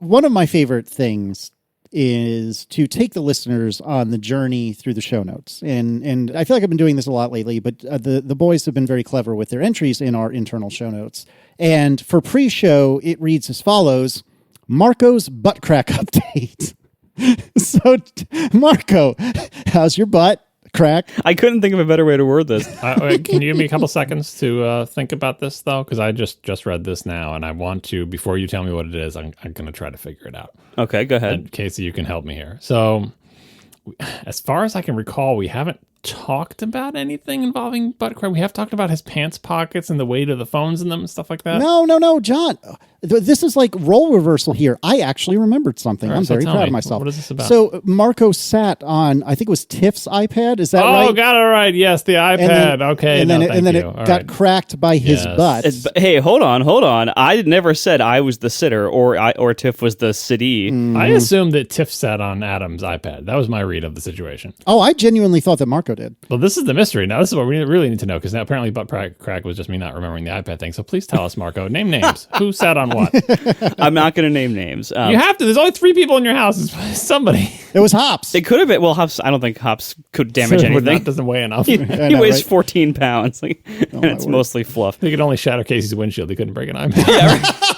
one of my favorite things is to take the listeners on the journey through the show notes. And I feel like I've been doing this a lot lately, but the boys have been very clever with their entries in our internal show notes. And for pre-show, it reads as follows: Marco's butt crack update. So, Marco, how's your butt crack? I couldn't think of a better way to word this. Can you give me a couple seconds to think about this, though? Because I just read this now, and I want to, before you tell me what it is, I'm going to try to figure it out. Okay, go ahead. And Casey, you can help me here. So, as far as I can recall, we haven't talked about anything involving butt crack. We have talked about his pants pockets and the weight of the phones in them and stuff like that. No, John. This is like role reversal here. I actually remembered something. Right, I'm so very tell proud me, of myself. what is this about? So Marco sat on, I think it was Tiff's iPad. Is that right? Oh, got it right. Yes, the iPad. Okay. And then thank it you. All got right. cracked by his butt. Hey, hold on. I never said I was the sitter or Tiff was the sittee. I assumed that Tiff sat on Adam's iPad. That was my read of the situation. Oh, I genuinely thought that Marco did. Well, this is the mystery. Now, this is what we really need to know, because now apparently butt crack was just me not remembering the iPad thing. So please tell us, Marco. Name names. Who sat on what? I'm not going to name names. You have to. There's only 3 people in your house. It's somebody. It was Hops. It could have been. Well, Hops. I don't think Hops could damage anything. That doesn't weigh enough. He know, weighs right? 14 pounds. And it's mostly fluff. They could only shatter Casey's windshield. They couldn't break an iPad.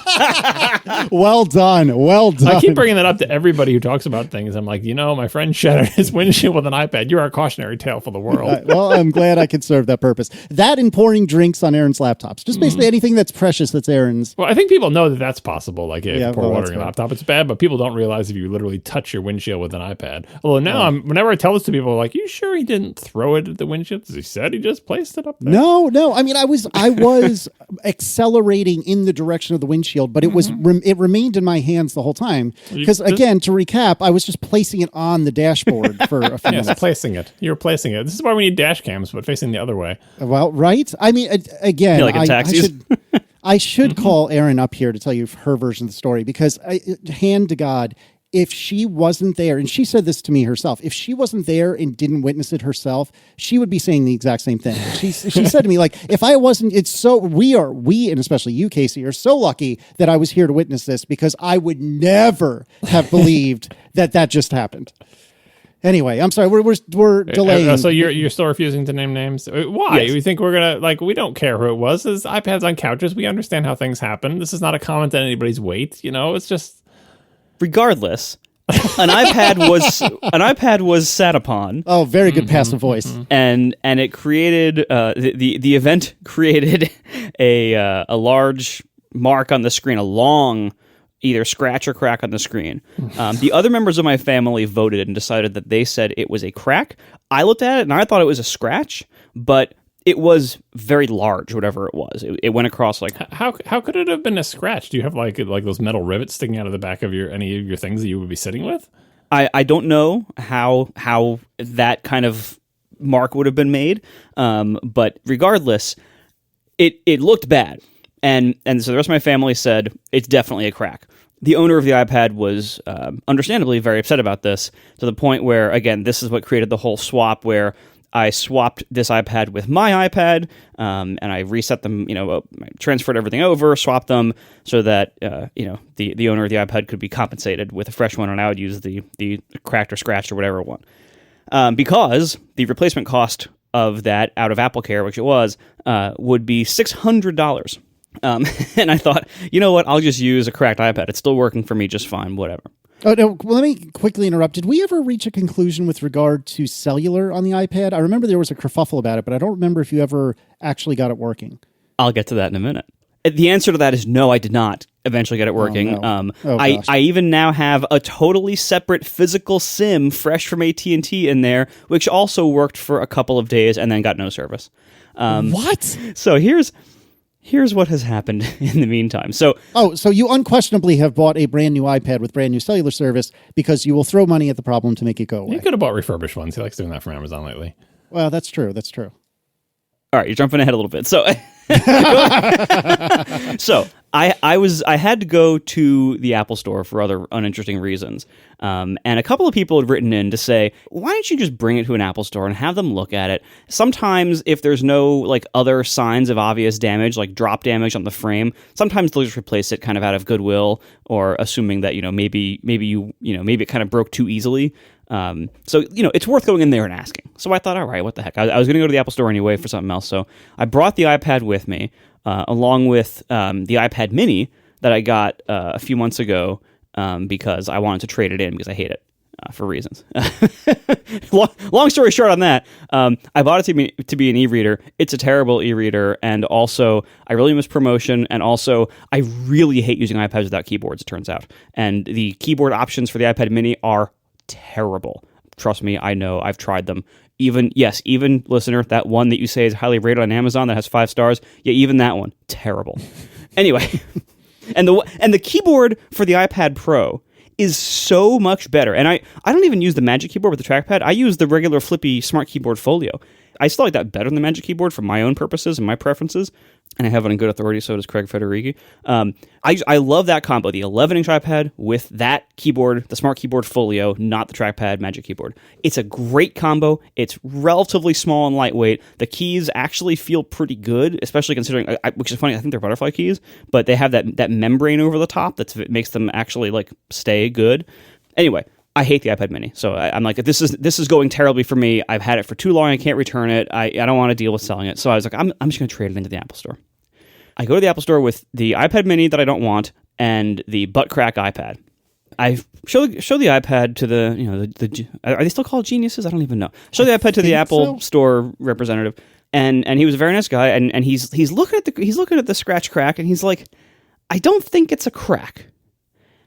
Well done. I keep bringing that up to everybody who talks about things. I'm like, my friend shattered his windshield with an iPad. You're a cautionary tale for the world. Well, I'm glad I could serve that purpose. That and pouring drinks on Aaron's laptops. Just basically anything that's precious that's Aaron's. Well, I think people know that that's possible. Like, if you pour water that's on your fair. laptop, it's bad, but people don't realize if you literally touch your windshield with an iPad. Although now, whenever I tell this to people, I'm like, you sure he didn't throw it at the windshield? He said he just placed it up there. No. I mean, I was accelerating in the direction of the windshield, but it remained in my hands the whole time. Because again, to recap, I was just placing it on the dashboard for a few minutes. Placing it. You're placing it. This is why we need dash cams, but facing the other way. Well, right? I mean, again, like in taxis. I should call Erin up here to tell you her version of the story, because hand to God, if she wasn't there, and she said this to me herself, if she wasn't there and didn't witness it herself, she would be saying the exact same thing. She said to me, like, if I wasn't, we, and especially you, Casey, are so lucky that I was here to witness this, because I would never have believed that just happened. Anyway, I'm sorry, we're delaying. So you're still refusing to name names? Why? Yes. You think we're gonna we don't care who it was? There's iPads on couches. We understand how things happen. This is not a comment on anybody's weight. It's just. Regardless, an iPad was sat upon. Oh, very good passive voice. And it created the event created a large mark on the screen, a long either scratch or crack on the screen. The other members of my family voted and decided that they said it was a crack. I looked at it and I thought it was a scratch, but it was very large, whatever it was. It went across like... How could it have been a scratch? Do you have like those metal rivets sticking out of the back of any of your things that you would be sitting with? I don't know how that kind of mark would have been made, but regardless, it looked bad. And so the rest of my family said, it's definitely a crack. The owner of the iPad was understandably very upset about this, to the point where, again, this is what created the whole swap where I swapped this iPad with my iPad, and I reset them, transferred everything over, swapped them so that, the owner of the iPad could be compensated with a fresh one, and I would use the cracked or scratched or whatever one. Because the replacement cost of that out of AppleCare, which it was, would be $600. And I thought, you know what, I'll just use a cracked iPad. It's still working for me just fine, whatever. Oh, no, well, let me quickly interrupt. Did we ever reach a conclusion with regard to cellular on the iPad? I remember there was a kerfuffle about it, but I don't remember if you ever actually got it working. I'll get to that in a minute. The answer to that is no, I did not eventually get it working. Oh, no. I even now have a totally separate physical SIM fresh from AT&T in there, which also worked for a couple of days and then got no service. What? So here's what has happened in the meantime. So you unquestionably have bought a brand new iPad with brand new cellular service because you will throw money at the problem to make it go away. You could have bought refurbished ones. He likes doing that from Amazon lately. Well, that's true. All right, you're jumping ahead a little bit. So I had to go to the Apple Store for other uninteresting reasons. And a couple of people had written in to say, why don't you just bring it to an Apple Store and have them look at it? Sometimes if there's no like other signs of obvious damage, like drop damage on the frame, sometimes they'll just replace it kind of out of goodwill or assuming that, maybe it kind of broke too easily. So it's worth going in there and asking. So I thought, all right, what the heck? I was going to go to the Apple Store anyway for something else. So I brought the iPad with me, along with the iPad mini that I got a few months ago because I wanted to trade it in because I hate it for reasons. Long story short on that, I bought it to be an e-reader. It's a terrible e-reader, and also I really miss promotion, and also I really hate using iPads without keyboards, it turns out. And the keyboard options for the iPad mini are terrible. Trust me, I know. I've tried them. Even listener, that one that you say is highly rated on Amazon that has 5 stars, yeah, even that one, terrible. Anyway, and the keyboard for the iPad Pro is so much better. And I don't even use the Magic Keyboard with the trackpad. I use the regular flippy Smart Keyboard Folio. I still like that better than the Magic Keyboard for my own purposes and my preferences. And I have it on good authority, so does Craig Federighi. I love that combo, the 11-inch iPad with that keyboard, the Smart Keyboard Folio, not the trackpad Magic Keyboard. It's a great combo. It's relatively small and lightweight. The keys actually feel pretty good, especially considering, which is funny, I think they're butterfly keys, but they have that membrane over the top that makes them actually stay good. Anyway, I hate the iPad mini, so I'm like, this is going terribly for me. I've had it for too long. I can't return it. I don't want to deal with selling it. So I was like, I'm just going to trade it into the Apple Store. I go to the Apple Store with the iPad mini that I don't want and the butt crack iPad. I show the iPad to the are they still called geniuses? I don't even know. Show the iPad to the Apple Store representative, and he was a very nice guy, and he's looking at the scratch crack, and he's like, I don't think it's a crack.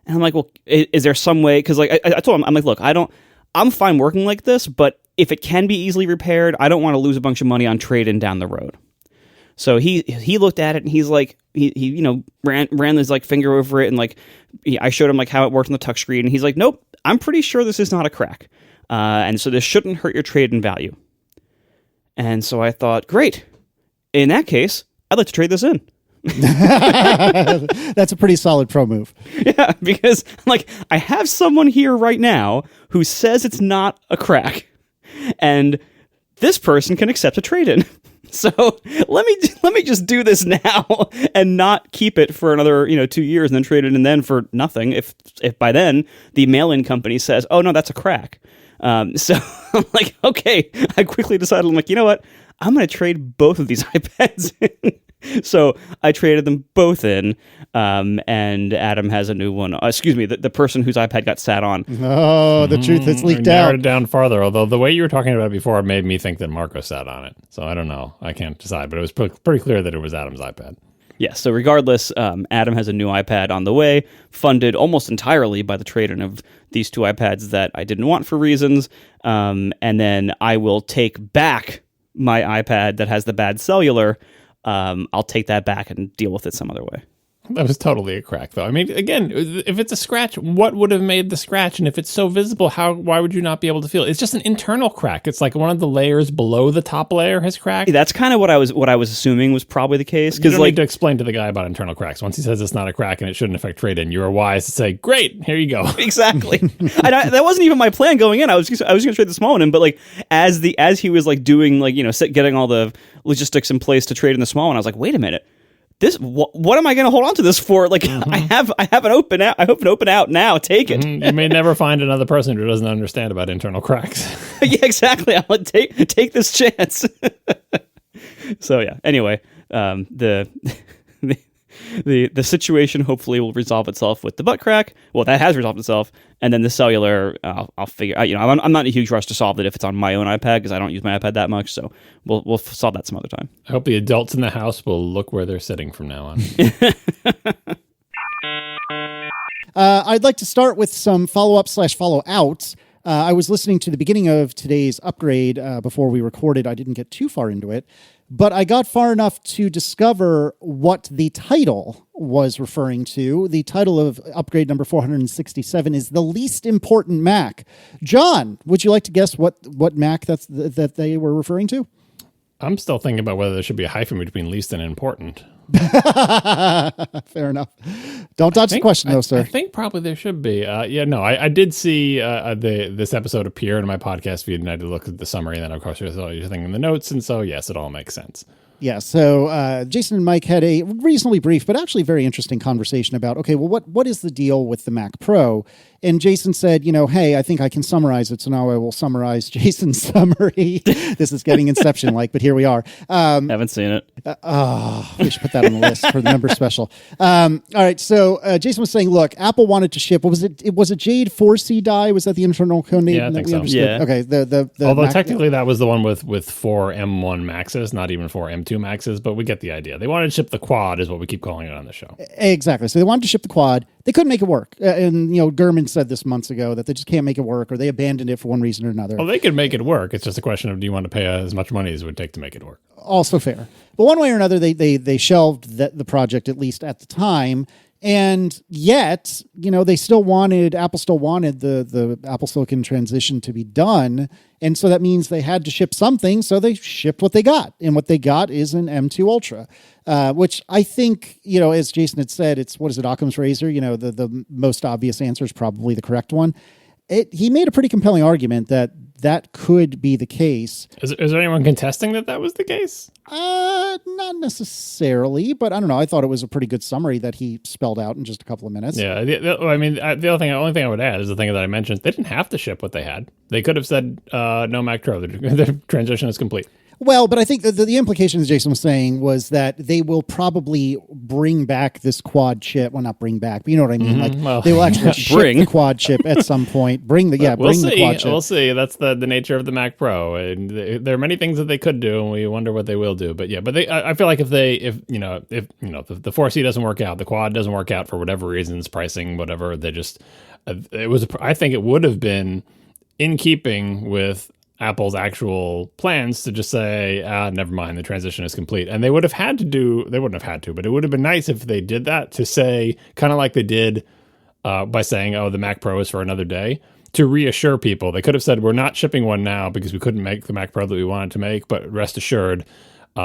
And I'm like, well, is there some way? Because I told him, I'm like, look, I'm fine working like this, but if it can be easily repaired, I don't want to lose a bunch of money on trade-in down the road. So he looked at it and he's like, he ran his finger over it, and I showed him how it worked on the touchscreen, and he's like, nope, I'm pretty sure this is not a crack, and so this shouldn't hurt your trade-in value. And so I thought, great, in that case, I'd like to trade this in. That's a pretty solid pro move. Yeah, because I have someone here right now who says it's not a crack, and this person can accept a trade-in. So let me just do this now and not keep it for another 2 years and then trade it in then for nothing. If by then the mail-in company says, oh no, that's a crack. So I'm like, okay. I quickly decided, I'm like, you know what? I'm going to trade both of these iPads in. So I traded them both in, and Adam has a new one. Excuse me, the person whose iPad got sat on. Oh, the truth has leaked out. Narrowed it down farther, although the way you were talking about it before made me think that Marco sat on it. So I don't know. I can't decide, but it was pretty clear that it was Adam's iPad. Yeah, so regardless, Adam has a new iPad on the way, funded almost entirely by the trade-in of these 2 iPads that I didn't want for reasons, and then I will take back my iPad that has the bad cellular. I'll take that back and deal with it some other way. That was totally a crack, though. I mean, again, if it's a scratch, what would have made the scratch? And if it's so visible, why would you not be able to feel it? It's just an internal crack. It's like one of the layers below the top layer has cracked. That's kind of what I was assuming was probably the case. You don't need to explain to the guy about internal cracks. Once he says it's not a crack and it shouldn't affect trade-in, you are wise to say, great, here you go. Exactly. And that wasn't even my plan going in. I was going to trade the small one in, but as he was doing getting all the logistics in place to trade in the small one, I was like, wait a minute. What am I going to hold on to this for? I have an open out. I hope an open out now. Take it. You may never find another person who doesn't understand about internal cracks. Yeah, exactly. I'm like, take this chance. So yeah. Anyway, the situation hopefully will resolve itself with the butt crack. Well, that has resolved itself, and then the cellular. I'll figure. I'm not in a huge rush to solve it if it's on my own iPad because I don't use my iPad that much. So we'll solve that some other time. I hope the adults in the house will look where they're sitting from now on. I'd like to start with some follow-up/follow-outs. I was listening to the beginning of today's upgrade before we recorded. I didn't get too far into it, but I got far enough to discover what the title was referring to. The title of upgrade number 467 is The Least Important Mac. John, would you like to guess what Mac that they were referring to? I'm still thinking about whether there should be a hyphen between least and important. Fair enough. Don't dodge the question, though, sir. I think probably there should be. I did see this episode appear in my podcast feed, and I did look at the summary, and then, of course, there's all your thing in the notes, and so, yes, it all makes sense. Yeah, so Jason and Mike had a reasonably brief, but actually very interesting conversation about, okay, well, what is the deal with the Mac Pro? And Jason said, hey, I think I can summarize it. So now I will summarize Jason's summary. This is getting Inception-like, but here we are. Haven't seen it. We should put that on the list for the member special. All right, so Jason was saying, look, Apple wanted to ship, what was it? Was it Jade 4C die? Was that the internal code name? Yeah, I think so. Understood? Yeah. Okay, the Although Mac, technically that was the one with 4 M1 Maxes, not even 4 M2 Maxes, but we get the idea. They wanted to ship the quad is what we keep calling it on the show. Exactly. So they wanted to ship the quad. They couldn't make it work. And, Gurman said this months ago that they just can't make it work, or they abandoned it for one reason or another. Well, they could make it work. It's just a question of, do you want to pay as much money as it would take to make it work? Also fair. But one way or another, they shelved the project, at least at the time. And yet, Apple still wanted the Apple Silicon transition to be done. And so that means they had to ship something. So they shipped what they got. And what they got is an M2 Ultra, which I think, as Jason had said, it's, what is it, Occam's razor? The most obvious answer is probably the correct one. He made a pretty compelling argument that could be the case. Is there anyone contesting that was the case? Not necessarily, but I don't know. I thought it was a pretty good summary that he spelled out in just a couple of minutes. Yeah, the only thing I would add is the thing that I mentioned. They didn't have to ship what they had. They could have said, no Mac Pro, the transition is complete. Well, but I think the implication, as Jason was saying, was that they will probably bring back this quad chip. Well, not bring back, but you know what I mean. They will actually ship the quad chip at some point. Bring the quad chip. We'll see. That's the nature of the Mac Pro. And there are many things that they could do, and we wonder what they will do. But yeah, I feel like if the 4C doesn't work out, the quad doesn't work out for whatever reasons, pricing, whatever, they just I think it would have been in keeping with Apple's actual plans to just say, never mind, the transition is complete. And they wouldn't have had to, but it would have been nice if they did that, to say, kind of like they did by saying, the Mac Pro is for another day, to reassure people. They could have said, we're not shipping one now because we couldn't make the Mac Pro that we wanted to make, but rest assured,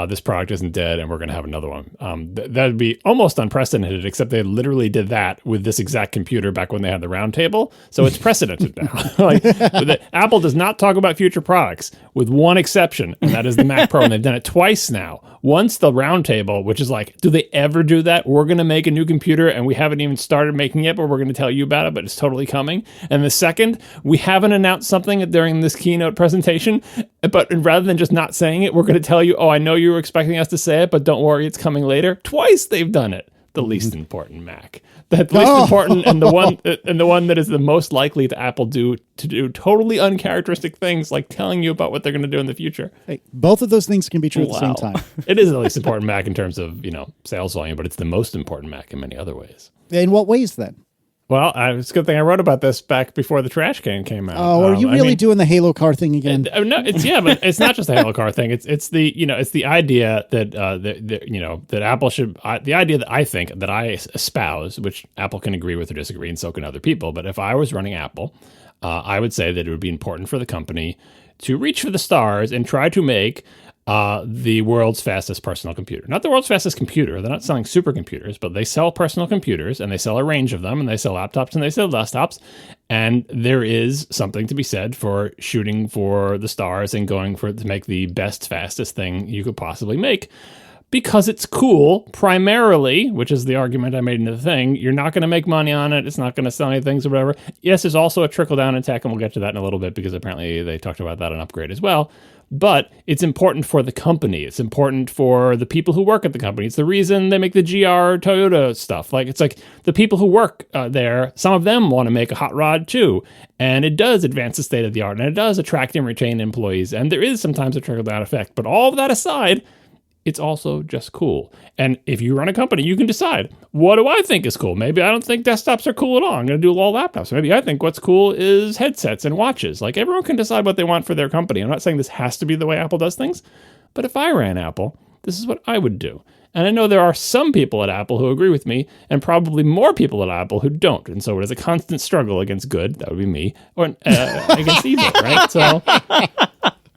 this product isn't dead and we're going to have another one. That'd be almost unprecedented, except they literally did that with this exact computer back when they had the round table. So it's precedented now. Apple does not talk about future products with one exception, and that is the Mac Pro. And they've done it twice now. Once the round table, which is like, do they ever do that? We're going to make a new computer and we haven't even started making it, but we're going to tell you about it, but it's totally coming. And the second, we haven't announced something during this keynote presentation, but rather than just not saying it, we're going to tell you, I know you were expecting us to say it, but don't worry, it's coming later. Twice they've done it. The least important Mac. The least important and the one that is the most likely to Apple to do totally uncharacteristic things, like telling you about what they're going to do in the future. Hey, both of those things can be true at the same time. It is the least important Mac in terms of sales volume, but it's the most important Mac in many other ways. In what ways then? Well, it's a good thing I wrote about this back before the trash can came out. Oh, are you really doing the Halo car thing again? No, but it's not just the Halo car thing. It's the idea that Apple should. The idea that I think that I espouse, which Apple can agree with or disagree, and so can other people. But if I was running Apple, I would say that it would be important for the company to reach for the stars and try to make the world's fastest personal computer. Not the world's fastest computer. They're not selling supercomputers, but they sell personal computers, and they sell a range of them, and they sell laptops, and they sell desktops. And there is something to be said for shooting for the stars and going to make the best, fastest thing you could possibly make. Because it's cool, primarily, which is the argument I made in the thing. You're not going to make money on it. It's not going to sell any things or whatever. Yes, there's also a trickle down in tech, and we'll get to that in a little bit because apparently they talked about that on Upgrade as well. But it's important for the company. It's important for the people who work at the company. It's the reason they make the GR Toyota stuff. It's like the people who work there, some of them want to make a hot rod too. And it does advance the state of the art, and it does attract and retain employees. And there is sometimes a trickle down effect. But all of that aside, it's also just cool. And if you run a company, you can decide, what do I think is cool? Maybe I don't think desktops are cool at all. I'm going to do all laptops. Maybe I think what's cool is headsets and watches. Everyone can decide what they want for their company. I'm not saying this has to be the way Apple does things, but if I ran Apple, this is what I would do. And I know there are some people at Apple who agree with me, and probably more people at Apple who don't. And so it is a constant struggle against good, that would be me, or against evil, right? So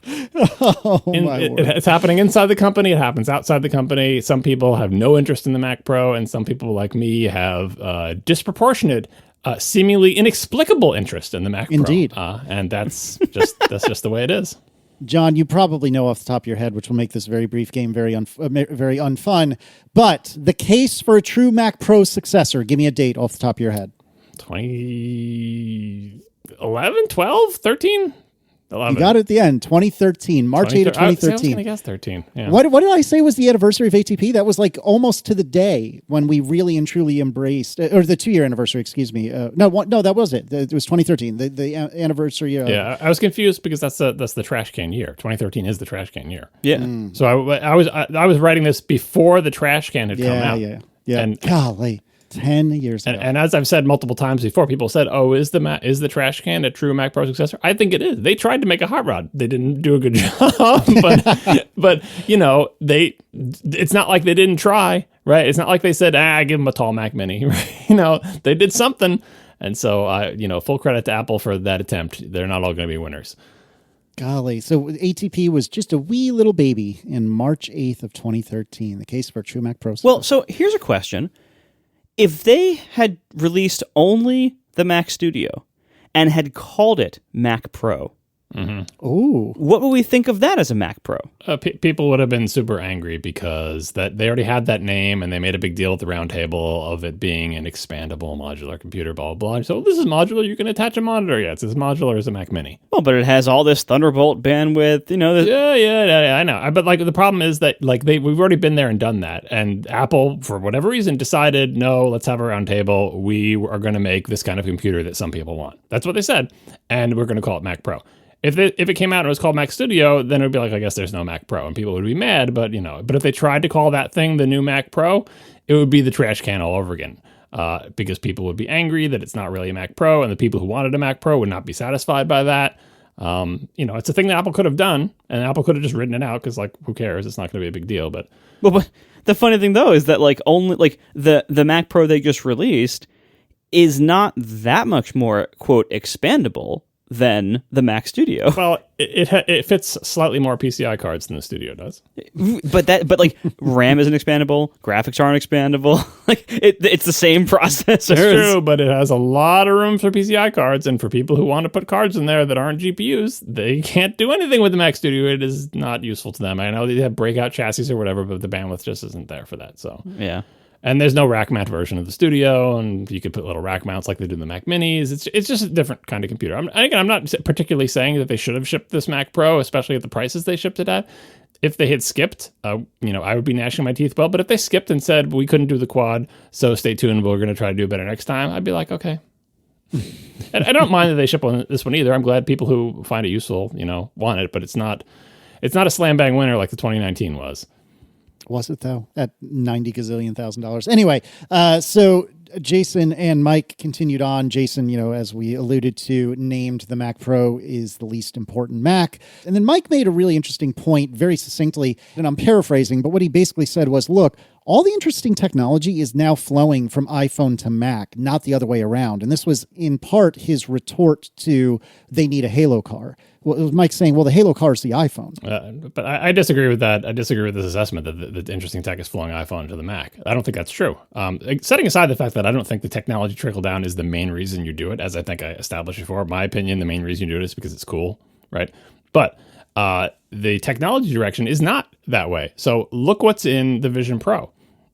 Oh, my word. It's happening inside the company. It happens outside the company. Some people have no interest in the Mac Pro, and some people like me have disproportionate, seemingly inexplicable interest in the Mac Indeed. Pro. And that's just the way it is. John, you probably know off the top of your head, which will make this very brief game very unfun. But the case for a true Mac Pro successor, give me a date off the top of your head. 2011, 12, 13? 11. You got it at the end, 2013, March 8 of 2013. I was going to guess 13. Yeah. What did I say was the anniversary of ATP? That was like almost to the day when we really and truly embraced, or the 2-year anniversary, excuse me. No, that was it. It was 2013, the anniversary. Yeah, I was confused because that's the trash can year. 2013 is the trash can year. Yeah. So I was writing this before the trash can had come out. Yeah. And golly. 10 years ago. And as I've said multiple times before, people said, "Oh, is the trash can a true Mac Pro successor?" I think it is. They tried to make a hot rod. They didn't do a good job, but it's not like they didn't try, right? It's not like they said, give them a tall Mac Mini, right? They did something, and so full credit to Apple for that attempt. They're not all going to be winners. Golly. So ATP was just a wee little baby in March 8th of 2013. The case for a true Mac Pro successor. Well, so here's a question. If they had released only the Mac Studio and had called it Mac Pro, Ooh. what would we think of that as a Mac Pro? People would have been super angry because that they already had that name and they made a big deal at the round table of it being an expandable modular computer, blah, blah, blah. So this is modular. You can attach a monitor. Yeah, it's as modular as a Mac Mini. Well, but it has all this Thunderbolt bandwidth, Yeah, I know. But the problem is that we've already been there and done that. And Apple, for whatever reason, decided, no, let's have a round table. We are going to make this kind of computer that some people want. That's what they said. And we're going to call it Mac Pro. If it came out and it was called Mac Studio, then it would be like, I guess there's no Mac Pro, and people would be mad. But if they tried to call that thing the new Mac Pro, it would be the trash can all over again, because people would be angry that it's not really a Mac Pro, and the people who wanted a Mac Pro would not be satisfied by that. It's a thing that Apple could have done, and Apple could have just written it out because, who cares? It's not going to be a big deal. But the funny thing though is that only the Mac Pro they just released is not that much more quote expandable than the Mac Studio. Well, it fits slightly more PCI cards than the Studio does. But RAM isn't expandable, graphics aren't expandable. It's the same processor. It's true, but it has a lot of room for PCI cards, and for people who want to put cards in there that aren't GPUs, they can't do anything with the Mac Studio. It is not useful to them. I know they have breakout chassis or whatever, but the bandwidth just isn't there for that. So yeah. And there's no rack mount version of the Studio, and you could put little rack mounts like they do in the Mac Minis. It's just a different kind of computer. I'm not particularly saying that they should have shipped this Mac Pro, especially at the prices they shipped it at. If they had skipped, I would be gnashing my teeth. Well, but if they skipped and said, we couldn't do the quad, so stay tuned, we're going to try to do better next time, I'd be like, okay. And I don't mind that they ship this one either. I'm glad people who find it useful, want it, but it's not a slam bang winner like the 2019 was. Was it though? At $90 gazillion $1,000. Anyway, so Jason and Mike continued on. Jason, as we alluded to, named the Mac Pro is the least important Mac. And then Mike made a really interesting point very succinctly, and I'm paraphrasing, but what he basically said was, look, all the interesting technology is now flowing from iPhone to Mac, not the other way around. And this was in part his retort to they need a Halo car. Well, it was Mike saying, well, the Halo car is the iPhone. But I disagree with that. I disagree with this assessment that the interesting tech is flowing iPhone to the Mac. I don't think that's true. Setting aside the fact that I don't think the technology trickle down is the main reason you do it, as I think I established before. In my opinion, the main reason you do it is because it's cool, right? But the technology direction is not that way. So look what's in the Vision Pro.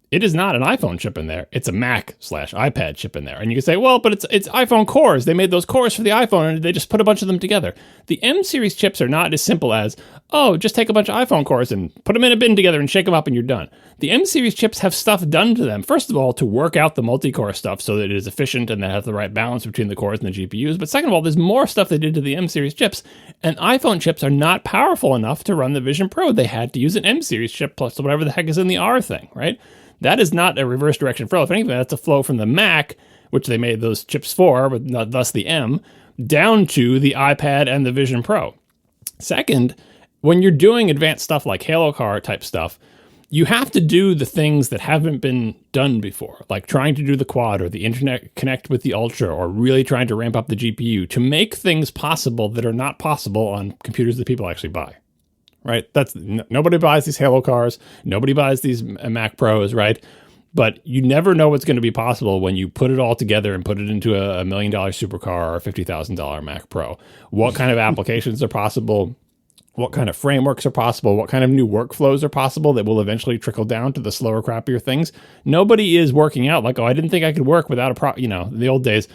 It is not an iPhone chip in there. It's a Mac/iPad chip in there. And you can say, well, but it's iPhone cores. They made those cores for the iPhone and they just put a bunch of them together. The M series chips are not as simple as, just take a bunch of iPhone cores and put them in a bin together and shake them up and you're done. The M series chips have stuff done to them. First of all, to work out the multi-core stuff so that it is efficient and that has the right balance between the cores and the GPUs. But second of all, there's more stuff they did to the M series chips. And iPhone chips are not powerful enough to run the Vision Pro. They had to use an M series chip plus whatever the heck is in the R thing, right? That is not a reverse direction flow. If anything, that's a flow from the Mac, which they made those chips for, but thus the M, down to the iPad and the Vision Pro. Second, when you're doing advanced stuff like Halo Car type stuff, you have to do the things that haven't been done before, like trying to do the quad or the internet connect with the ultra, or really trying to ramp up the GPU to make things possible that are not possible on computers that people actually buy. Right? Nobody buys these Halo cars. Nobody buys these Mac Pros, right? But you never know what's going to be possible when you put it all together and put it into a $1 million supercar or a $50,000 Mac Pro. What kind of applications are possible? What kind of frameworks are possible? What kind of new workflows are possible that will eventually trickle down to the slower, crappier things? Nobody is working out like, oh, I didn't think I could work without the old days,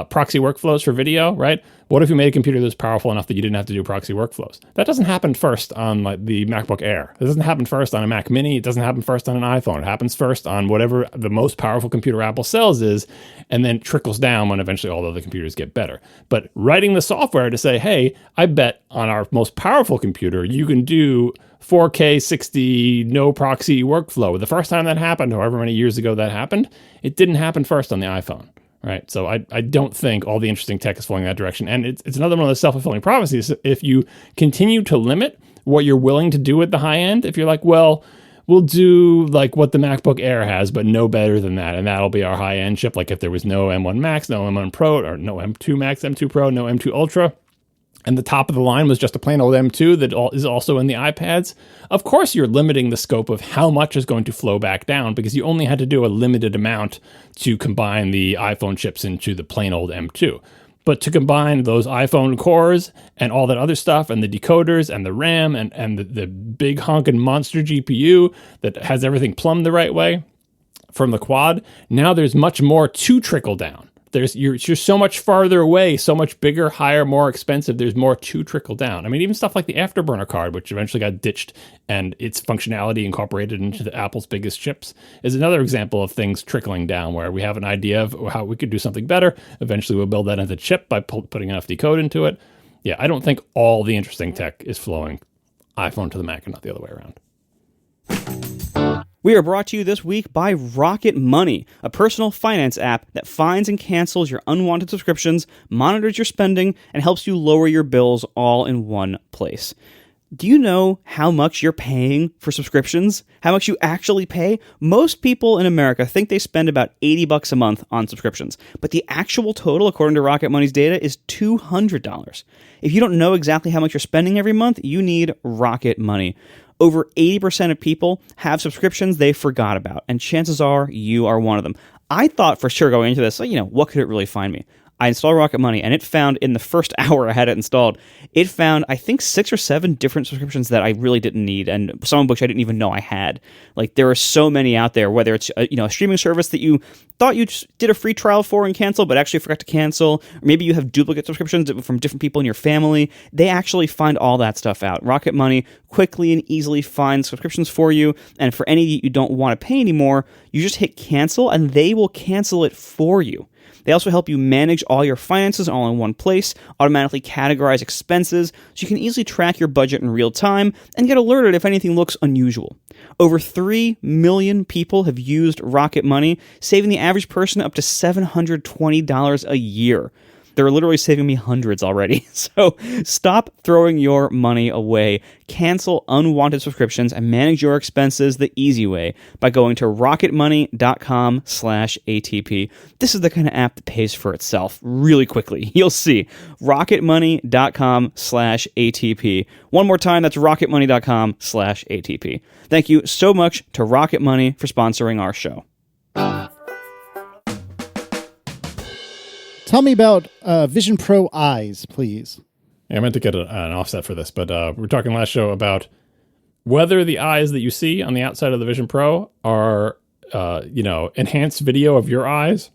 proxy workflows for video, right? What if you made a computer that was powerful enough that you didn't have to do proxy workflows? That doesn't happen first on like the MacBook Air. It doesn't happen first on a Mac Mini. It doesn't happen first on an iPhone. It happens first on whatever the most powerful computer Apple sells is, and then trickles down when eventually all the other computers get better. But writing the software to say, hey, I bet on our most powerful computer, you can do 4K 60 no proxy workflow. The first time that happened, however many years ago that happened, it didn't happen first on the iPhone. Right. So I don't think all the interesting tech is flowing in that direction. And it's another one of those self-fulfilling prophecies. If you continue to limit what you're willing to do at the high end, if you're like, well, we'll do like what the MacBook Air has, but no better than that, and that'll be our high end chip. Like if there was no M1 Max, no M1 Pro, or no M2 Max, M2 Pro, no M2 Ultra, and the top of the line was just a plain old M2 that is also in the iPads, of course you're limiting the scope of how much is going to flow back down, because you only had to do a limited amount to combine the iPhone chips into the plain old M2. But to combine those iPhone cores and all that other stuff, and the decoders and the RAM and the big honking monster GPU that has everything plumbed the right way from the quad, now there's much more to trickle down. You're so much farther away, so much bigger, higher, more expensive. There's more to trickle down. I mean, even stuff like the Afterburner card, which eventually got ditched and its functionality incorporated into the Apple's biggest chips, is another example of things trickling down, where we have an idea of how we could do something better. Eventually, we'll build that into the chip by putting enough decode into it. Yeah, I don't think all the interesting tech is flowing iPhone to the Mac and not the other way around. We are brought to you this week by Rocket Money, a personal finance app that finds and cancels your unwanted subscriptions, monitors your spending, and helps you lower your bills all in one place. Do you know how much you're paying for subscriptions? How much you actually pay? Most people in America think they spend about $80 a month on subscriptions, but the actual total, according to Rocket Money's data, is $200. If you don't know exactly how much you're spending every month, you need Rocket Money. Over 80% of people have subscriptions they forgot about, and chances are you are one of them. I thought for sure going into this, what could it really find me? I installed Rocket Money, and it found, in the first hour I had it installed, it found, I think, 6 or 7 different subscriptions that I really didn't need, and some of which I didn't even know I had. Like, there are so many out there, whether it's a streaming service that you thought you just did a free trial for and canceled, but actually forgot to cancel, or maybe you have duplicate subscriptions from different people in your family. They actually find all that stuff out. Rocket Money quickly and easily finds subscriptions for you, and for any you don't want to pay anymore, you just hit cancel, and they will cancel it for you. They also help you manage all your finances all in one place, automatically categorize expenses, so you can easily track your budget in real time and get alerted if anything looks unusual. Over 3 million people have used Rocket Money, saving the average person up to $720 a year. They're literally saving me hundreds already. So stop throwing your money away. Cancel unwanted subscriptions and manage your expenses the easy way by going to rocketmoney.com/ATP. This is the kind of app that pays for itself really quickly. You'll see. rocketmoney.com/ATP. One more time, that's rocketmoney.com/ATP. Thank you so much to Rocket Money for sponsoring our show. Tell me about Vision Pro eyes, please. Yeah, I meant to get an offset for this, but we were talking last show about whether the eyes that you see on the outside of the Vision Pro are, enhanced video of your eyes,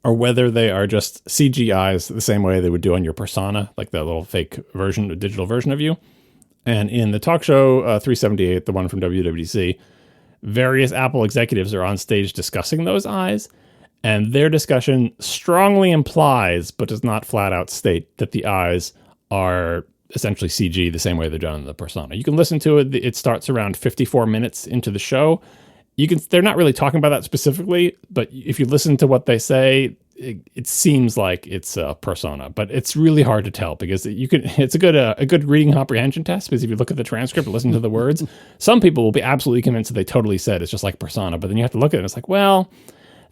or whether they are just CG eyes the same way they would do on your persona, like the little fake version, the digital version of you. And in the talk show 378, the one from WWDC, various Apple executives are on stage discussing those eyes. And their discussion strongly implies, but does not flat out state, that the eyes are essentially CG the same way they're done in the persona. You can listen to it. It starts around 54 minutes into the show. They're not really talking about that specifically, but if you listen to what they say, it seems like it's a persona, but it's really hard to tell because it's a good reading comprehension test, because if you look at the transcript and listen to the words, some people will be absolutely convinced that they totally said it's just like persona, but then you have to look at it and it's like, well,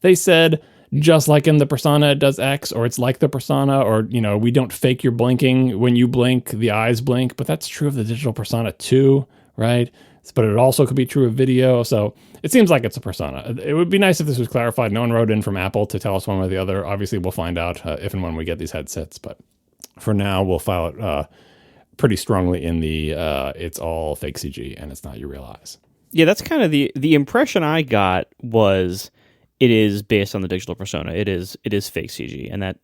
they said just like in the persona it does X, or it's like the persona, or we don't fake your blinking. When you blink, the eyes blink, but that's true of the digital persona too, right? But it also could be true of video. So it seems like it's a persona. It would be nice if this was clarified. No one wrote in from Apple to tell us one way or the other. Obviously, we'll find out if and when we get these headsets. But for now, we'll file it pretty strongly in the it's all fake CG and it's not your real eyes. Yeah, that's kind of the impression I got was it is based on the digital persona. It is fake CG, and that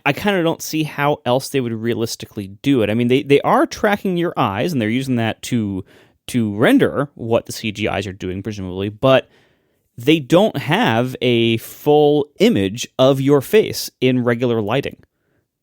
I kind of don't see how else they would realistically do it. I mean, they are tracking your eyes and they're using that to render what the CG eyes are doing, presumably, but they don't have a full image of your face in regular lighting,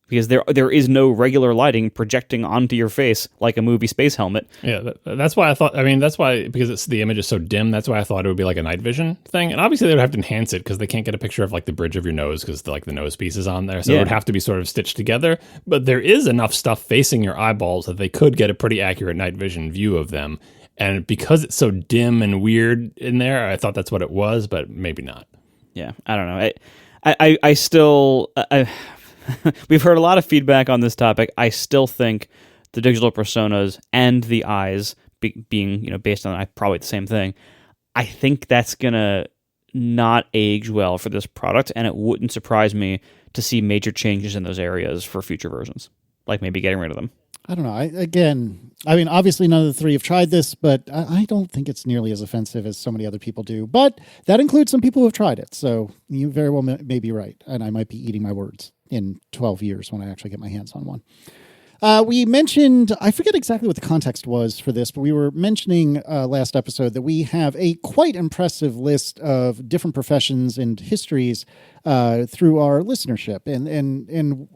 because there is no regular lighting projecting onto your face like a movie space helmet. Yeah, that's why I thought, that's why, because the image is so dim, that's why I thought it would be like a night vision thing. And obviously they would have to enhance it because they can't get a picture of the bridge of your nose because the nose piece is on there. So It would have to be sort of stitched together. But there is enough stuff facing your eyeballs that they could get a pretty accurate night vision view of them. And because it's so dim and weird in there, I thought that's what it was, but maybe not. Yeah, I don't know. I still... We've heard a lot of feedback on this topic. I still think the digital personas and the eyes being based on probably the same thing, I think that's going to not age well for this product, and it wouldn't surprise me to see major changes in those areas for future versions, like maybe getting rid of them. I don't know. Obviously none of the three have tried this, but I don't think it's nearly as offensive as so many other people do. But that includes some people who have tried it. So you very well may be right. And I might be eating my words in 12 years when I actually get my hands on one. We mentioned, I forget exactly what the context was for this, but we were mentioning last episode that we have a quite impressive list of different professions and histories through our listenership. And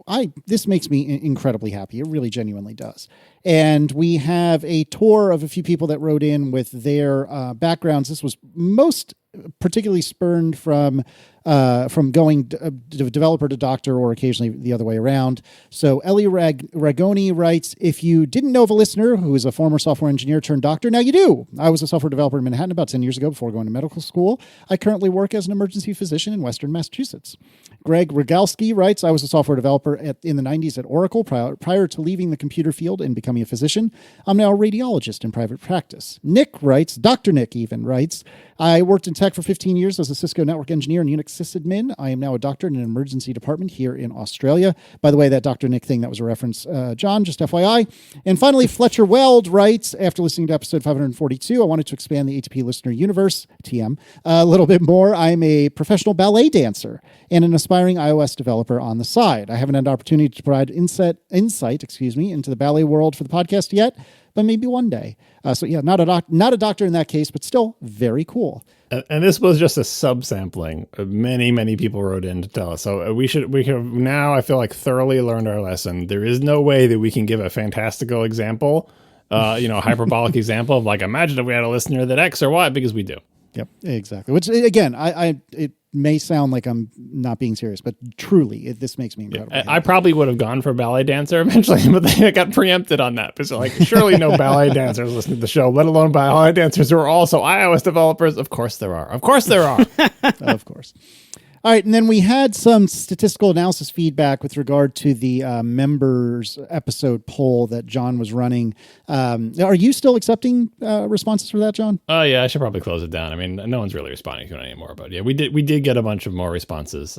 this makes me incredibly happy. It really genuinely does. And we have a tour of a few people that wrote in with their backgrounds. This was most particularly spurned from going developer to doctor, or occasionally the other way around. So Ellie Ragoni writes, if you didn't know of a listener who is a former software engineer turned doctor, now you do. I was a software developer in Manhattan about 10 years ago before going to medical school. I currently work as an emergency physician in Western Massachusetts. Greg Rogalski writes, I was a software developer in the 90s at Oracle prior to leaving the computer field and becoming a physician. I'm now a radiologist in private practice. Nick writes, Dr. Nick even writes, I worked in tech for 15 years as a Cisco network engineer and Unix sysadmin. I am now a doctor in an emergency department here in Australia. By the way, that Dr. Nick thing, that was a reference, John, just FYI. And finally, Fletcher Weld writes, after listening to episode 542, I wanted to expand the ATP listener universe, TM, a little bit more. I'm a professional ballet dancer and an aspiring iOS developer on the side. I haven't had the opportunity to provide insight into the ballet world for the podcast yet, but maybe one day. Not a doctor in that case, but still very cool. And this was just a subsampling. Many people wrote in to tell us. So we have now, I feel like, thoroughly learned our lesson. There is no way that we can give a fantastical example, hyperbolic example of imagine if we had a listener that X or Y, because we do. Yep, exactly. Which again, it may sound like I'm not being serious, but truly, this makes me incredible. I probably would have gone for a ballet dancer eventually, but they got preempted on that. Because surely no ballet dancers listen to the show, let alone ballet dancers who are also iOS developers. Of course there are. Of course. All right, and then we had some statistical analysis feedback with regard to the members episode poll that John was running. Are you still accepting responses for that, John? Yeah, I should probably close it down. I mean, no one's really responding to it anymore. But yeah, we did get a bunch of more responses.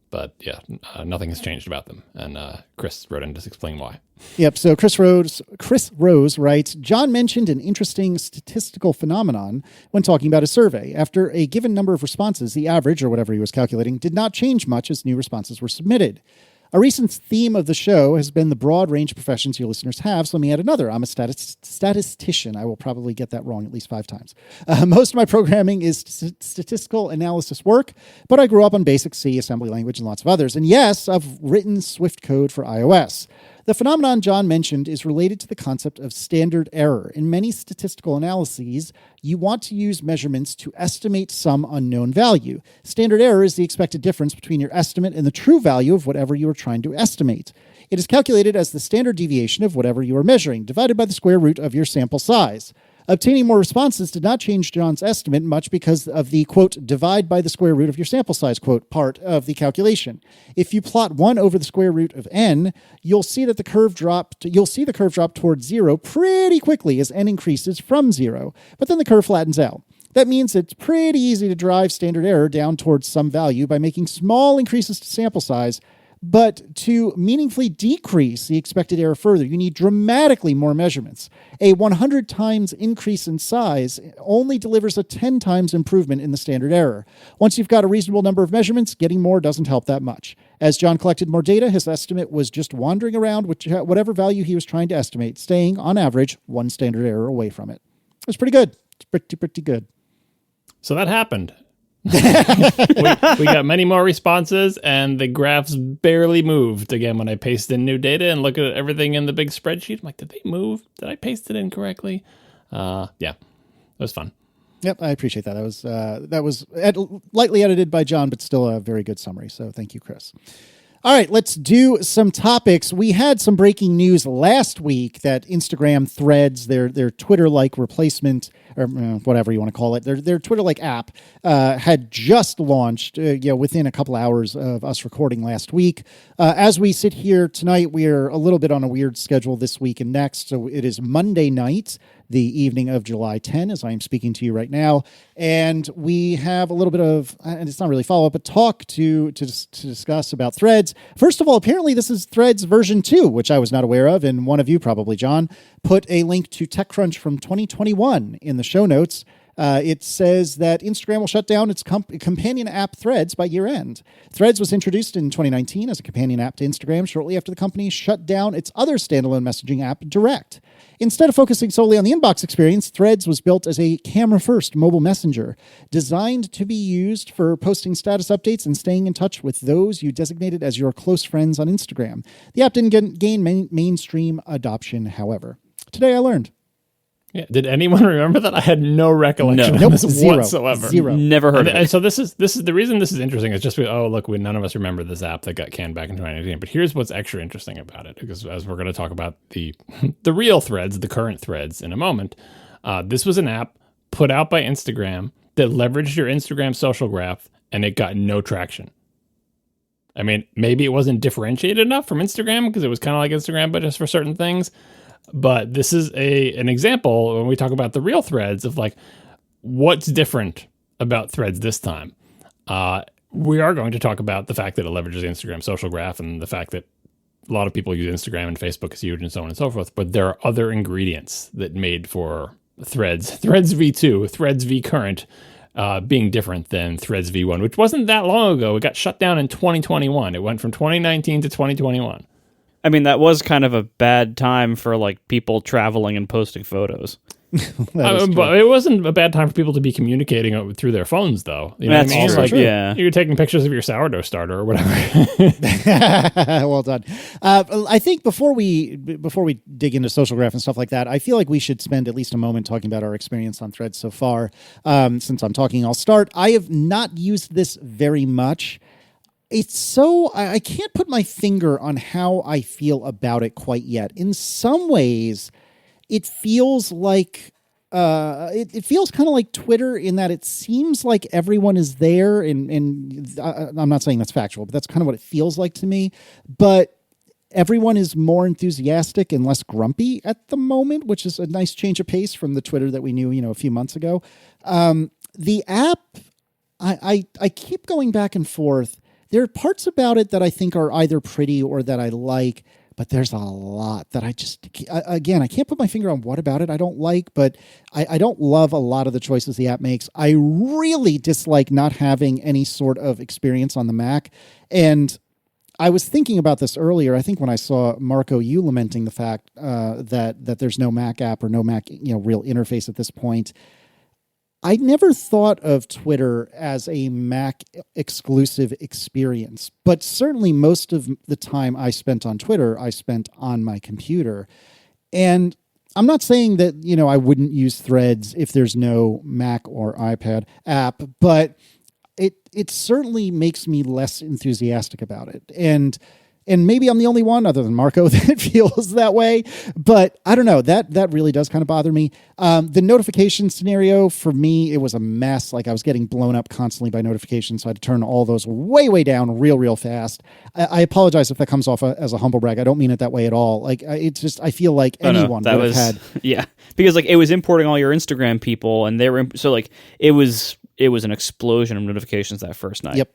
But yeah, nothing has changed about them. And Chris wrote in to explain why. Yep. So Chris Rose writes, John mentioned an interesting statistical phenomenon when talking about a survey. After a given number of responses, the average, or whatever he was calculating, did not change much as new responses were submitted. A recent theme of the show has been the broad range of professions your listeners have, so let me add another. I'm a statistician. I will probably get that wrong at least 5 times. Most of my programming is statistical analysis work, but I grew up on basic C, assembly language, and lots of others. And yes, I've written Swift code for iOS. The phenomenon John mentioned is related to the concept of standard error. In many statistical analyses, you want to use measurements to estimate some unknown value. Standard error is the expected difference between your estimate and the true value of whatever you are trying to estimate. It is calculated as the standard deviation of whatever you are measuring, divided by the square root of your sample size. Obtaining more responses did not change John's estimate much because of the, quote, divide by the square root of your sample size, quote, part of the calculation. If you plot 1 over the square root of n, you'll see the curve drop towards 0 pretty quickly as n increases from 0, but then the curve flattens out. That means it's pretty easy to drive standard error down towards some value by making small increases to sample size. But to meaningfully decrease the expected error further, you need dramatically more measurements. A 100 times increase in size only delivers a 10 times improvement in the standard error. Once you've got a reasonable number of measurements, getting more doesn't help that much. As John collected more data, his estimate was just wandering around whatever value he was trying to estimate, staying, on average, 1 standard error away from it. It was pretty good. It's pretty good. So that happened. we got many more responses, and the graphs barely moved. Again, when I paste in new data and look at everything in the big spreadsheet, I'm like, did they move? Did I paste it in correctly? Yeah, it was fun. Yep, I appreciate that. That was lightly edited by John, but still a very good summary. So thank you, Chris. All right, let's do some topics. We had some breaking news last week that Instagram Threads, their Twitter-like replacement, or whatever you want to call it, their Twitter-like app, had just launched within a couple hours of us recording last week. As we sit here tonight, we're a little bit on a weird schedule this week and next, so it is Monday night, the evening of July 10, as I am speaking to you right now. And we have a little bit of, and it's not really follow-up, but talk to discuss about Threads. First of all, apparently this is Threads version 2, which I was not aware of, and one of you probably, John, put a link to TechCrunch from 2021 in the show notes. It says that Instagram will shut down its companion app Threads by year end. Threads was introduced in 2019 as a companion app to Instagram shortly after the company shut down its other standalone messaging app, Direct. Instead of focusing solely on the inbox experience, Threads was built as a camera-first mobile messenger, designed to be used for posting status updates and staying in touch with those you designated as your close friends on Instagram. The app didn't gain mainstream adoption, however. Today I learned. Yeah. Did anyone remember that? I had no recollection of this whatsoever. Zero. Never heard of it. And so this is the reason this is interesting. Is just none of us remember this app that got canned back in 2019. But here's what's extra interesting about it, because as we're going to talk about the real Threads, the current Threads in a moment, this was an app put out by Instagram that leveraged your Instagram social graph, and it got no traction. I mean, maybe it wasn't differentiated enough from Instagram because it was kind of like Instagram, but just for certain things. But this is an example when we talk about the real Threads of like what's different about Threads this time. We are going to talk about the fact that it leverages the Instagram social graph and the fact that a lot of people use Instagram and Facebook is huge and so on and so forth. But there are other ingredients that made for Threads v2, Threads v current, being different than Threads v1, which wasn't that long ago. It got shut down in 2021. It went from 2019 to 2021. I mean, that was kind of a bad time for like people traveling and posting photos. But it wasn't a bad time for people to be communicating through their phones, though. You know That's what I mean? true. Like, Yeah. You're taking pictures of your sourdough starter or whatever. Well done. I think before we dig into social graph and stuff like that, I feel like we should spend at least a moment talking about our experience on Threads so far. Since I'm talking, I'll start. I have not used this very much. It's so, I can't put my finger on how I feel about it quite yet. In some ways, it feels like, it feels kind of like Twitter in that it seems like everyone is there, and I'm not saying that's factual, but that's kind of what it feels like to me. But everyone is more enthusiastic and less grumpy at the moment, which is a nice change of pace from the Twitter that we knew, a few months ago. The app, I keep going back and forth. There are parts about it that I think are either pretty or that I like, but there's a lot that I can't put my finger on what about it I don't like, but I don't love a lot of the choices the app makes. I really dislike not having any sort of experience on the Mac. And I was thinking about this earlier. I think when I saw Marco, you lamenting the fact that there's no Mac app or no Mac, real interface at this point. I never thought of Twitter as a Mac exclusive experience, but certainly most of the time I spent on Twitter, I spent on my computer. And I'm not saying that, I wouldn't use Threads if there's no Mac or iPad app, but it certainly makes me less enthusiastic about it. And maybe I'm the only one other than Marco that feels that way, but I don't know, that really does kind of bother me. The notification scenario for me, it was a mess. Like I was getting blown up constantly by notifications. So I had to turn all those way, way down real fast. I apologize if that comes off as a humble brag. I don't mean it that way at all. Like it's just, I feel like anyone would have had. Yeah. Because like it was importing all your Instagram people and they were, so like it was an explosion of notifications that first night.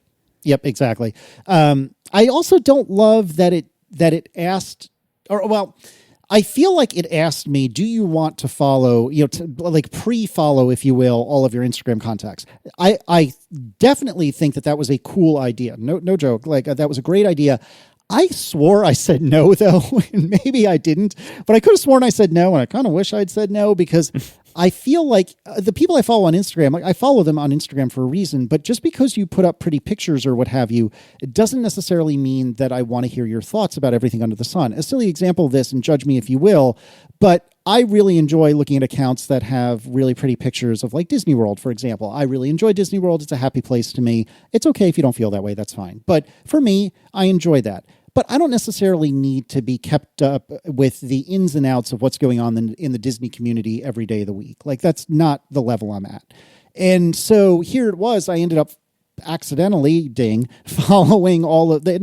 Yep, exactly. I also don't love that it asked, I feel like it asked me, do you want to follow, like pre-follow, if you will, all of your Instagram contacts? I definitely think that was a cool idea. No joke. Like that was a great idea. I swore I said no, though, and maybe I didn't, but I could have sworn I said no, and I kind of wish I'd said no because I feel like the people I follow on Instagram, like I follow them on Instagram for a reason, but just because you put up pretty pictures or what have you, it doesn't necessarily mean that I want to hear your thoughts about everything under the sun. A silly example of this, and judge me if you will, but I really enjoy looking at accounts that have really pretty pictures of like Disney World, for example. I really enjoy Disney World. It's a happy place to me. It's okay if you don't feel that way. That's fine. But for me, I enjoy that. But I don't necessarily need to be kept up with the ins and outs of what's going on in the Disney community every day of the week. Like, that's not the level I'm at. And so here it was. I ended up accidentally, following all of the,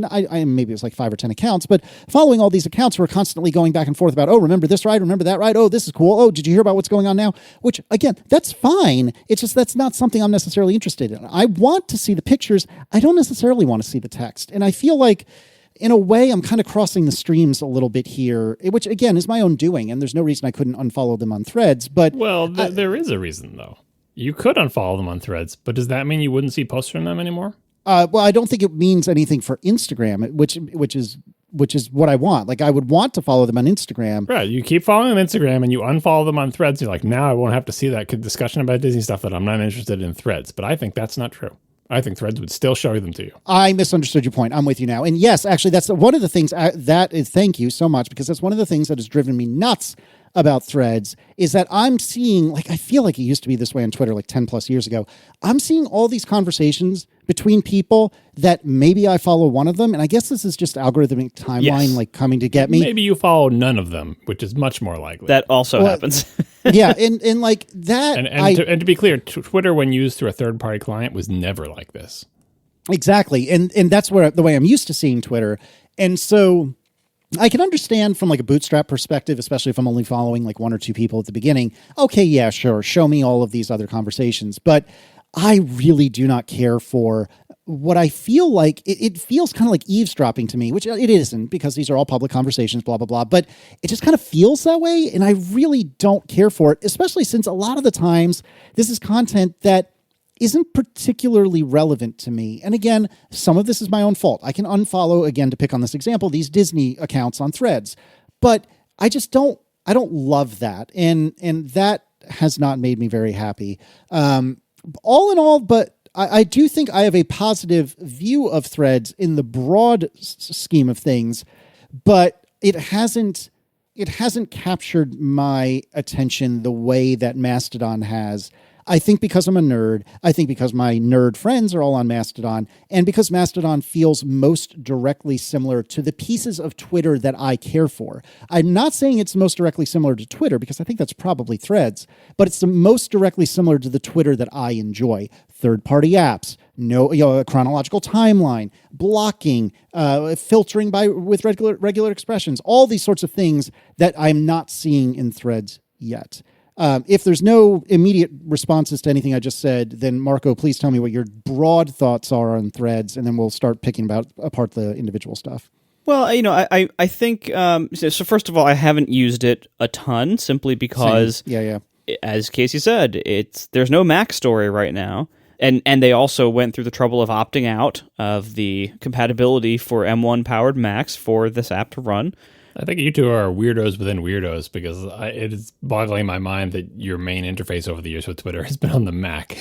maybe it was like 5 or 10 accounts, but following all these accounts who were constantly going back and forth about, oh, remember this ride? Remember that ride? Oh, this is cool. Oh, did you hear about what's going on now? Which, again, that's fine. It's just that's not something I'm necessarily interested in. I want to see the pictures. I don't necessarily want to see the text. And I feel like, in a way, I'm kind of crossing the streams a little bit here, which, again, is my own doing, and there's no reason I couldn't unfollow them on Threads. But there is a reason, though. You could unfollow them on Threads, but does that mean you wouldn't see posts from them anymore? Well, I don't think it means anything for Instagram, which is what I want. Like, I would want to follow them on Instagram. Right. You keep following them on Instagram and you unfollow them on Threads. You're like, now I won't have to see that discussion about Disney stuff that I'm not interested in Threads. But I think that's not true. I think Threads would still show them to you. I misunderstood your point. I'm with you now. And yes, actually, that's one of the things thank you so much, because that's one of the things that has driven me nuts about Threads is that I'm seeing, like, I feel like it used to be this way on Twitter like 10 plus years ago. I'm seeing all these conversations between people that maybe I follow one of them. And I guess this is just algorithmic timeline, like coming to get me. Maybe you follow none of them, which is much more likely. That also happens. Yeah. And like that. And to be clear, Twitter, when used through a third party client, was never like this. Exactly. And that's the way I'm used to seeing Twitter. And so I can understand from like a bootstrap perspective, especially if I'm only following like one or two people at the beginning. Okay, yeah, sure. Show me all of these other conversations. But I really do not care for what I feel like. It feels kind of like eavesdropping to me, which it isn't, because these are all public conversations, blah, blah, blah. But it just kind of feels that way. And I really don't care for it, especially since a lot of the times this is content that isn't particularly relevant to me. And again, some of this is my own fault. I can unfollow, again, to pick on this example, these Disney accounts on Threads. But I don't love that. And that has not made me very happy. All in all, but I do think I have a positive view of Threads in the broad scheme of things, but it hasn't captured my attention the way that Mastodon has. I think because I'm a nerd, I think because my nerd friends are all on Mastodon, and because Mastodon feels most directly similar to the pieces of Twitter that I care for. I'm not saying it's most directly similar to Twitter, because I think that's probably Threads, but it's the most directly similar to the Twitter that I enjoy. Third-party apps, a chronological timeline, blocking, filtering with regular expressions, all these sorts of things that I'm not seeing in Threads yet. If there's no immediate responses to anything I just said, then Marco, please tell me what your broad thoughts are on Threads, and then we'll start picking apart the individual stuff. Well, I think, so first of all, I haven't used it a ton, simply because, as Casey said, there's no Mac story right now. And they also went through the trouble of opting out of the compatibility for M1 powered Macs for this app to run. I think you two are weirdos within weirdos because it is boggling my mind that your main interface over the years with Twitter has been on the Mac.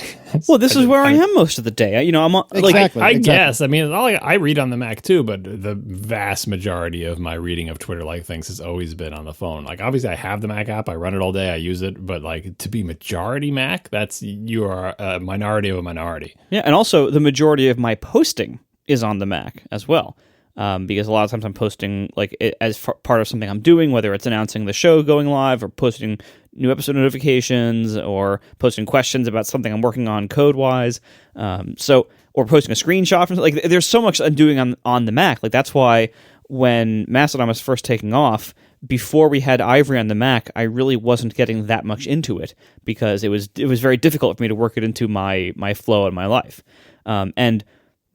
Well, this is where I am most of the day. I'm on, Exactly. I guess. I mean, I read on the Mac too, but the vast majority of my reading of Twitter-like things has always been on the phone. Like, obviously, I have the Mac app. I run it all day. I use it. But, like, to be majority Mac, you are a minority of a minority. Yeah, and also the majority of my posting is on the Mac as well. Because a lot of times I'm posting part of something I'm doing, whether it's announcing the show going live or posting new episode notifications or posting questions about something I'm working on code-wise. Or posting a screenshot from like. There's so much I'm doing on the Mac. Like that's why when Mastodon was first taking off, before we had Ivory on the Mac, I really wasn't getting that much into it because it was very difficult for me to work it into my flow and my life. And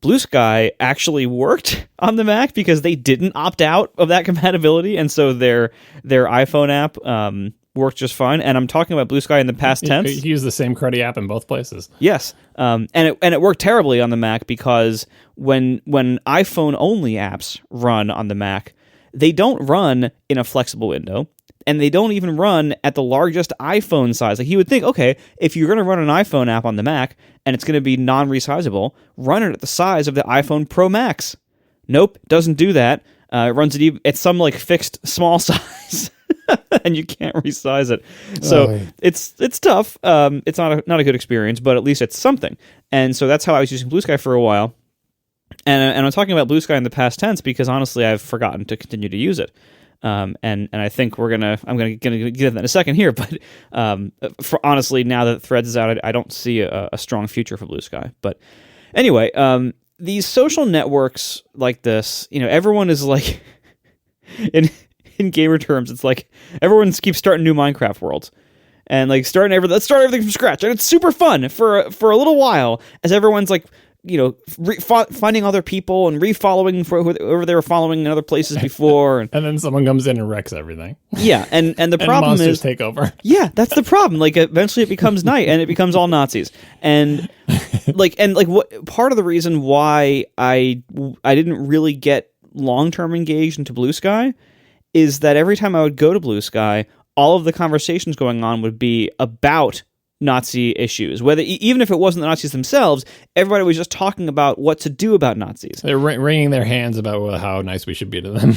Blue Sky actually worked on the Mac because they didn't opt out of that compatibility, and so their iPhone app worked just fine. And I'm talking about Blue Sky in the past tense. You use the same cruddy app in both places. Yes, and it worked terribly on the Mac because when iPhone only apps run on the Mac, they don't run in a flexible window. And they don't even run at the largest iPhone size. Like you would think, okay, if you're going to run an iPhone app on the Mac and it's going to be non-resizable, run it at the size of the iPhone Pro Max. Nope, doesn't do that. It runs it at some like fixed small size, and you can't resize it. So it's tough. It's not a good experience, but at least it's something. And so that's how I was using Blue Sky for a while. And I'm talking about Blue Sky in the past tense because honestly, I've forgotten to continue to use it. And I think I'm gonna get into that in a second here, but honestly, now that Threads is out, I don't see a strong future for Blue Sky. But anyway, these social networks like this, everyone is like, in gamer terms, it's like everyone keeps starting new Minecraft worlds. And like let's start everything from scratch, and it's super fun for a little while as everyone's like, finding other people and refollowing for whoever they were following in other places before, and then someone comes in and wrecks everything. Yeah, and the problem monsters is take over. Yeah, that's the problem. Like eventually it becomes night and it becomes all Nazis, and what part of the reason why I didn't really get long-term engaged into Blue Sky is that every time I would go to Blue Sky, all of the conversations going on would be about Nazi issues. Even if it wasn't the Nazis themselves, everybody was just talking about what to do about Nazis. They're wringing their hands about how nice we should be to them.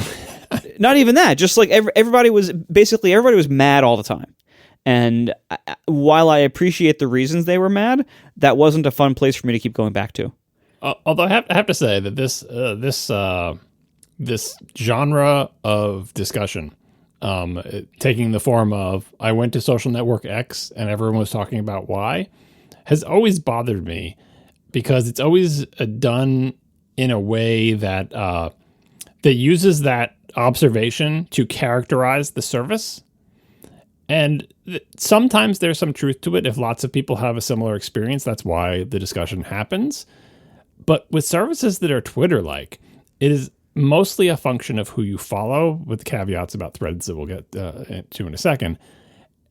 Not even that. Just like everybody was mad all the time. And while I appreciate the reasons they were mad, that wasn't a fun place for me to keep going back to. Although I have to say that this genre of discussion, taking the form of I went to social network X and everyone was talking about Y, has always bothered me because it's always done in a way that that uses that observation to characterize the service. And sometimes there's some truth to it. If lots of people have a similar experience, that's why the discussion happens. But with services that are Twitter-like, it is mostly a function of who you follow, with caveats about Threads that we'll get to in a second.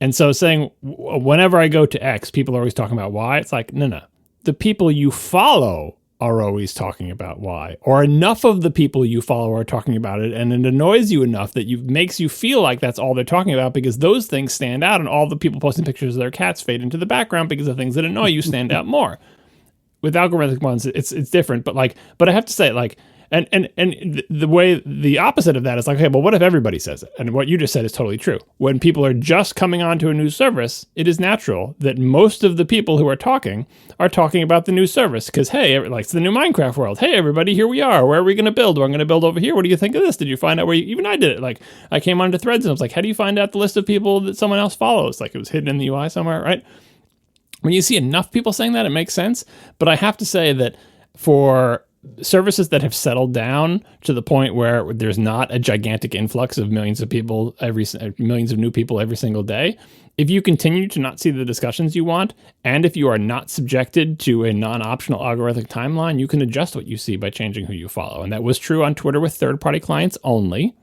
And so saying, whenever I go to X, people are always talking about Y, it's like, no. The people you follow are always talking about Y. Or enough of the people you follow are talking about it, and it annoys you enough that makes you feel like that's all they're talking about because those things stand out, and all the people posting pictures of their cats fade into the background because the things that annoy you stand out more. With algorithmic ones, it's different, but I have to say, and the way the opposite of that is like, okay, well, what if everybody says it? And what you just said is totally true. When people are just coming onto a new service, it is natural that most of the people who are talking about the new service because, hey, it's the new Minecraft world. Hey, everybody, here we are. Where are we going to build? I'm going to build over here. What do you think of this? Did you find out where even I did it? Like, I came onto Threads and I was like, how do you find out the list of people that someone else follows? Like, it was hidden in the UI somewhere, right? When you see enough people saying that, it makes sense. But I have to say that for services that have settled down to the point where there's not a gigantic influx of millions of new people every single day, if you continue to not see the discussions you want, and if you are not subjected to a non-optional algorithmic timeline, you can adjust what you see by changing who you follow. And that was true on Twitter with third-party clients only,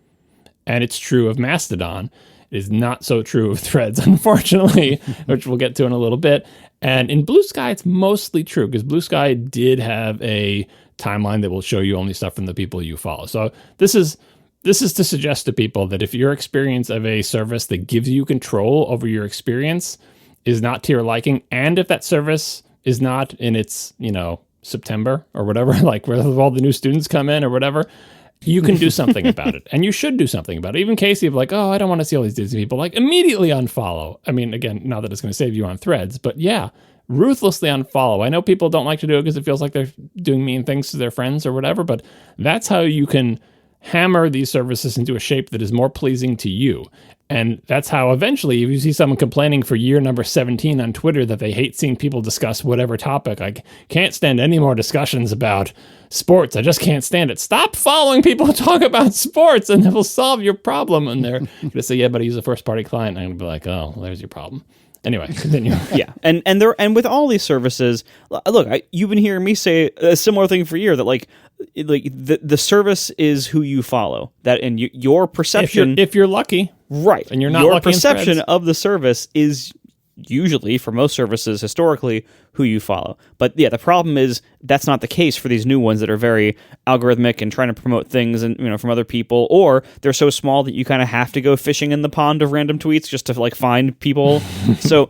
and it's true of Mastodon. It is not so true of Threads, unfortunately, which we'll get to in a little bit. And in Blue Sky, it's mostly true because Blue Sky did have a timeline that will show you only stuff from the people you follow. So this is This is to suggest to people that if your experience of a service that gives you control over your experience is not to your liking, and if that service is not in its, September or whatever, like where all the new students come in or whatever, you can do something about it. And you should do something about it. Even Casey of like, oh, I don't want to see all these Disney people, like immediately unfollow. I mean, again, not that it's going to save you on Threads, but yeah, ruthlessly unfollow. I know people don't like to do it because it feels like they're doing mean things to their friends or whatever, but that's how you can hammer these services into a shape that is more pleasing to you. And that's how eventually, if you see someone complaining for year number 17 on Twitter that they hate seeing people discuss whatever topic, I can't stand any more discussions about sports. I just can't stand it. Stop following people who talk about sports and it will solve your problem. And they're going to say, yeah, but I use a first-party client. And I'm going to be like, oh, there's your problem. Anyway, continue. Yeah, and with all these services, look, you've been hearing me say a similar thing for a year, that like the service is who you follow. That and your perception, if you're lucky, right, and you're not your lucky perception of the service is usually, for most services historically, who you follow. But yeah, the problem is that's not the case for these new ones that are very algorithmic and trying to promote things and from other people, or they're so small that you kind of have to go fishing in the pond of random tweets just to like find people. So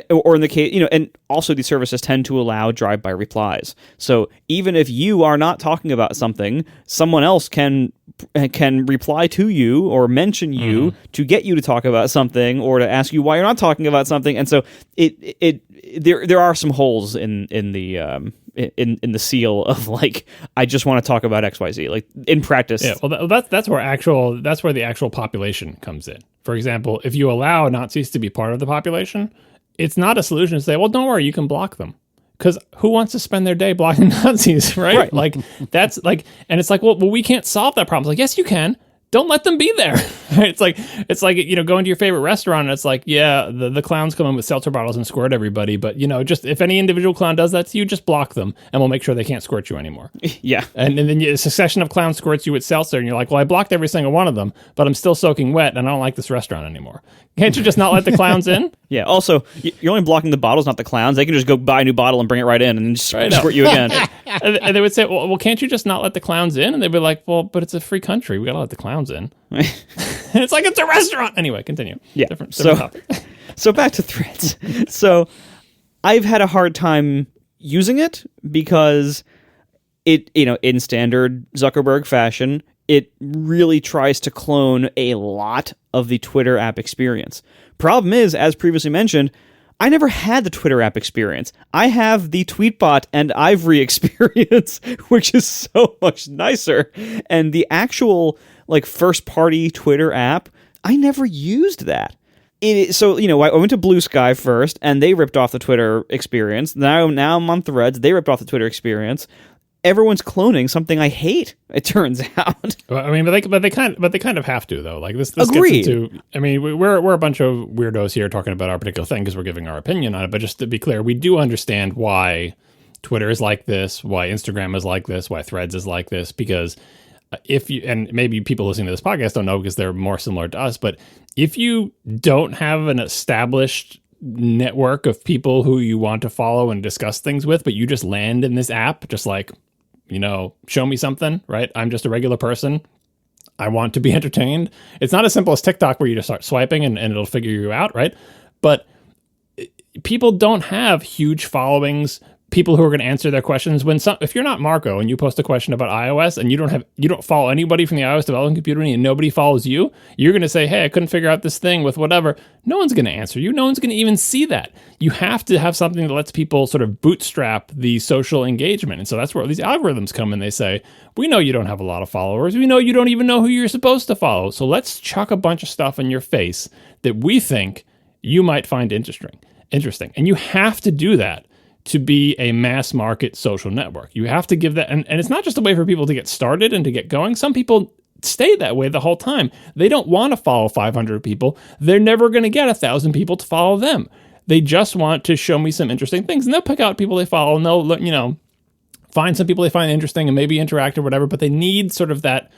or in the case, and also these services tend to allow drive-by replies. So even if you are not talking about something, someone else can reply to you or mention you to get you to talk about something or to ask you why you're not talking about something. And so there are some holes in the seal of like, I just want to talk about XYZ, like in practice. Yeah, well, that's where the actual population comes in. For example, if you allow Nazis to be part of the population, it's not a solution to say, well, don't worry, you can block them. Because who wants to spend their day blocking Nazis, right? Like, that's like, and it's like, well, we can't solve that problem. It's like, yes, you can. Don't let them be there. It's like going to your favorite restaurant and it's like, yeah, the clowns come in with seltzer bottles and squirt everybody, but just if any individual clown does that to you, just block them and we'll make sure they can't squirt you anymore. Yeah. And then a succession of clowns squirts you with seltzer and you're like, well, I blocked every single one of them, but I'm still soaking wet and I don't like this restaurant anymore. Can't you just not let the clowns in? Yeah. Also, you're only blocking the bottles, not the clowns. They can just go buy a new bottle and bring it right in and then just squirt you again. And they would say, well, can't you just not let the clowns in? And they'd be like, well, but it's a free country. We got to let the clowns in. And it's like, it's a restaurant. Anyway, continue. Yeah. Different topic. So back to Threads. So I've had a hard time using it because it, in standard Zuckerberg fashion, it really tries to clone a lot of the Twitter app experience. Problem is, as previously mentioned, I never had the Twitter app experience. I have the Tweetbot and Ivory experience, which is so much nicer. And the actual first-party Twitter app, I never used that. So I went to Blue Sky first, and they ripped off the Twitter experience. Now I'm on Threads. They ripped off the Twitter experience. Everyone's cloning something I hate, it turns out. Well, I mean, but they kind of have to though. Like this Agreed. Gets into. I mean, we're a bunch of weirdos here talking about our particular thing because we're giving our opinion on it. But just to be clear, we do understand why Twitter is like this, why Instagram is like this, why Threads is like this. Because and maybe people listening to this podcast don't know because they're more similar to us. But if you don't have an established network of people who you want to follow and discuss things with, but you just land in this app, just like, show me something, right? I'm just a regular person. I want to be entertained. It's not as simple as TikTok where you just start swiping and it'll figure you out, right? But people don't have huge followings, people who are going to answer their questions. If you're not Marco and you post a question about iOS and you don't follow anybody from the iOS development community and nobody follows you, you're going to say, hey, I couldn't figure out this thing with whatever. No one's going to answer you. No one's going to even see that. You have to have something that lets people sort of bootstrap the social engagement. And so that's where these algorithms come and they say, we know you don't have a lot of followers. We know you don't even know who you're supposed to follow. So let's chuck a bunch of stuff in your face that we think you might find interesting. And you have to do that to be a mass market social network. You have to give that, and it's not just a way for people to get started and to get going. Some people stay that way the whole time. They don't want to follow 500 people. They're never going to get 1,000 people to follow them. They just want to show me some interesting things, and they'll pick out people they follow, and they'll, find some people they find interesting and maybe interact or whatever, but they need sort of that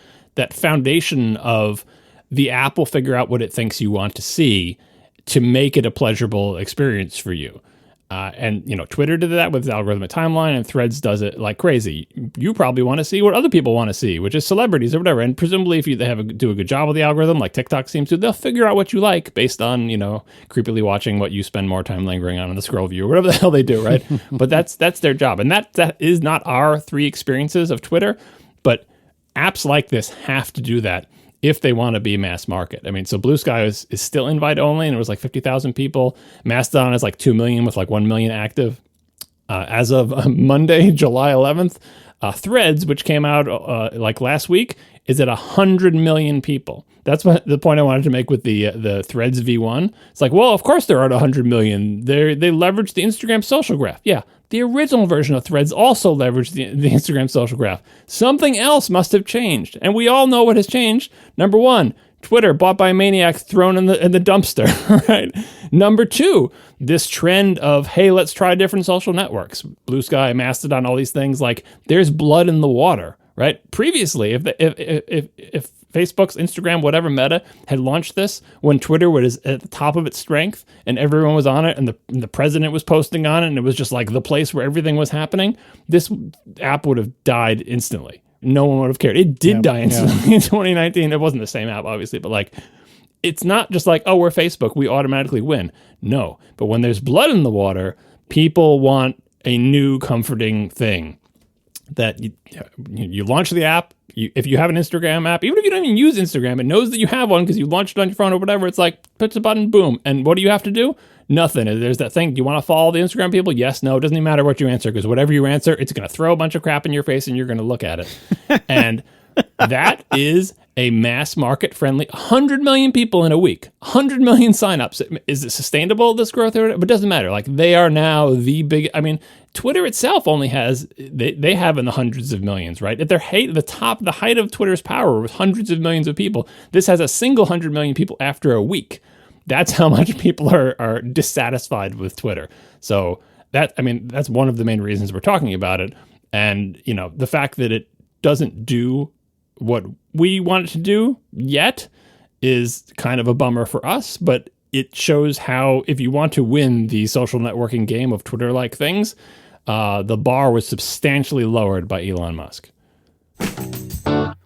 foundation of the app will figure out what it thinks you want to see to make it a pleasurable experience for you. And Twitter did that with its algorithmic timeline, and Threads does it like crazy. You probably want to see what other people want to see, which is celebrities or whatever. And presumably, if they do a good job with the algorithm, like TikTok seems to, they'll figure out what you like based on creepily watching what you spend more time lingering on in the scroll view or whatever the hell they do, right? But that's their job, and that is not our 3 experiences of Twitter. But apps like this have to do that if they want to be mass market. I mean, so Blue Sky is still invite only, and it was like 50,000 people. Mastodon is like 2 million with like 1 million active. As of Monday, July 11th, Threads, which came out like last week, is at 100 million people. That's what the point I wanted to make with the Threads V1. It's like, well, of course they're at 100 million. They leveraged the Instagram social graph. Yeah, the original version of Threads also leveraged the Instagram social graph. Something else must have changed, and we all know what has changed. Number 1, Twitter bought by maniacs, thrown in the dumpster, right? Number 2, this trend of, hey, let's try different social networks. Blue Sky, Mastodon, all these things, like there's blood in the water, right? Previously, if Facebook's, Instagram, whatever Meta had launched this when Twitter was at the top of its strength and everyone was on it and the president was posting on it and it was just like the place where everything was happening, this app would have died instantly. No one would have cared. It did die instantly in 2019. It wasn't the same app, obviously, but like, it's not just like, oh, we're Facebook, we automatically win. No, but when there's blood in the water, people want a new comforting thing. That you launch the app, if you have an Instagram app, even if you don't even use Instagram, it knows that you have one because you launched it on your phone or whatever. It's like, puts a button, boom. And what do you have to do? Nothing. There's that thing. Do you want to follow the Instagram people? Yes, no. It doesn't even matter what you answer because whatever you answer, it's going to throw a bunch of crap in your face and you're going to look at it. And that is a mass market friendly 100 million people in a week, 100 million signups. Is it sustainable, this growth? But it doesn't matter. Like they are now the big, I mean, Twitter itself only has, they have in the hundreds of millions, right? At their height, the height of Twitter's power was hundreds of millions of people. This has a single 100 million people after a week. That's how much people are dissatisfied with Twitter. So that's one of the main reasons we're talking about it. And, the fact that it doesn't do what we want it to do yet is kind of a bummer for us, but it shows how if you want to win the social networking game of Twitter-like things, the bar was substantially lowered by Elon Musk.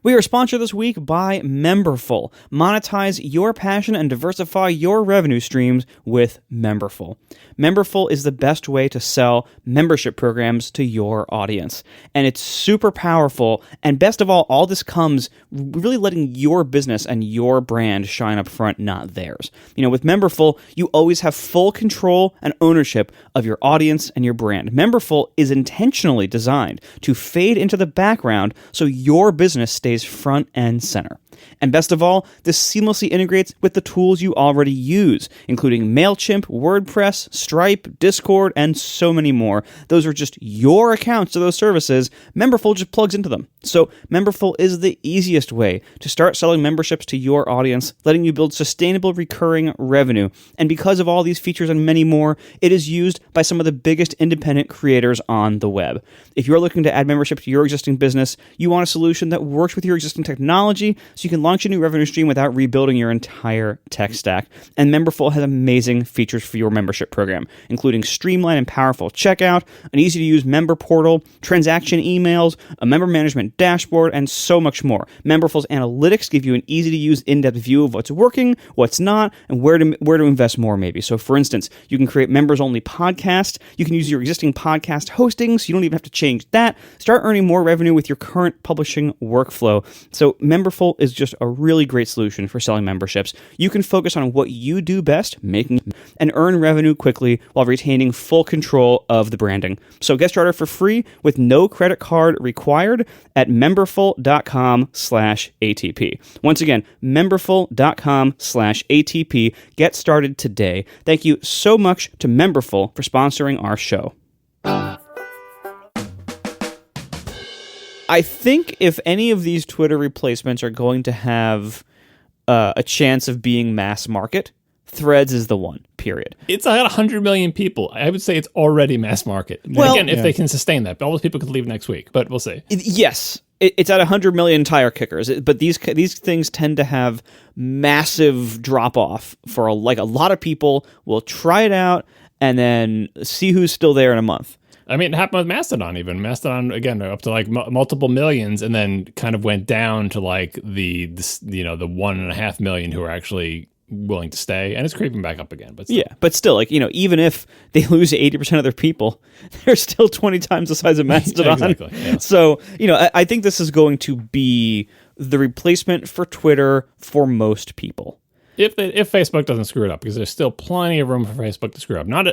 We are sponsored this week by Memberful. Monetize your passion and diversify your revenue streams with Memberful. Memberful is the best way to sell membership programs to your audience. And it's super powerful. And best of all this comes really letting your business and your brand shine up front, not theirs. With Memberful, you always have full control and ownership of your audience and your brand. Memberful is intentionally designed to fade into the background so your business stays front and center. And best of all, this seamlessly integrates with the tools you already use, including MailChimp, WordPress, Stripe, Discord, and so many more. Those are just your accounts to those services. Memberful just plugs into them. So Memberful is the easiest way to start selling memberships to your audience, letting you build sustainable recurring revenue. And because of all these features and many more, it is used by some of the biggest independent creators on the web. If you're looking to add membership to your existing business, you want a solution that works with your existing technology so you can launch a new revenue stream without rebuilding your entire tech stack. And Memberful has amazing features for your membership program, including streamlined and powerful checkout, an easy-to-use member portal, transaction emails, a member management dashboard, and so much more. Memberful's analytics give you an easy-to-use in-depth view of what's working, what's not, and where to invest more, maybe. So, for instance, you can create members-only podcasts. You can use your existing podcast hosting, so you don't even have to change that. Start earning more revenue with your current publishing workflow. So, Memberful is just a really great solution for selling memberships. You can focus on what you do best, making and earn revenue quickly while retaining full control of the branding. So get started for free with no credit card required at memberful.com/ATP. Once again, memberful.com/ATP. Get started today. Thank you so much to Memberful for sponsoring our show. I think if any of these Twitter replacements are going to have a chance of being mass market, Threads is the one, period. It's got 100 million people. I would say it's already mass market. Well, again, if they can sustain that. All those people could leave next week, but we'll see. Yes. It's at 100 million tire kickers, but these things tend to have massive drop-off for a lot of people will try it out, and then see who's still there in a month. I mean, it happened with Mastodon even. Mastodon, again, up to like multiple millions, and then kind of went down to like the 1.5 million who are actually willing to stay, and it's creeping back up again. But still. Yeah, but still, like, even if they lose 80% of their people, they're still 20 times the size of Mastodon. Exactly. Yeah. So, I think this is going to be the replacement for Twitter for most people. If Facebook doesn't screw it up, because there's still plenty of room for Facebook to screw up. Not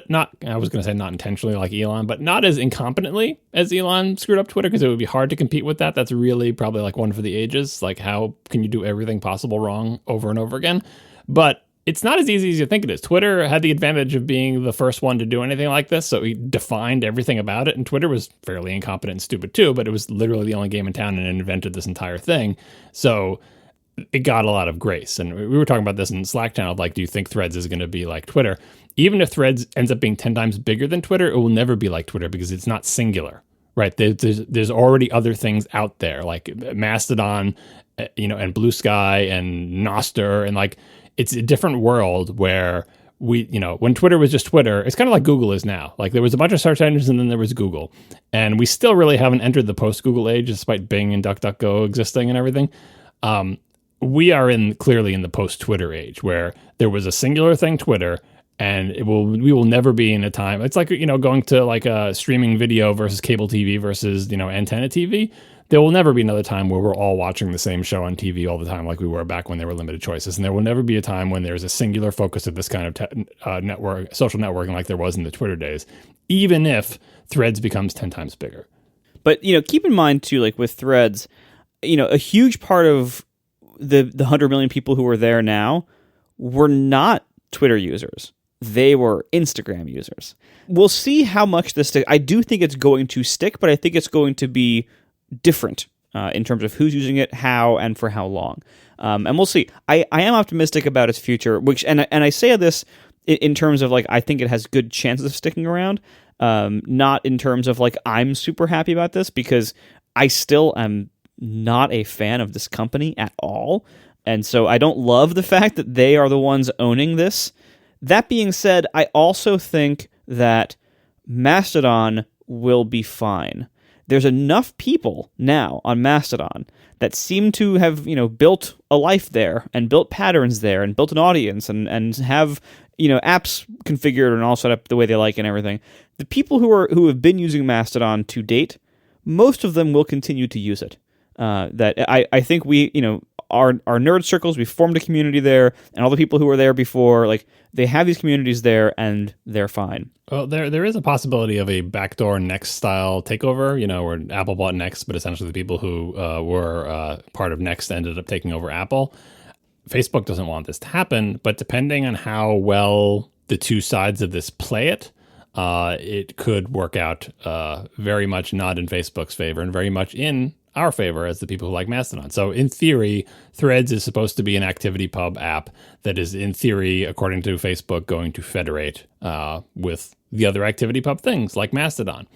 I was going to say not intentionally like Elon, but not as incompetently as Elon screwed up Twitter, because it would be hard to compete with that. That's really probably like one for the ages. Like, how can you do everything possible wrong over and over again? But it's not as easy as you think it is. Twitter had the advantage of being the first one to do anything like this, so he defined everything about it, and Twitter was fairly incompetent and stupid too, but it was literally the only game in town and invented this entire thing. So it got a lot of grace. And we were talking about this in Slack channel, like, do you think Threads is going to be like Twitter? Even if Threads ends up being 10 times bigger than Twitter, it will never be like Twitter because it's not singular, right? There's already other things out there, like Mastodon, and Blue Sky and Nostr, and like, it's a different world where when Twitter was just Twitter, it's kind of like Google is now. Like, there was a bunch of search engines and then there was Google. And we still really haven't entered the post-Google age, despite Bing and DuckDuckGo existing and everything. We are clearly in the post-Twitter age, where there was a singular thing, Twitter, and we will never be in a time. It's like, going to like a streaming video versus cable TV versus, antenna TV. There will never be another time where we're all watching the same show on TV all the time, like we were back when there were limited choices. And there will never be a time when there's a singular focus of this kind of social networking like there was in the Twitter days, even if Threads becomes 10 times bigger. But, keep in mind too, like with Threads, a huge part of the 100 million people who are there now were not Twitter users. They were Instagram users. We'll see how much this sticks. I do think it's going to stick, but I think it's going to be different in terms of who's using it, how, and for how long. And we'll see. I am optimistic about its future, and I say this in terms of like, I think it has good chances of sticking around, not in terms of like, I'm super happy about this, because I still am not a fan of this company at all. And so I don't love the fact that they are the ones owning this. That being said, I also think that Mastodon will be fine. There's enough people now on Mastodon that seem to have, built a life there and built patterns there and built an audience and have, apps configured and all set up the way they like and everything. The people who have been using Mastodon to date, most of them will continue to use it. That I think we, our nerd circles, we formed a community there, and all the people who were there before, like, they have these communities there and they're fine. Well, there is a possibility of a backdoor NACS style takeover, where Apple bought NACS, but essentially the people who were part of NACS ended up taking over Apple. Facebook doesn't want this to happen, but depending on how well the two sides of this play it, it could work out very much not in Facebook's favor and very much in our favor as the people who like Mastodon. So in theory, Threads is supposed to be an ActivityPub app that is, in theory, according to Facebook, going to federate with the other ActivityPub things like Mastodon.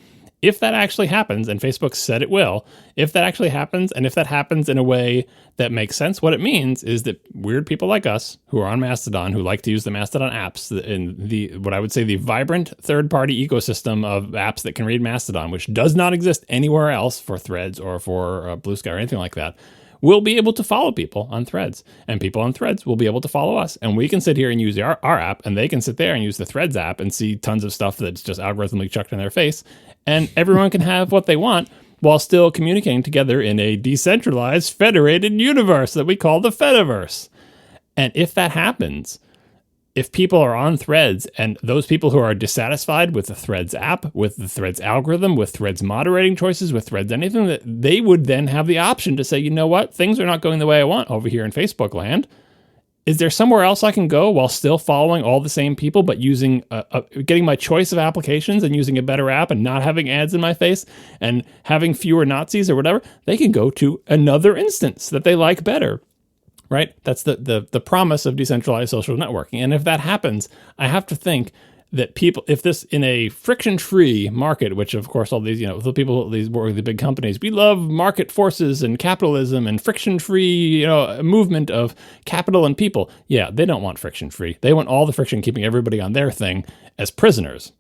If that actually happens, and Facebook said it will, if that actually happens, and if that happens in a way that makes sense, what it means is that weird people like us who are on Mastodon, who like to use the Mastodon apps, in what I would say the vibrant third-party ecosystem of apps that can read Mastodon, which does not exist anywhere else for Threads or for Blue Sky or anything like that, we'll be able to follow people on Threads, and people on Threads will be able to follow us, and we can sit here and use our app, and they can sit there and use the Threads app and see tons of stuff that's just algorithmically chucked in their face, and everyone can have what they want while still communicating together in a decentralized, federated universe that we call the Fediverse. And if that happens, if people are on Threads and those people who are dissatisfied with the Threads app, with the Threads algorithm, with Threads moderating choices, with Threads anything, that they would then have the option to say, you know what, things are not going the way I want over here in Facebook land. Is there somewhere else I can go while still following all the same people, but using getting my choice of applications and using a better app and not having ads in my face and having fewer Nazis or whatever? They can go to another instance that they like better. Right? That's the promise of decentralized social networking. And if that happens, I have to think that people, if this in a friction-free market, which of course all these, the people, these the big companies, we love market forces and capitalism and friction-free, movement of capital and people. Yeah, they don't want friction-free. They want all the friction, keeping everybody on their thing as prisoners.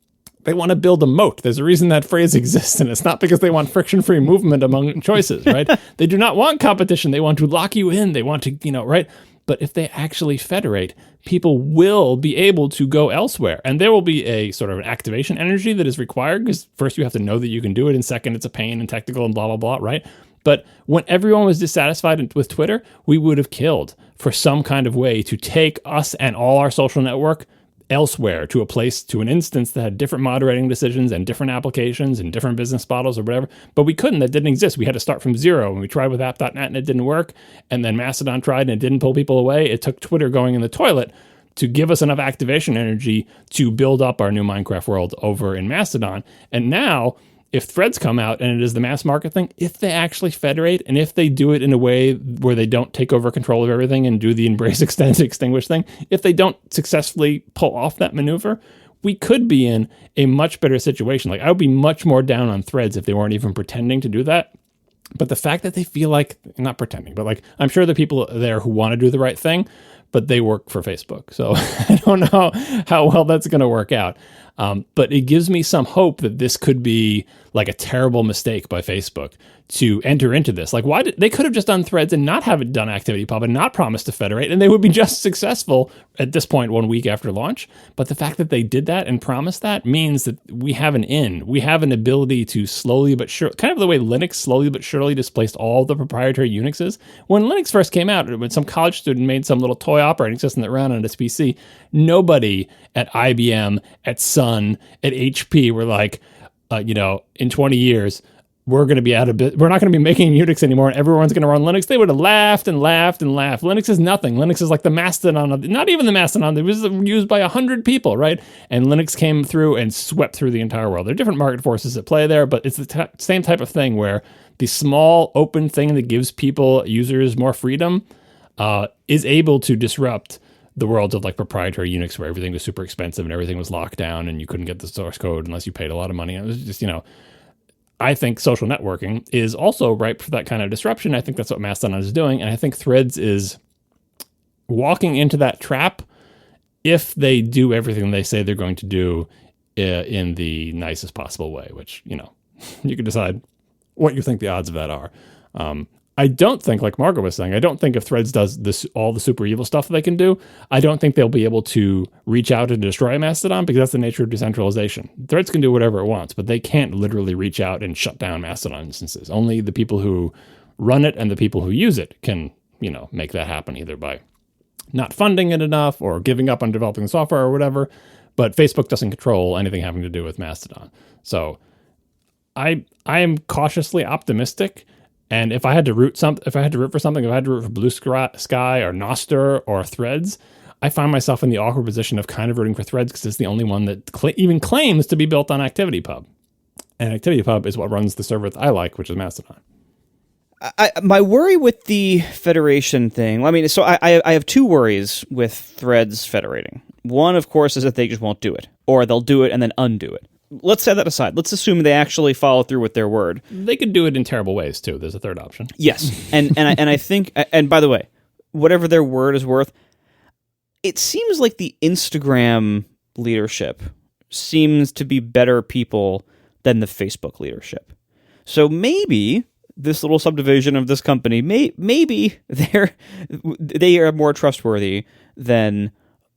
They want to build a moat. There's a reason that phrase exists, and it's not because they want friction-free movement among choices, right? They do not want competition. They want to lock you in. They want to, right? But if they actually federate, people will be able to go elsewhere. And there will be a sort of an activation energy that is required, because first you have to know that you can do it, and second, it's a pain and technical and blah, blah, blah, right? But when everyone was dissatisfied with Twitter, we would have killed for some kind of way to take us and all our social network elsewhere, to a place, to an instance that had different moderating decisions and different applications and different business models or whatever. But we couldn't. That didn't exist. We had to start from zero. And we tried with app.net and it didn't work. And then Mastodon tried and it didn't pull people away. It took Twitter going in the toilet to give us enough activation energy to build up our new Minecraft world over in Mastodon. And now, if Threads come out and it is the mass market thing, if they actually federate and if they do it in a way where they don't take over control of everything and do the embrace, extend, extinguish thing, if they don't successfully pull off that maneuver, we could be in a much better situation. Like, I would be much more down on Threads if they weren't even pretending to do that. But the fact that they feel like, not pretending, but like, I'm sure there are people there who want to do the right thing, but they work for Facebook. So I don't know how well that's going to work out. But it gives me some hope that this could be like a terrible mistake by Facebook to enter into this. Like, they could have just done Threads and not have it done ActivityPub and not promised to federate, and they would be just successful at this point 1 week after launch. But the fact that they did that and promised that means that we have an in. We have an ability to slowly but surely, kind of the way Linux slowly but surely displaced all the proprietary Unixes. When Linux first came out, when some college student made some little toy operating system that ran on his PC, nobody at IBM, at Sun, at HP were like, in 20 years, we're going to be out of business. We're not going to be making Unix anymore, and everyone's going to run Linux. They would have laughed and laughed and laughed. Linux is nothing. Linux is like the Mastodon, not even the Mastodon. It was used by 100 people, right? And Linux came through and swept through the entire world. There are different market forces at play there, but it's the same type of thing where the small open thing that gives users more freedom is able to disrupt the worlds of like proprietary Unix, where everything was super expensive and everything was locked down and you couldn't get the source code unless you paid a lot of money. And it was just, I think social networking is also ripe for that kind of disruption. I think that's what Mastodon is doing. And I think Threads is walking into that trap if they do everything they say they're going to do in the nicest possible way, which, you can decide what you think the odds of that are. I don't think, like Margaret was saying, I don't think if Threads does all the super evil stuff that they can do, I don't think they'll be able to reach out and destroy Mastodon, because that's the nature of decentralization. Threads can do whatever it wants, but they can't literally reach out and shut down Mastodon instances. Only the people who run it and the people who use it can, make that happen, either by not funding it enough or giving up on developing the software or whatever. But Facebook doesn't control anything having to do with Mastodon. So I am cautiously optimistic. And if I had to root for something, if I had to root for Blue Sky or Nostr or Threads, I find myself in the awkward position of kind of rooting for Threads, because it's the only one that even claims to be built on ActivityPub. And ActivityPub is what runs the server that I like, which is Mastodon. My worry with the federation thing, so I have two worries with Threads federating. One, of course, is that they just won't do it, or they'll do it and then undo it. Let's set that aside. Let's assume they actually follow through with their word. They could do it in terrible ways, too. There's a third option. Yes. And I think, and by the way, whatever their word is worth, it seems like the Instagram leadership seems to be better people than the Facebook leadership. So maybe this little subdivision of this company, maybe they are more trustworthy than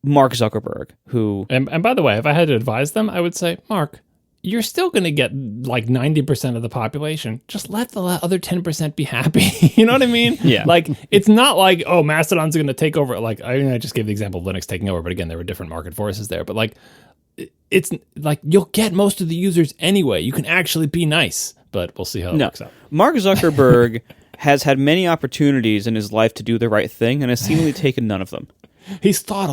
Mark Zuckerberg, who... And by the way, if I had to advise them, I would say, Mark, you're still going to get like 90% of the population. Just let the other 10% be happy. You know what I mean? Yeah. Like, it's not like, oh, Mastodon's going to take over. Like, I just gave the example of Linux taking over, but again, there were different market forces there. But like, it's like, you'll get most of the users anyway. You can actually be nice, but we'll see how it works out. Mark Zuckerberg has had many opportunities in his life to do the right thing and has seemingly taken none of them. He's thought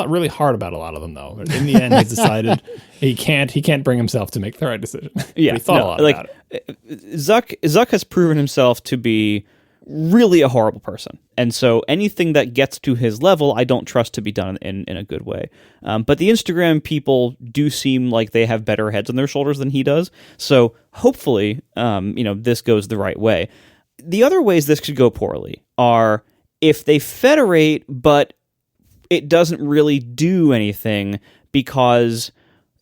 really hard about a lot of them, though. But in the end, he's decided he can't bring himself to make the right decision. Yeah, he thought a lot about it. Zuck has proven himself to be really a horrible person. And so anything that gets to his level, I don't trust to be done in a good way. But the Instagram people do seem like they have better heads on their shoulders than he does. So hopefully, this goes the right way. The other ways this could go poorly are if they federate, but it doesn't really do anything because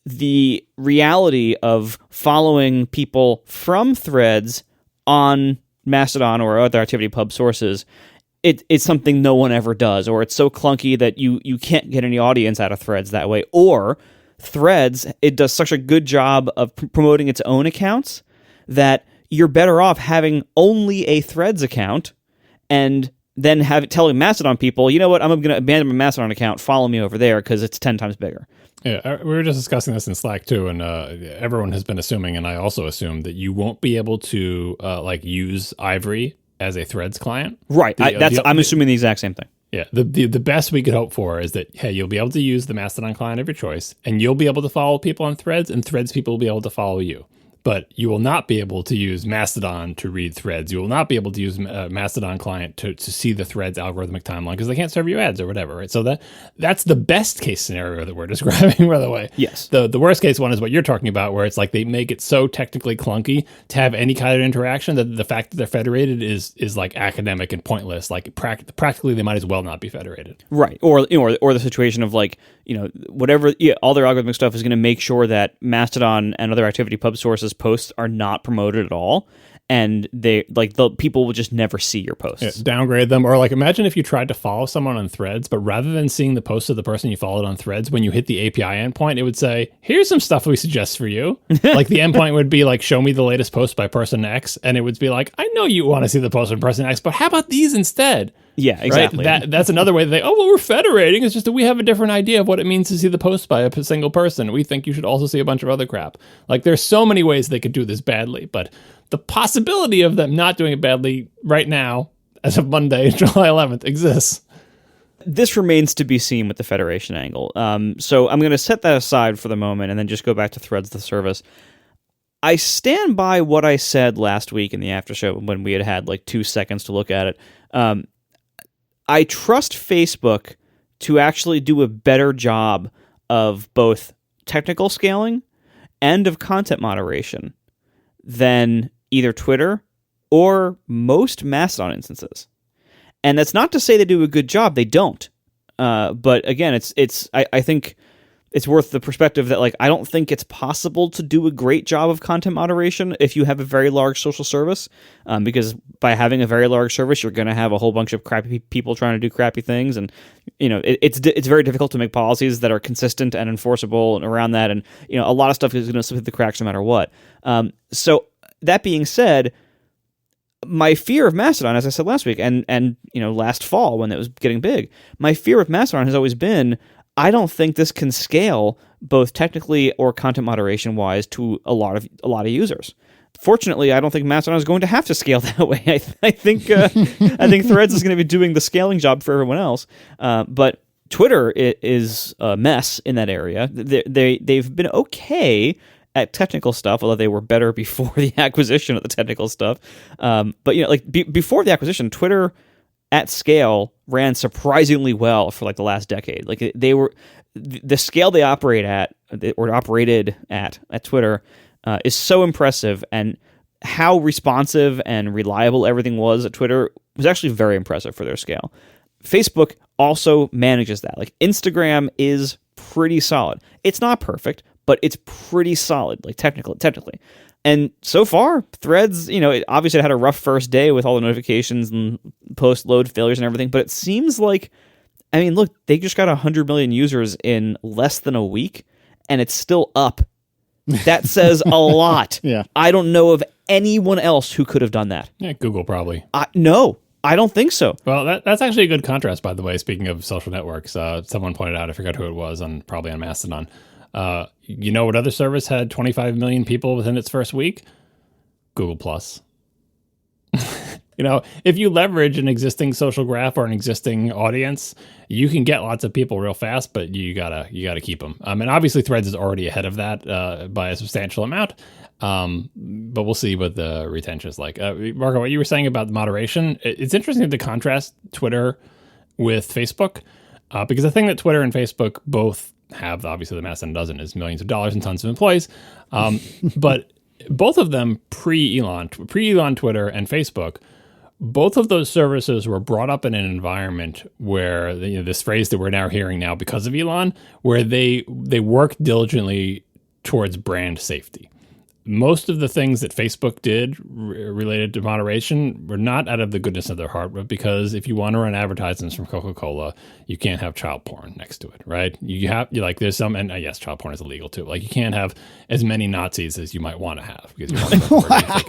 the reality of following people from threads on Mastodon or other ActivityPub sources, it's something no one ever does, or it's so clunky that you can't get any audience out of threads that way. Or threads, it does such a good job of promoting its own accounts that you're better off having only a threads account and then telling Mastodon people, you know what, I'm going to abandon my Mastodon account, follow me over there because it's 10 times bigger. Yeah, we were just discussing this in Slack too, and everyone has been assuming, and I also assume, that you won't be able to use Ivory as a Threads client. Right. I'm assuming the exact same thing. Yeah. The best we could hope for is that, hey, you'll be able to use the Mastodon client of your choice, and you'll be able to follow people on Threads, and Threads people will be able to follow you. But you will not be able to use Mastodon to read threads. You will not be able to use Mastodon client to see the threads algorithmic timeline because they can't serve you ads or whatever, right? So that's the best case scenario that we're describing, by the way. Yes. The worst case one is what you're talking about, where it's like they make it so technically clunky to have any kind of interaction that the fact that they're federated is like academic and pointless. Like practically, they might as well not be federated. Right. Or the situation of whatever, all their algorithmic stuff is going to make sure that Mastodon and other ActivityPub sources posts are not promoted at all, and the people will just never see your posts. Yeah, downgrade them, or imagine if you tried to follow someone on Threads, but rather than seeing the post of the person you followed on Threads, when you hit the API endpoint, it would say, "Here's some stuff we suggest for you." Like the endpoint would be like, "Show me the latest post by person X," and it would be like, "I know you want to see the post from person X, but how about these instead?" Yeah, exactly. Right? That's another way that we're federating. It's just that we have a different idea of what it means to see the post by a single person. We think you should also see a bunch of other crap. Like, there's so many ways they could do this badly, but the possibility of them not doing it badly right now, as of Monday, July 11th, exists. This remains to be seen with the federation angle. So I'm going to set that aside for the moment and then just go back to Threads, the service. I stand by what I said last week in the after show when we had 2 seconds to look at it. I trust Facebook to actually do a better job of both technical scaling and of content moderation than either Twitter or most Mastodon instances. And that's not to say they do a good job. They don't. But again, I think it's worth the perspective that I don't think it's possible to do a great job of content moderation if you have a very large social service, because by having a very large service, you're going to have a whole bunch of crappy people trying to do crappy things, and it's very difficult to make policies that are consistent and enforceable and around that, and a lot of stuff is going to slip through the cracks no matter what. So that being said, my fear of Mastodon, as I said last week, and last fall when it was getting big, my fear with Mastodon has always been, I don't think this can scale both technically or content moderation wise to a lot of users. Fortunately, I don't think Mastodon is going to have to scale that way. I think Threads is going to be doing the scaling job for everyone else. But Twitter is a mess in that area. They've been okay at technical stuff, although they were better before the acquisition of the technical stuff. But before the acquisition, Twitter at scale ran surprisingly well for the last decade. They were the scale they operate at or operated at Twitter is so impressive, and how responsive and reliable everything was at Twitter was actually very impressive for their scale. Facebook also manages that. Instagram is pretty solid. It's not perfect, but it's pretty solid, technically. And so far, Threads, it obviously had a rough first day with all the notifications and post-load failures and everything, but it seems look, they just got 100 million users in less than a week, and it's still up. That says a lot. Yeah. I don't know of anyone else who could have done that. Yeah, Google probably. No, I don't think so. Well, that's actually a good contrast, by the way, speaking of social networks. Someone pointed out, I forgot who it was, probably on Mastodon. What other service had 25 million people within its first week? Google Plus. If you leverage an existing social graph or an existing audience, you can get lots of people real fast, but you gotta keep them. And obviously Threads is already ahead of that by a substantial amount. But we'll see what the retention is like. Marco, what you were saying about the moderation, it's interesting to contrast Twitter with Facebook, because the thing that Twitter and Facebook both have, obviously the Mastodon doesn't, is millions of dollars and tons of employees. But both of them pre-Elon Twitter and Facebook, both of those services were brought up in an environment where this phrase that we're now hearing now because of Elon, where they worked diligently towards brand safety. Most of the things that Facebook did related to moderation were not out of the goodness of their heart, but because if you want to run advertisements from Coca-Cola, you can't have child porn next to it, right? There's some, and yes, child porn is illegal too. Like, you can't have as many Nazis as you might want to have, because you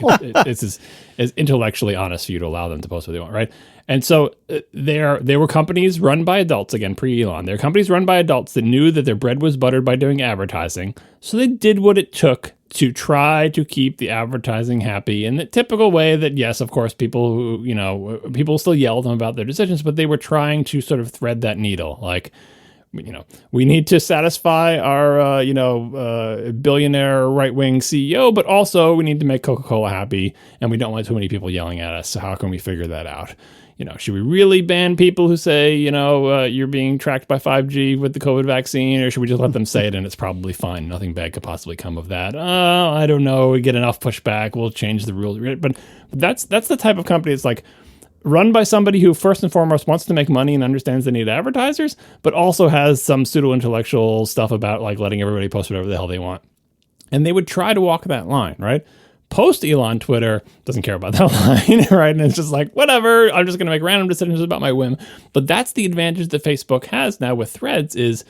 want it's as intellectually honest for you to allow them to post what they want, right? And so they were companies run by adults, again, pre-Elon. They're companies run by adults that knew that their bread was buttered by doing advertising. So they did what it took to try to keep the advertising happy in the typical way that, yes, of course, people still yell at them about their decisions, but they were trying to sort of thread that needle. Like, we need to satisfy our, billionaire right-wing CEO, but also we need to make Coca-Cola happy, and we don't want too many people yelling at us. So how can we figure that out? Should we really ban people who say, you're being tracked by 5G with the COVID vaccine, or should we just let them say it and it's probably fine? Nothing bad could possibly come of that. I don't know. We get enough pushback. We'll change the rules. But that's the type of company that's like run by somebody who first and foremost wants to make money and understands the need of advertisers, but also has some pseudo-intellectual stuff about like letting everybody post whatever the hell they want. And they would try to walk that line, right? Post-Elon Twitter doesn't care about that line, right? And it's just like, whatever, I'm just going to make random decisions about my whim. But that's the advantage that Facebook has now with Threads, is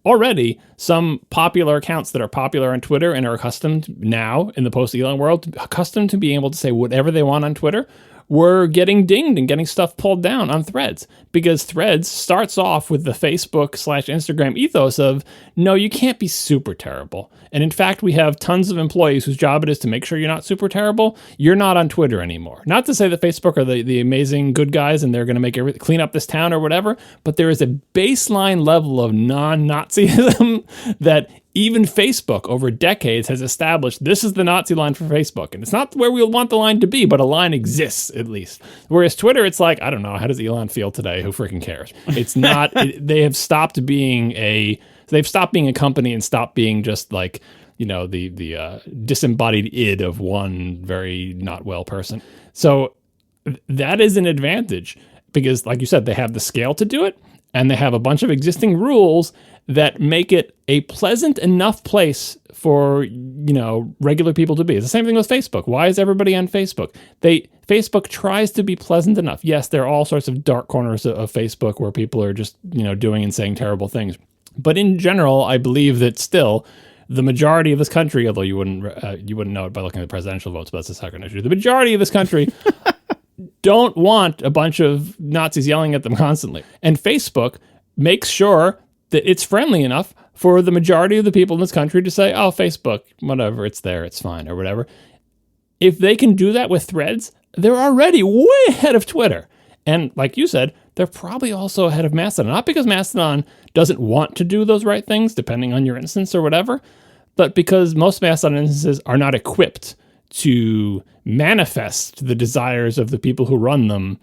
already some popular accounts that are popular on Twitter and are accustomed now in the post-Elon world, accustomed to being able to say whatever they want on Twitter, were getting dinged and getting stuff pulled down on Threads, because Threads starts off with the Facebook/Instagram ethos of, no, you can't be super terrible. And in fact, we have tons of employees whose job it is to make sure you're not super terrible. You're not on Twitter anymore. Not to say that Facebook are the amazing good guys and they're going to clean up this town or whatever, but there is a baseline level of non-Nazism that even Facebook over decades has established. This is the Nazi line for Facebook. And it's not where we want the line to be, but a line exists at least. Whereas Twitter, it's like, I don't know, how does Elon feel today? Who freaking cares? It's not, they have stopped being a company and stopped being just like, the disembodied id of one very not well person. So that is an advantage because, like you said, they have the scale to do it, and they have a bunch of existing rules that make it a pleasant enough place for, regular people to be. It's the same thing with Facebook. Why is everybody on Facebook? Facebook tries to be pleasant enough. Yes, there are all sorts of dark corners of Facebook where people are just, doing and saying terrible things. But in general, I believe that still the majority of this country, although you wouldn't know it by looking at the presidential votes, but that's a second issue. The majority of this country don't want a bunch of Nazis yelling at them constantly. And Facebook makes sure that it's friendly enough for the majority of the people in this country to say, oh, Facebook, whatever, it's there, it's fine, or whatever. If they can do that with Threads, they're already way ahead of Twitter. And like you said, they're probably also ahead of Mastodon. Not because Mastodon doesn't want to do those right things, depending on your instance or whatever, but because most Mastodon instances are not equipped to manifest the desires of the people who run them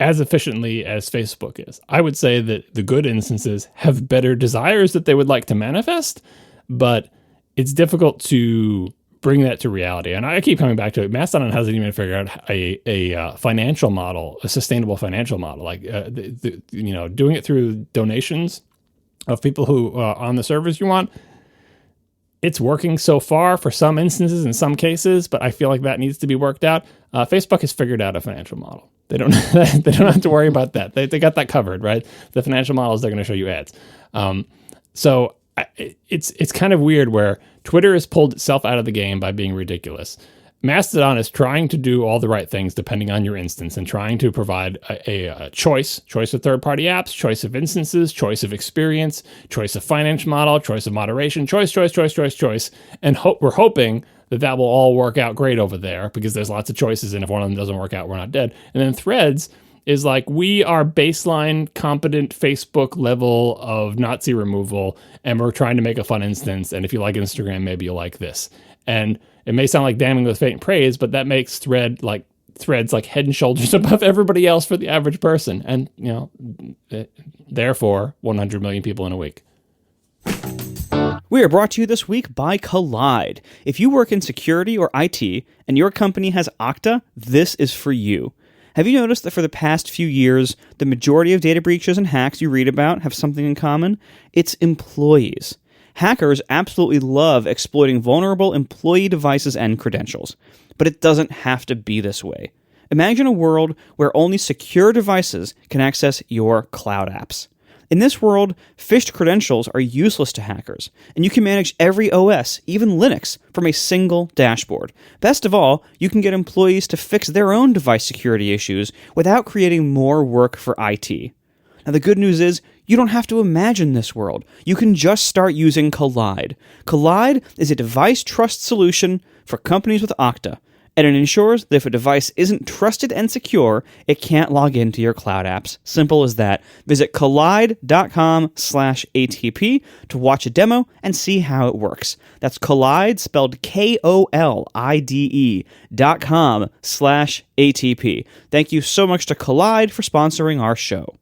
as efficiently as Facebook is. I would say that the good instances have better desires that they would like to manifest, but it's difficult to bring that to reality. And I keep coming back to it. Mastodon hasn't even figured out a financial model, a sustainable financial model, like doing it through donations of people who on the servers you want. It's working so far for some instances in some cases, but I feel like that needs to be worked out. Facebook has figured out a financial model. They don't have to worry about that. They got that covered, right? The financial models, they're going to show you ads. So it's kind of weird where Twitter has pulled itself out of the game by being ridiculous. Mastodon is trying to do all the right things depending on your instance and trying to provide a choice of third-party apps, choice of instances, choice of experience, choice of financial model, choice of moderation, choice. And we're hoping that will all work out great over there because there's lots of choices, and if one of them doesn't work out, we're not dead. And then Threads is like, we are baseline competent Facebook level of Nazi removal, and we're trying to make a fun instance, and if you like Instagram, maybe you'll like this. And it may sound like damning with faint praise, but that makes Threads like head and shoulders above everybody else for the average person. And, therefore, 100 million people in a week. We are brought to you this week by Kolide. If you work in security or IT and your company has Okta, this is for you. Have you noticed that for the past few years, the majority of data breaches and hacks you read about have something in common? It's employees. Hackers absolutely love exploiting vulnerable employee devices and credentials. But it doesn't have to be this way. Imagine a world where only secure devices can access your cloud apps. In this world, phished credentials are useless to hackers, and you can manage every OS, even Linux, from a single dashboard. Best of all, you can get employees to fix their own device security issues without creating more work for IT. Now, the good news is, you don't have to imagine this world. You can just start using Kolide. Kolide is a device trust solution for companies with Okta, and it ensures that if a device isn't trusted and secure, it can't log into your cloud apps. Simple as that. Visit kolide.com/ATP to watch a demo and see how it works. That's Kolide, spelled KOLIDE.com/ATP. Thank you so much to Kolide for sponsoring our show.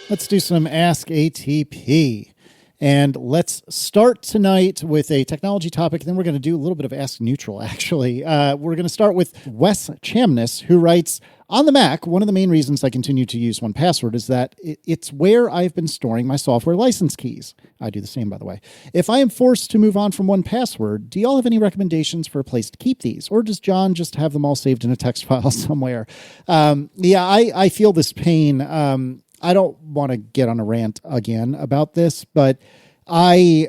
Let's do some Ask ATP. And let's start tonight with a technology topic. Then we're going to do a little bit of Ask Neutral, actually. We're going to start with Wes Chamness, who writes, on the Mac, one of the main reasons I continue to use 1Password is that it's where I've been storing my software license keys. I do the same, by the way. If I am forced to move on from 1Password, do y'all have any recommendations for a place to keep these? Or does John just have them all saved in a text file somewhere? I feel this pain. I don't want to get on a rant again about this, but a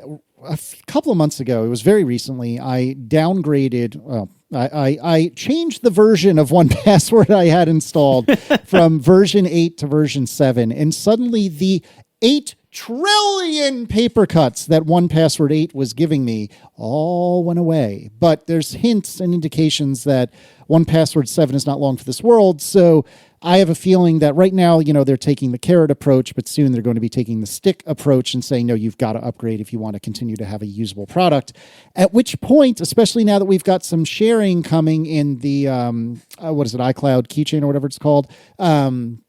couple of months ago, it was very recently, I downgraded, I changed the version of 1Password I had installed from version 8 to version 7, and suddenly the 8 trillion paper cuts that 1Password 8 was giving me all went away. But there's hints and indications that 1Password 7 is not long for this world, so I have a feeling that right now, they're taking the carrot approach, but soon they're going to be taking the stick approach and saying, no, you've got to upgrade if you want to continue to have a usable product. At which point, especially now that we've got some sharing coming in the, iCloud keychain or whatever it's called, and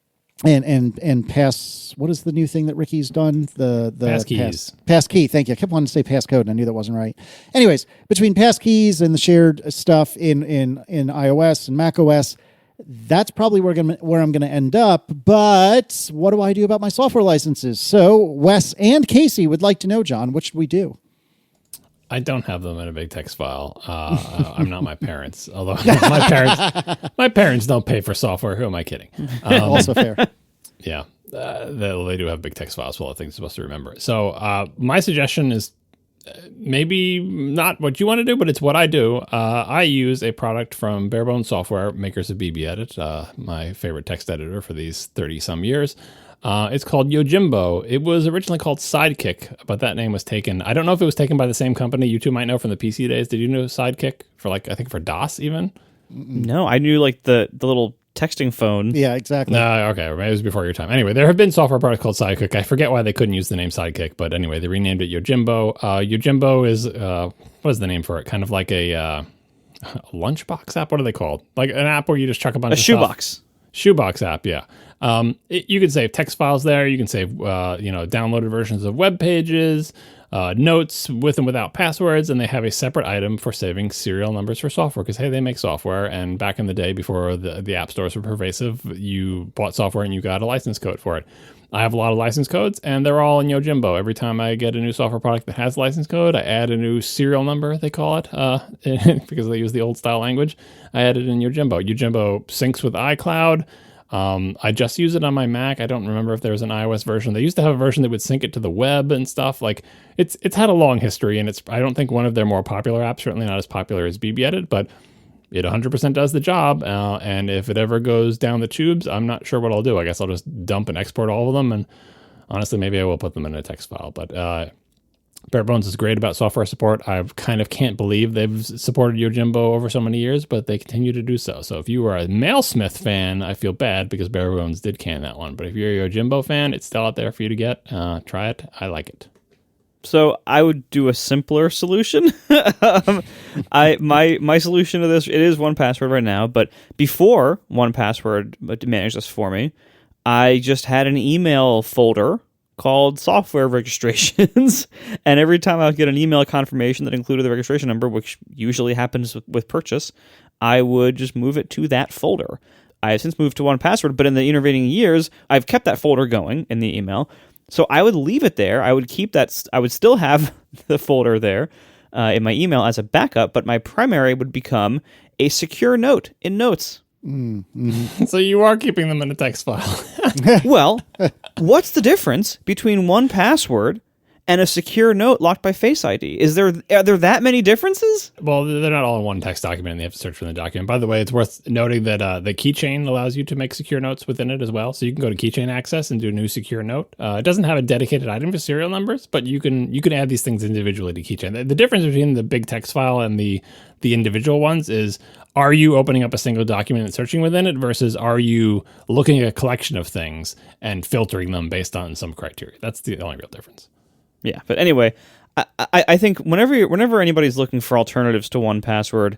what is the new thing that Ricky's done? The passkeys. Passkey. Thank you. I kept wanting to say passcode, and I knew that wasn't right. Anyways, between passkeys and the shared stuff in iOS and macOS, that's probably where I'm going to end up. But what do I do about my software licenses? So Wes and Casey would like to know, John, what should we do? I don't have them in a big text file. I'm not my parents, although my parents don't pay for software. Who am I kidding? Also fair. Yeah, they do have big text files full of things you're supposed to remember. So my suggestion is maybe not what you want to do, but it's what I do. I use a product from Barebones Software, makers of BBEdit, my favorite text editor for these 30-some years. It's called Yojimbo. It was originally called Sidekick, but that name was taken. I don't know if it was taken by the same company. You two might know from the PC days. Did you know Sidekick for I think for DOS even? No, I knew the little texting phone. Yeah, exactly. Okay, maybe it was before your time. Anyway, there have been software products called Sidekick. I forget why they couldn't use the name Sidekick, but anyway, they renamed it Yojimbo. Yojimbo is, what is the name for it? Kind of like a lunchbox app? What are they called? Like an app where you just chuck a bunch of shoebox. Stuff. Shoebox app, yeah. You can save text files there. You can save, downloaded versions of web pages, notes with and without passwords, and they have a separate item for saving serial numbers for software because, hey, they make software, and back in the day before the app stores were pervasive, you bought software and you got a license code for it. I have a lot of license codes, and they're all in Yojimbo. Every time I get a new software product that has license code, I add a new serial number, they call it, because they use the old-style language. I add it in Yojimbo. Yojimbo syncs with iCloud. I just use it on my Mac. I don't remember if there was an iOS version. They used to have a version that would sync it to the web and stuff. It's had a long history, and I don't think one of their more popular apps, certainly not as popular as BBEdit, but it 100% does the job. And if it ever goes down the tubes, I'm not sure what I'll do. I guess I'll just dump and export all of them. And honestly, maybe I will put them in a text file. But Bare Bones is great about software support. I kind of can't believe they've supported Yojimbo over so many years, but they continue to do so. So if you are a Mailsmith fan, I feel bad because Bare Bones did can that one. But if you're a Yojimbo fan, it's still out there for you to get. Try it. I like it. So I would do a simpler solution. My solution to this, it is 1Password right now, but before 1Password managed this for me, I just had an email folder called software registrations. And every time I would get an email confirmation that included the registration number, which usually happens with purchase, I would just move it to that folder. I have since moved to 1Password, but in the intervening years, I've kept that folder going in the email. So I would leave it there. I would keep that. I would still have the folder there in my email as a backup, but my primary would become a secure note in Notes. Mm-hmm. So you are keeping them in a text file. Well, what's the difference between 1Password and a secure note locked by Face ID? Are there that many differences? Well, they're not all in one text document, and they have to search for the document. By the way, it's worth noting that the keychain allows you to make secure notes within it as well. So you can go to Keychain Access and do a new secure note. It doesn't have a dedicated item for serial numbers, but you can add these things individually to Keychain. The difference between the big text file and the individual ones is, are you opening up a single document and searching within it versus are you looking at a collection of things and filtering them based on some criteria? That's the only real difference. Yeah, but anyway, I think whenever anybody's looking for alternatives to 1Password,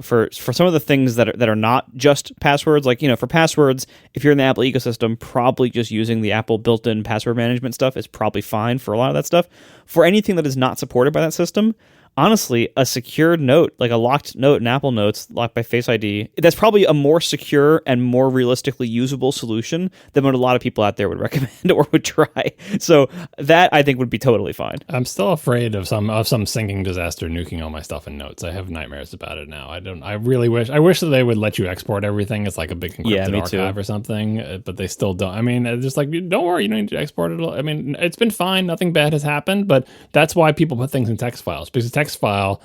for some of the things that are not just passwords, like, for passwords, if you're in the Apple ecosystem, probably just using the Apple built-in password management stuff is probably fine for a lot of that stuff. For anything that is not supported by that system, honestly, a secured note, like a locked note in Apple Notes, locked by Face ID, that's probably a more secure and more realistically usable solution than what a lot of people out there would recommend or would try. So that, I think, would be totally fine. I'm still afraid of some syncing disaster nuking all my stuff in Notes. I have nightmares about it now. I wish that they would let you export everything. It's like a big encrypted archive or something, but they still don't. I mean, it's just like, don't worry, you don't need to export it. I mean, it's been fine. Nothing bad has happened, but that's why people put things in text files, because text file,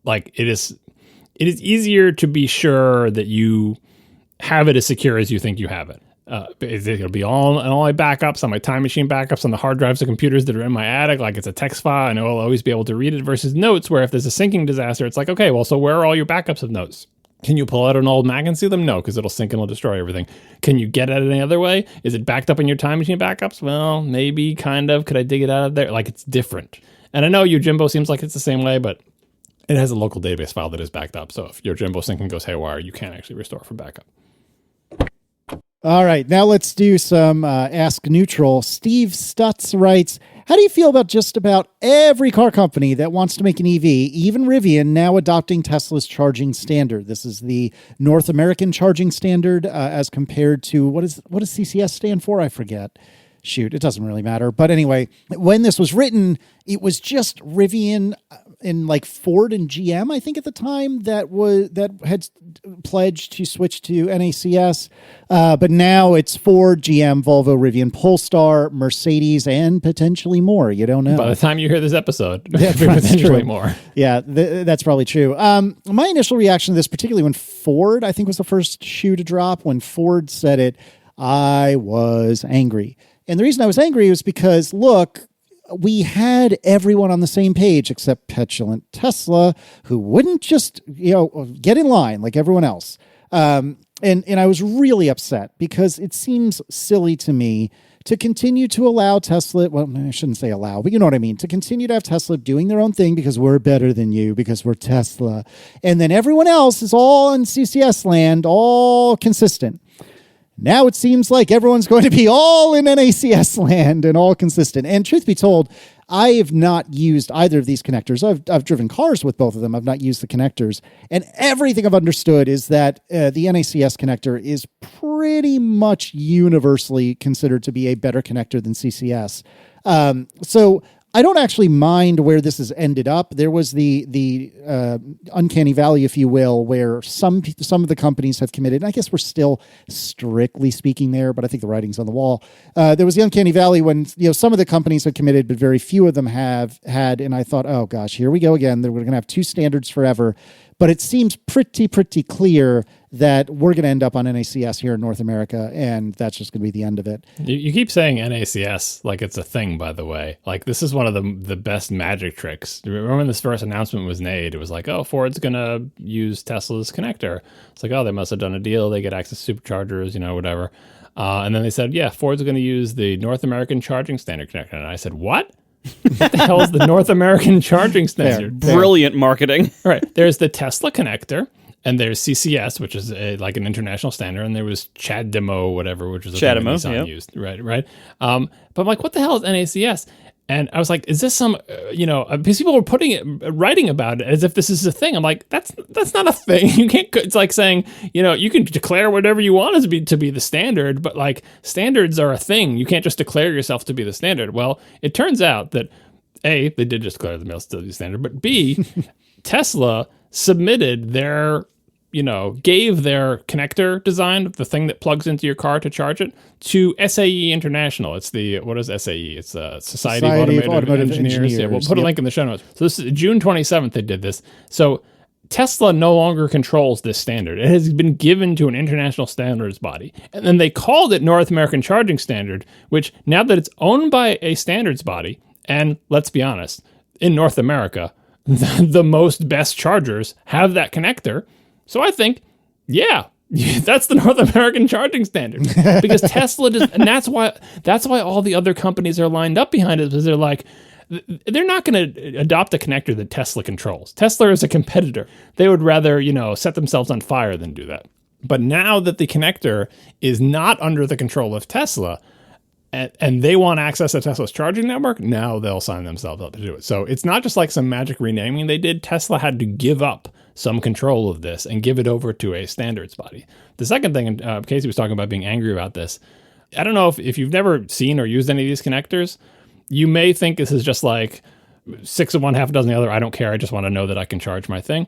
like, it is easier to be sure that you have it as secure as you think you have it. It'll be all my backups, on my Time Machine backups, on the hard drives of computers that are in my attic. Like, it's a text file. I know I'll always be able to read it, versus Notes, where if there's a syncing disaster, it's like, okay, well, so where are all your backups of Notes? Can you pull out an old Mac and see them? No, because it'll sync and it'll destroy everything. Can you get at it any other way? Is it backed up in your Time Machine backups? Well, maybe, kind of. Could I dig it out of there? Like, it's different. And I know Yojimbo seems like it's the same way, but it has a local database file that is backed up. So if Yojimbo syncing goes haywire, you can't actually restore from backup. All right, now let's do some Ask Neutral. Steve Stutz writes, how do you feel about just about every car company that wants to make an EV, even Rivian, now adopting Tesla's charging standard? This is the North American charging standard as compared to, what does CCS stand for? I forget. Shoot, it doesn't really matter. But anyway, when this was written, it was just Rivian and like Ford and GM, I think at the time, that had pledged to switch to NACS. But now it's Ford, GM, Volvo, Rivian, Polestar, Mercedes, and potentially more. You don't know. By the time you hear this episode, that's potentially true. More. Yeah, that's probably true. My initial reaction to this, particularly when Ford, I think, was the first shoe to drop, when Ford said it, I was angry. And the reason I was angry was because, look, we had everyone on the same page except petulant Tesla, who wouldn't just, get in line like everyone else. And I was really upset because it seems silly to me to continue to allow Tesla, well, I shouldn't say allow, but you know what I mean, to continue to have Tesla doing their own thing because we're better than you, because we're Tesla. And then everyone else is all in CCS land, all consistent. Now it seems like everyone's going to be all in NACS land and all consistent. And truth be told, I have not used either of these connectors. I've driven cars with both of them. I've not used the connectors. And everything I've understood is that the NACS connector is pretty much universally considered to be a better connector than CCS. So I don't actually mind where this has ended up. There was the uncanny valley, if you will, where some of the companies have committed, and I guess we're still strictly speaking there, but I think the writing's on the wall. There was the uncanny valley when some of the companies had committed, but very few of them have had, and I thought, oh gosh, here we go again. We're going to have two standards forever. But it seems pretty clear that we're going to end up on NACS here in North America, and that's just going to be the end of it. You keep saying NACS like it's a thing, by the way. Like, this is one of the best magic tricks. Remember when this first announcement was made? It was like, oh, Ford's going to use Tesla's connector. It's like, oh, they must have done a deal. They get access to superchargers, whatever. And then they said, yeah, Ford's going to use the North American Charging Standard connector. And I said, what? What the hell is the North American Charging Standard? Brilliant marketing. All right. There's the Tesla connector. And there's CCS, which is like an international standard, and there was CHAdeMO, whatever, which was a thing that Nissan used, right? But I'm like, what the hell is NACS? And I was like, is this some, because people were writing about it as if this is a thing. I'm like, that's not a thing. You can't. It's like saying, you can declare whatever you want to be the standard, but like standards are a thing. You can't just declare yourself to be the standard. Well, it turns out that A, they did just declare themselves to be the standard, but B, Tesla submitted their gave their connector design, the thing that plugs into your car to charge it, to SAE International. It's what is SAE? It's Society of Automotive Engineers. Yeah, we'll put a link in the show notes. So this is June 27th they did this. So Tesla no longer controls this standard. It has been given to an international standards body. And then they called it North American Charging Standard, which now that it's owned by a standards body, and let's be honest, in North America, the most best chargers have that connector. So I think, yeah, that's the North American Charging Standard, because Tesla does, and that's why all the other companies are lined up behind it, because they're like, they're not going to adopt a connector that Tesla controls. Tesla is a competitor. They would rather, set themselves on fire than do that. But now that the connector is not under the control of Tesla, and they want access to Tesla's charging network, now they'll sign themselves up to do it. So it's not just like some magic renaming they did. Tesla had to give up some control of this and give it over to a standards body. The second thing, and Casey was talking about being angry about this, I don't know if you've never seen or used any of these connectors, you may think this is just like 6 of one, half a dozen of the other. I don't care. I just want to know that I can charge my thing.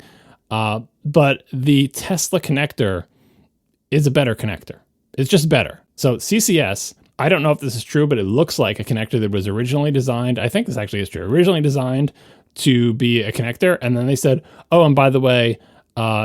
But the Tesla connector is a better connector. It's just better. So CCS, I don't know if this is true, but it looks like a connector that was originally designed. I think this actually is true. Originally designed to be a connector. And then they said, oh, and by the way,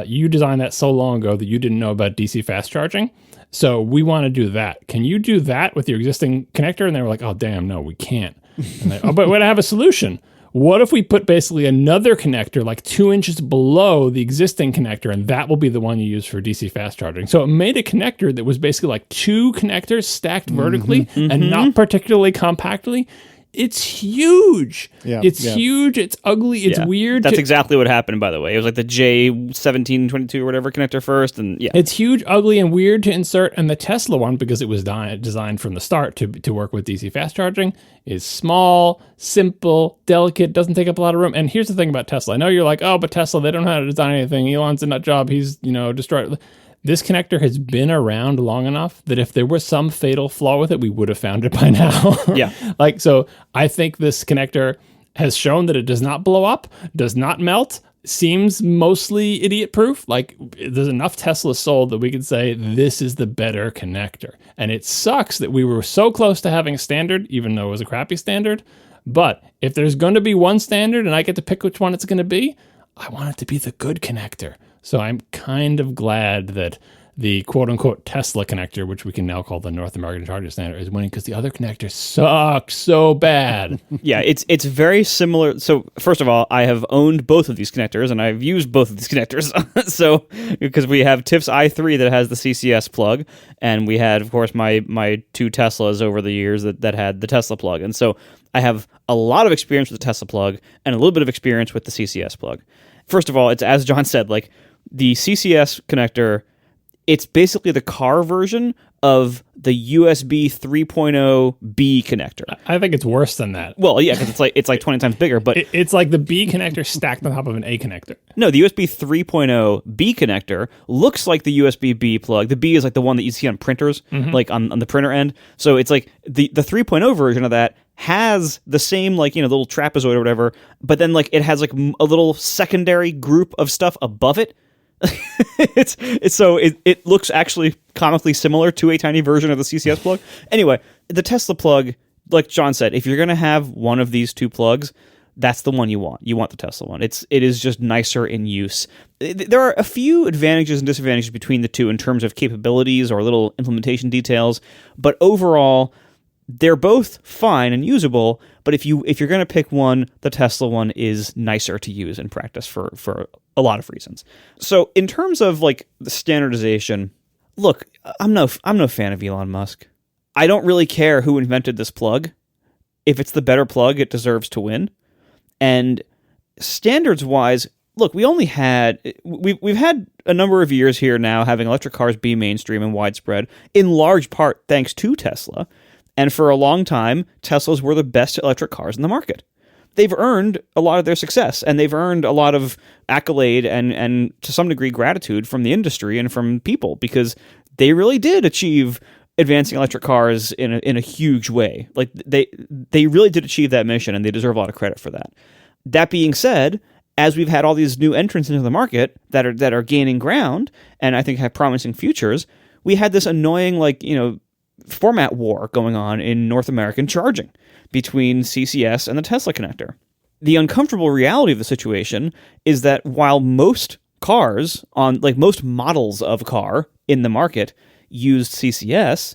you designed that so long ago that you didn't know about DC fast charging. So we want to do that. Can you do that with your existing connector? And they were like, oh, damn, no, we can't. And they, but I have a solution. What if we put basically another connector like 2 inches below the existing connector, and that will be the one you use for DC fast charging? So it made a connector that was basically like 2 connectors stacked vertically and not particularly compactly. It's huge. Yeah, it's huge. It's ugly. It's weird. That's exactly what happened, by the way. It was like the J1722 or whatever connector first. And yeah, it's huge, ugly, and weird to insert. And the Tesla one, because it was designed from the start to work with DC fast charging, is small, simple, delicate, doesn't take up a lot of room. And here's the thing about Tesla. I know you're like, oh, but Tesla, they don't know how to design anything. Elon's a nut job. He's, destroyed. This connector has been around long enough that if there was some fatal flaw with it, we would have found it by now. Yeah. So I think this connector has shown that it does not blow up, does not melt, seems mostly idiot-proof. Like, there's enough Teslas sold that we could say this is the better connector. And it sucks that we were so close to having a standard, even though it was a crappy standard. But if there's going to be one standard and I get to pick which one it's going to be, I want it to be the good connector. So I'm kind of glad that the quote-unquote Tesla connector, which we can now call the North American Charging Standard, is winning, because the other connectors suck so bad. Yeah, it's very similar. So first of all, I have owned both of these connectors, and I've used both of these connectors. So because we have TIF's i3 that has the CCS plug, and we had, of course, my 2 Teslas over the years that had the Tesla plug. And so I have a lot of experience with the Tesla plug and a little bit of experience with the CCS plug. First of all, it's, as John said, like, the CCS connector, it's basically the car version of the USB 3.0 B connector. I think it's worse than that. Well, yeah, because it's like 20 times bigger, but it's like the B connector stacked on top of an A connector. No, the USB 3.0 B connector looks like the USB B plug. The B is like the one that you see on printers, like on the printer end. So it's like the 3.0 version of that has the same, like, little trapezoid or whatever, but then like it has like a little secondary group of stuff above it. It looks actually comically similar to a tiny version of the CCS plug. Anyway, the Tesla plug, like John said, if you're going to have one of these 2 plugs, that's the one you want. You want the Tesla one. It is just nicer in use. There are a few advantages and disadvantages between the two in terms of capabilities or little implementation details, but overall, they're both fine and usable. But if you're going to pick one, the Tesla one is nicer to use in practice for a lot of reasons. So in terms of like the standardization, look, I'm no fan of Elon Musk. I don't really care who invented this plug. If it's the better plug, it deserves to win. And standards-wise, look, we've had a number of years here now having electric cars be mainstream and widespread, in large part thanks to Tesla. And for a long time, Teslas were the best electric cars in the market. They've earned a lot of their success, and they've earned a lot of accolade and to some degree gratitude from the industry and from people, because they really did achieve advancing electric cars in a huge way. Like they really did achieve that mission, and they deserve a lot of credit for that. That being said, as we've had all these new entrants into the market that are gaining ground and I think have promising futures, we had this annoying format war going on in North American charging between CCS and the Tesla connector. The uncomfortable reality of the situation is that while most cars most models of car in the market used CCS,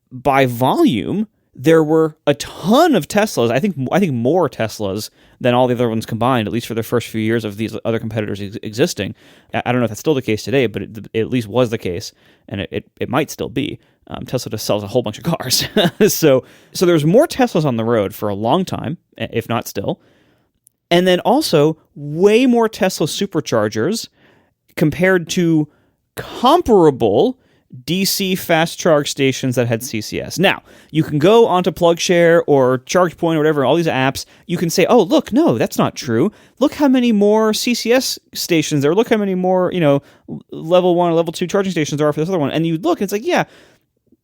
by volume, there were a ton of Teslas. I think more Teslas than all the other ones combined, at least for the first few years of these other competitors existing. I don't know if that's still the case today, but it at least was the case, and it might still be. Tesla just sells a whole bunch of cars. So there's more Teslas on the road for a long time, if not still. And then also way more Tesla superchargers compared to comparable DC fast charge stations that had CCS. Now, you can go onto PlugShare or ChargePoint or whatever, all these apps. You can say, oh, look, no, that's not true. Look how many more CCS stations there are. Look how many more, level 1 or level 2 charging stations there are for this other one. And you look, and it's like, yeah,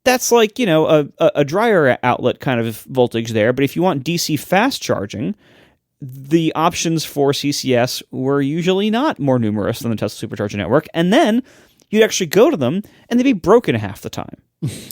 that's like, a dryer outlet kind of voltage there. But if you want DC fast charging, the options for CCS were usually not more numerous than the Tesla Supercharger network. And then you'd actually go to them, and they'd be broken half the time.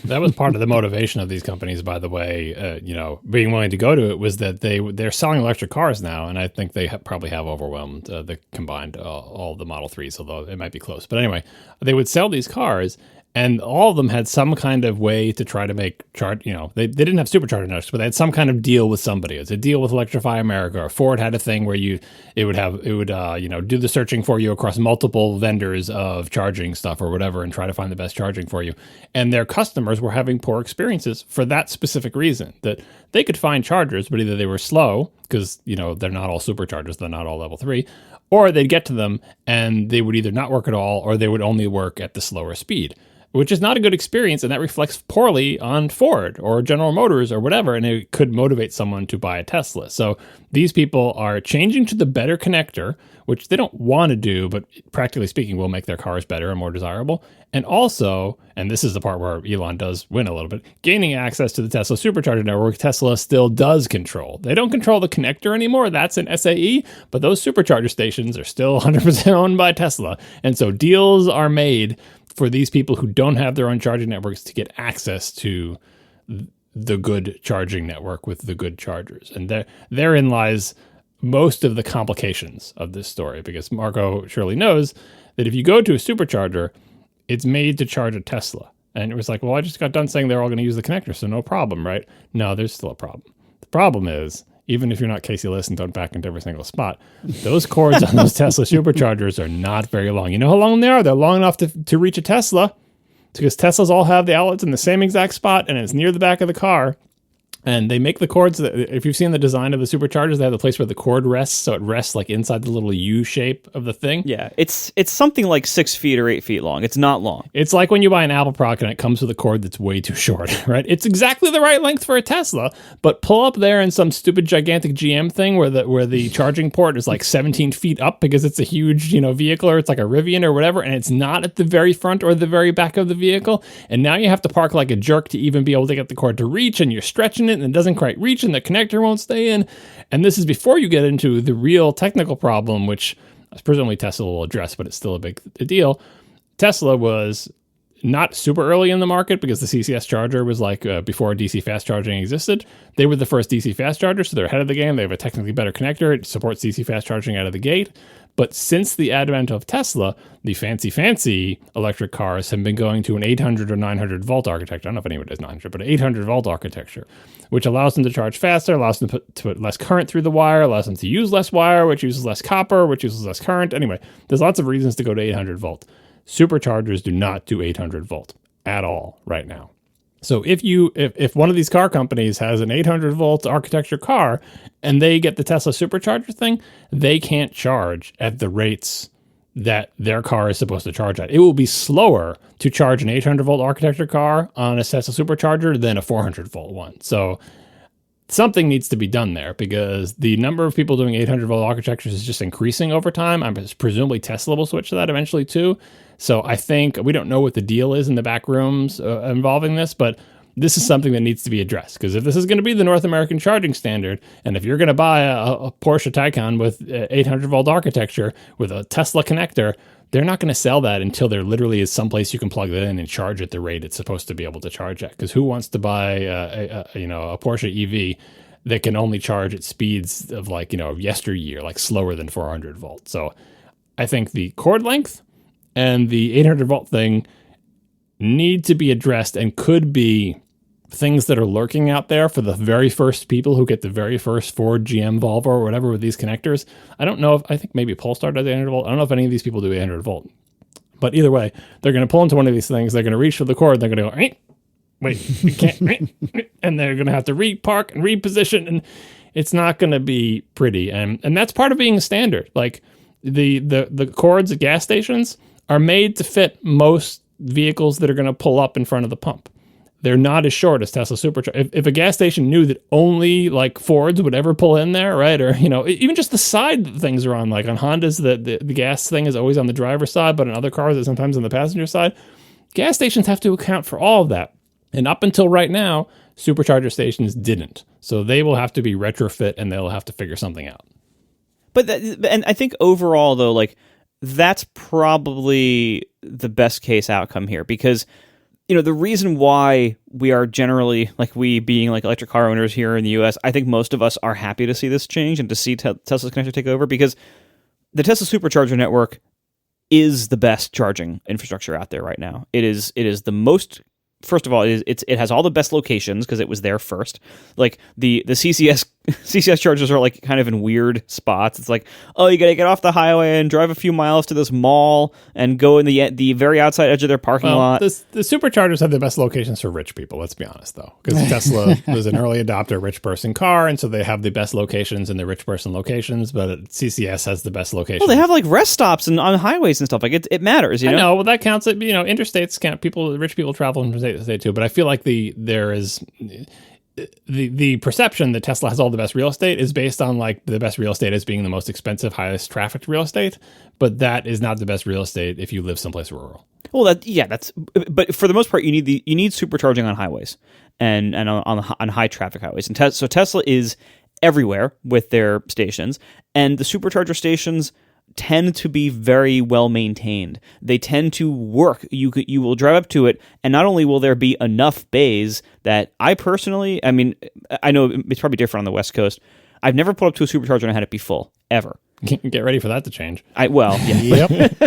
That was part of the motivation of these companies, by the way. Being willing to go to it was that they're selling electric cars now, and I think they probably have overwhelmed the combined all the Model 3s, although it might be close. But anyway, they would sell these cars, and all of them had some kind of way to try to make charge. They didn't have supercharger networks, but they had some kind of deal with somebody. It was a deal with Electrify America, or Ford had a thing where it would do the searching for you across multiple vendors of charging stuff or whatever, and try to find the best charging for you. And their customers were having poor experiences for that specific reason, that they could find chargers, but either they were slow because they're not all superchargers, they're not all level 3, or they'd get to them and they would either not work at all, or they would only work at the slower speed, which is not a good experience, and that reflects poorly on Ford or General Motors or whatever, and it could motivate someone to buy a Tesla. So these people are changing to the better connector, which they don't want to do, but practically speaking will make their cars better and more desirable. And also, and this is the part where Elon does win a little bit, gaining access to the Tesla Supercharger network, Tesla still does control. They don't control the connector anymore, that's an SAE, but those supercharger stations are still 100% owned by Tesla. And so deals are made for these people who don't have their own charging networks to get access to the good charging network with the good chargers. And therein lies most of the complications of this story, because Marco surely knows that if you go to a supercharger, it's made to charge a Tesla. And it was like, well, I just got done saying they're all going to use the connector, so no problem, right? No, there's still a problem. The problem is, even if you're not Casey Liss and don't back into every single spot, those cords on those Tesla superchargers are not very long. You know how long they are? They're long enough to reach a Tesla, because Teslas all have the outlets in the same exact spot, and it's near the back of the car. And they make the cords, if you've seen the design of the superchargers, they have the place where the cord rests, so it rests like inside the little U shape of the thing. Yeah, it's something like 6 feet or 8 feet long. It's not long. It's like when you buy an Apple product and it comes with a cord that's way too short, right? It's exactly the right length for a Tesla, but pull up there in some stupid gigantic GM thing where the charging port is like 17 feet up because it's a huge vehicle, or it's like a Rivian or whatever, and it's not at the very front or the very back of the vehicle, and now you have to park like a jerk to even be able to get the cord to reach, and you're stretching it and it doesn't quite reach, and the connector won't stay in. And this is before you get into the real technical problem, which presumably Tesla will address, but it's still a big deal. Tesla was not super early in the market because the CCS charger was like before DC fast charging existed. They were the first DC fast charger, so they're ahead of the game. They have a technically better connector. It supports DC fast charging out of the gate. But since the advent of Tesla, the fancy electric cars have been going to an 800 or 900 volt architecture. I don't know if anyone does 900, but an 800 volt architecture, which allows them to charge faster, allows them to put less current through the wire, allows them to use less wire, which uses less copper, which uses less current. Anyway, there's lots of reasons to go to 800 volt. Superchargers do not do 800 volt at all right now. So if one of these car companies has an 800 volt architecture car and they get the Tesla supercharger thing, they can't charge at the rates that their car is supposed to charge at. It will be slower to charge an 800 volt architecture car on a Tesla supercharger than a 400 volt one. So something needs to be done there because the number of people doing 800 volt architectures is just increasing over time. Presumably Tesla will switch to that eventually too. So I think we don't know what the deal is in the back rooms involving this, but this is something that needs to be addressed because if this is going to be the North American charging standard, and if you're going to buy a Porsche Taycan with 800 volt architecture with a Tesla connector, they're not going to sell that until there literally is some place you can plug that in and charge at the rate it's supposed to be able to charge at. Because who wants to buy a Porsche EV that can only charge at speeds of yesteryear, like slower than 400 volts? So I think the cord length and the 800 volt thing need to be addressed and could be things that are lurking out there for the very first people who get the very first Ford, GM, Volvo, or whatever with these connectors. I think maybe Polestar does 800 volt. I don't know if any of these people do 800 volt. But either way, they're going to pull into one of these things. They're going to reach for the cord. They're going to go, wait, you can't. And they're going to have to repark and reposition. And it's not going to be pretty. And that's part of being a standard. Like the cords at gas stations are made to fit most vehicles that are going to pull up in front of the pump. They're not as short as Tesla superchargers. If a gas station knew that only like Fords would ever pull in there, right? Or, even just the side that things are on, like on Hondas, the gas thing is always on the driver's side, but on other cars, it's sometimes on the passenger side. Gas stations have to account for all of that. And up until right now, supercharger stations didn't. So they will have to be retrofit and they'll have to figure something out. And I think overall, though, that's probably the best case outcome here because the reason why we are generally, we being electric car owners here in the U.S., I think most of us are happy to see this change and to see Tesla's connector take over because the Tesla supercharger network is the best charging infrastructure out there right now. It is the most. First of all, it has all the best locations because it was there first. Like the CCS chargers are kind of in weird spots. It's you got to get off the highway and drive a few miles to this mall and go in the very outside edge of their parking lot. The superchargers have the best locations for rich people. Let's be honest, though, because Tesla was an early adopter rich person car, and so they have the best locations in the rich person locations. But CCS has the best locations. Well, they have rest stops and on highways and stuff. It matters. I know. Well, that counts. Interstates count. Rich people travel from state to state too. But I feel like there is. The perception that Tesla has all the best real estate is based on the best real estate as being the most expensive, highest trafficked real estate, but that is not the best real estate if you live someplace rural. Well, but for the most part, you need supercharging on highways and on high traffic highways, and so Tesla is everywhere with their stations, and the supercharger stations tend to be very well maintained. They tend to work. You will drive up to it, and not only will there be enough bays that I personally, I know it's probably different on the West Coast. I've never pulled up to a supercharger and had it be full, ever. Get ready for that to change. Yep,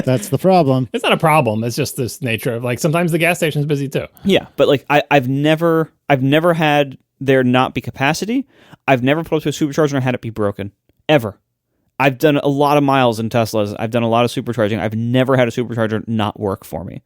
that's the problem. It's not a problem. It's just this nature of sometimes the gas station's busy too. Yeah, but I've never had there not be capacity. I've never pulled up to a supercharger and had it be broken, ever. I've done a lot of miles in Teslas. I've done a lot of supercharging. I've never had a supercharger not work for me.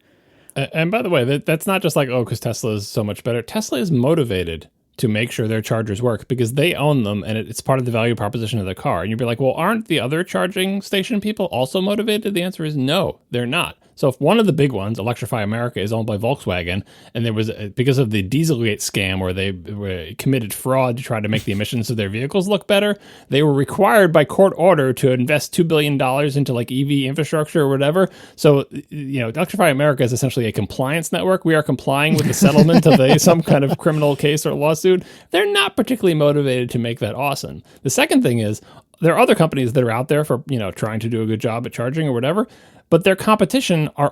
And by the way, that's not just because Tesla is so much better. Tesla is motivated to make sure their chargers work because they own them and it's part of the value proposition of the car. And you'd be like, well, aren't the other charging station people also motivated? The answer is no, they're not. So if one of the big ones, Electrify America, is owned by Volkswagen, and there was, because of the Dieselgate scam where they committed fraud to try to make the emissions of their vehicles look better, they were required by court order to invest $2 billion into EV infrastructure or whatever. So, Electrify America is essentially a compliance network. We are complying with the settlement of some kind of criminal case or lawsuit. They're not particularly motivated to make that awesome. The second thing is, there are other companies that are out there for, trying to do a good job at charging or whatever, but their competition are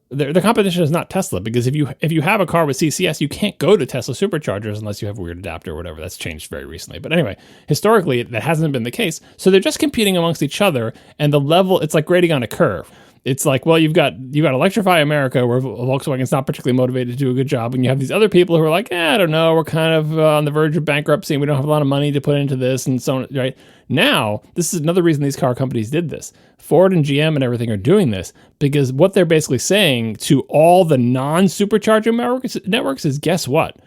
their competition is not Tesla, because if you have a car with CCS, you can't go to Tesla superchargers unless you have a weird adapter or whatever. That's changed very recently. But anyway, historically, that hasn't been the case. So they're just competing amongst each other, and the level, it's like grading on a curve. It's like, well, you've got Electrify America, where Volkswagen's not particularly motivated to do a good job, and you have these other people who are like, I don't know, we're kind of on the verge of bankruptcy, and we don't have a lot of money to put into this, and so on, right? Now, this is another reason these car companies did this. Ford and GM and everything are doing this because what they're basically saying to all the non-supercharger networks is, guess what?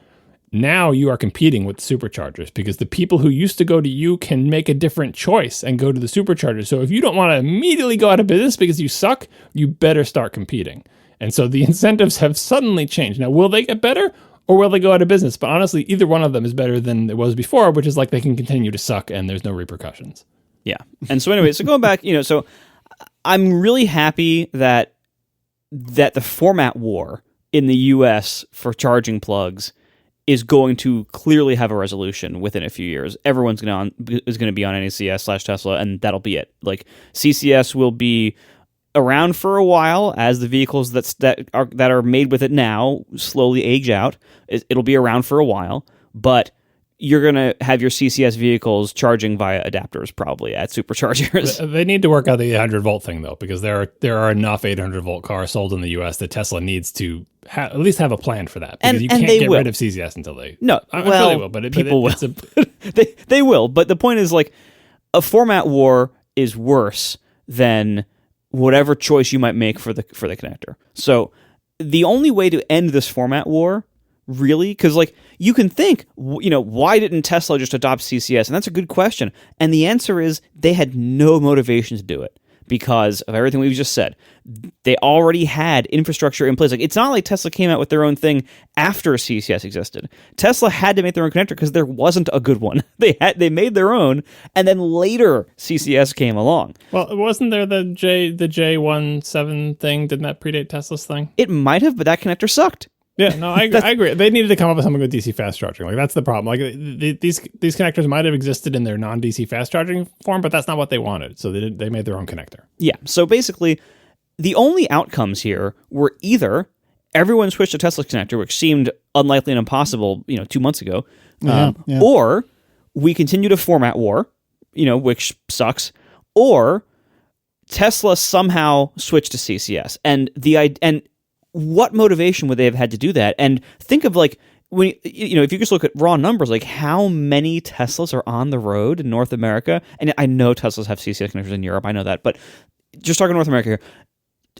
Now you are competing with superchargers, because the people who used to go to you can make a different choice and go to the superchargers. So if you don't want to immediately go out of business because you suck, you better start competing. And so the incentives have suddenly changed. Now, will they get better or will they go out of business? But honestly, either one of them is better than it was before, which is like they can continue to suck and there's no repercussions. Yeah. And so anyway, so going back, so I'm really happy that the format war in the US for charging plugs is going to clearly have a resolution within a few years. Everyone's going to be on NACS/Tesla, and that'll be it. Like, CCS will be around for a while as the vehicles that are made with it now slowly age out. It'll be around for a while, but you're going to have your CCS vehicles charging via adapters probably at superchargers. They need to work out the 800-volt thing, though, because there are enough 800-volt cars sold in the U.S. that Tesla needs to at least have a plan for that. Because you can't get rid of CCS until they... No, I'm sure they will, but people will. They will, but the point is, like, a format war is worse than whatever choice you might make for the connector. So the only way to end this format war, really, because like you can think, why didn't Tesla just adopt CCS? And that's a good question. And the answer is they had no motivation to do it because of everything we've just said. They already had infrastructure in place. Like, it's not like Tesla came out with their own thing after CCS existed. Tesla had to make their own connector because there wasn't a good one. They made their own, and then later CCS came along. Well, wasn't there the J17 thing? Didn't that predate Tesla's thing? It might have, but that connector sucked. Yeah, no, I agree. They needed to come up with something with DC fast charging. Like, that's the problem. Like, these connectors might have existed in their non-DC fast charging form, but that's not what they wanted. So they made their own connector. Yeah. So basically, the only outcomes here were either everyone switched to Tesla's connector, which seemed unlikely and impossible, 2 months ago, or we continue to format war, which sucks, or Tesla somehow switched to CCS, and what motivation would they have had to do that? And think of, like, when if you just look at raw numbers, like how many Teslas are on the road in North America, and I know Teslas have CCS connectors in Europe, I know that, but just talking North America here,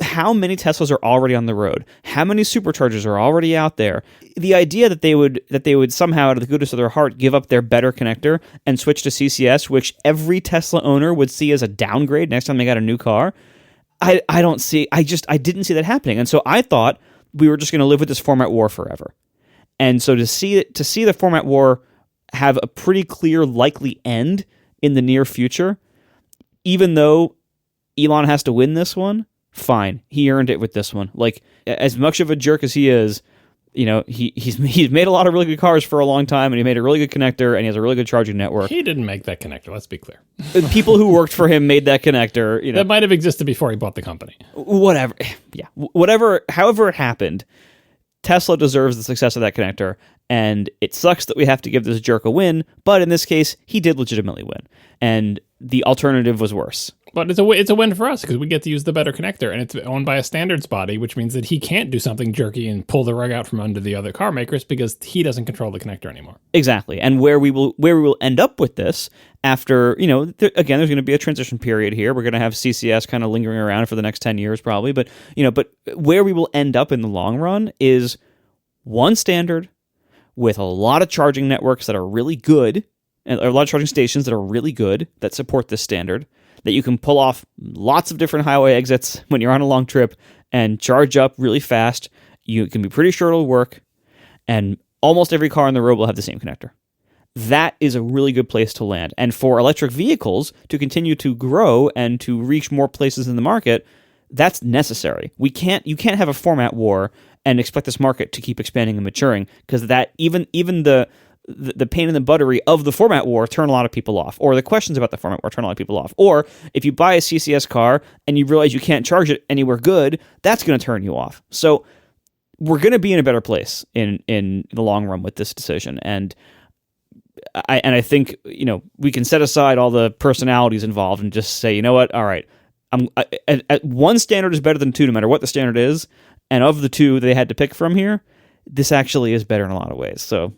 how many Teslas are already on the road? How many superchargers are already out there? The idea that they would somehow, out of the goodness of their heart, give up their better connector and switch to CCS, which every Tesla owner would see as a downgrade next time they got a new car, I didn't see that happening. And so I thought we were just going to live with this format war forever. And so to see the format war have a pretty clear likely end in the near future, even though Elon has to win this one, fine. He earned it with this one. Like, as much of a jerk as he is, he's made a lot of really good cars for a long time, and he made a really good connector, and he has a really good charging network. He didn't make that connector, let's be clear. People who worked for him made that connector. That might have existed before he bought the company. Whatever. Yeah. However it happened, Tesla deserves the success of that connector, and it sucks that we have to give this jerk a win, but in this case, he did legitimately win. And the alternative was worse. But it's a win for us because we get to use the better connector, and it's owned by a standards body, which means that he can't do something jerky and pull the rug out from under the other car makers because he doesn't control the connector anymore. Exactly. And where we will end up with this after, again, there's going to be a transition period here. We're going to have CCS kind of lingering around for the next 10 years probably, but where we will end up in the long run is one standard with a lot of charging networks that are really good, and a lot of charging stations that are really good that support this standard, that you can pull off lots of different highway exits when you're on a long trip and charge up really fast. You can be pretty sure it'll work, and almost every car on the road will have the same connector. That is a really good place to land. And for electric vehicles to continue to grow and to reach more places in the market, that's necessary. You can't have a format war and expect this market to keep expanding and maturing, because that even the the pain in the buttery of the format war turn a lot of people off, or the questions about the format war turn a lot of people off. Or if you buy a CCS car and you realize you can't charge it anywhere good, that's going to turn you off. So we're going to be in a better place in the long run with this decision. And I think, we can set aside all the personalities involved and just say, you know what? All right. One standard is better than two, no matter what the standard is. And of the two they had to pick from here, this actually is better in a lot of ways. So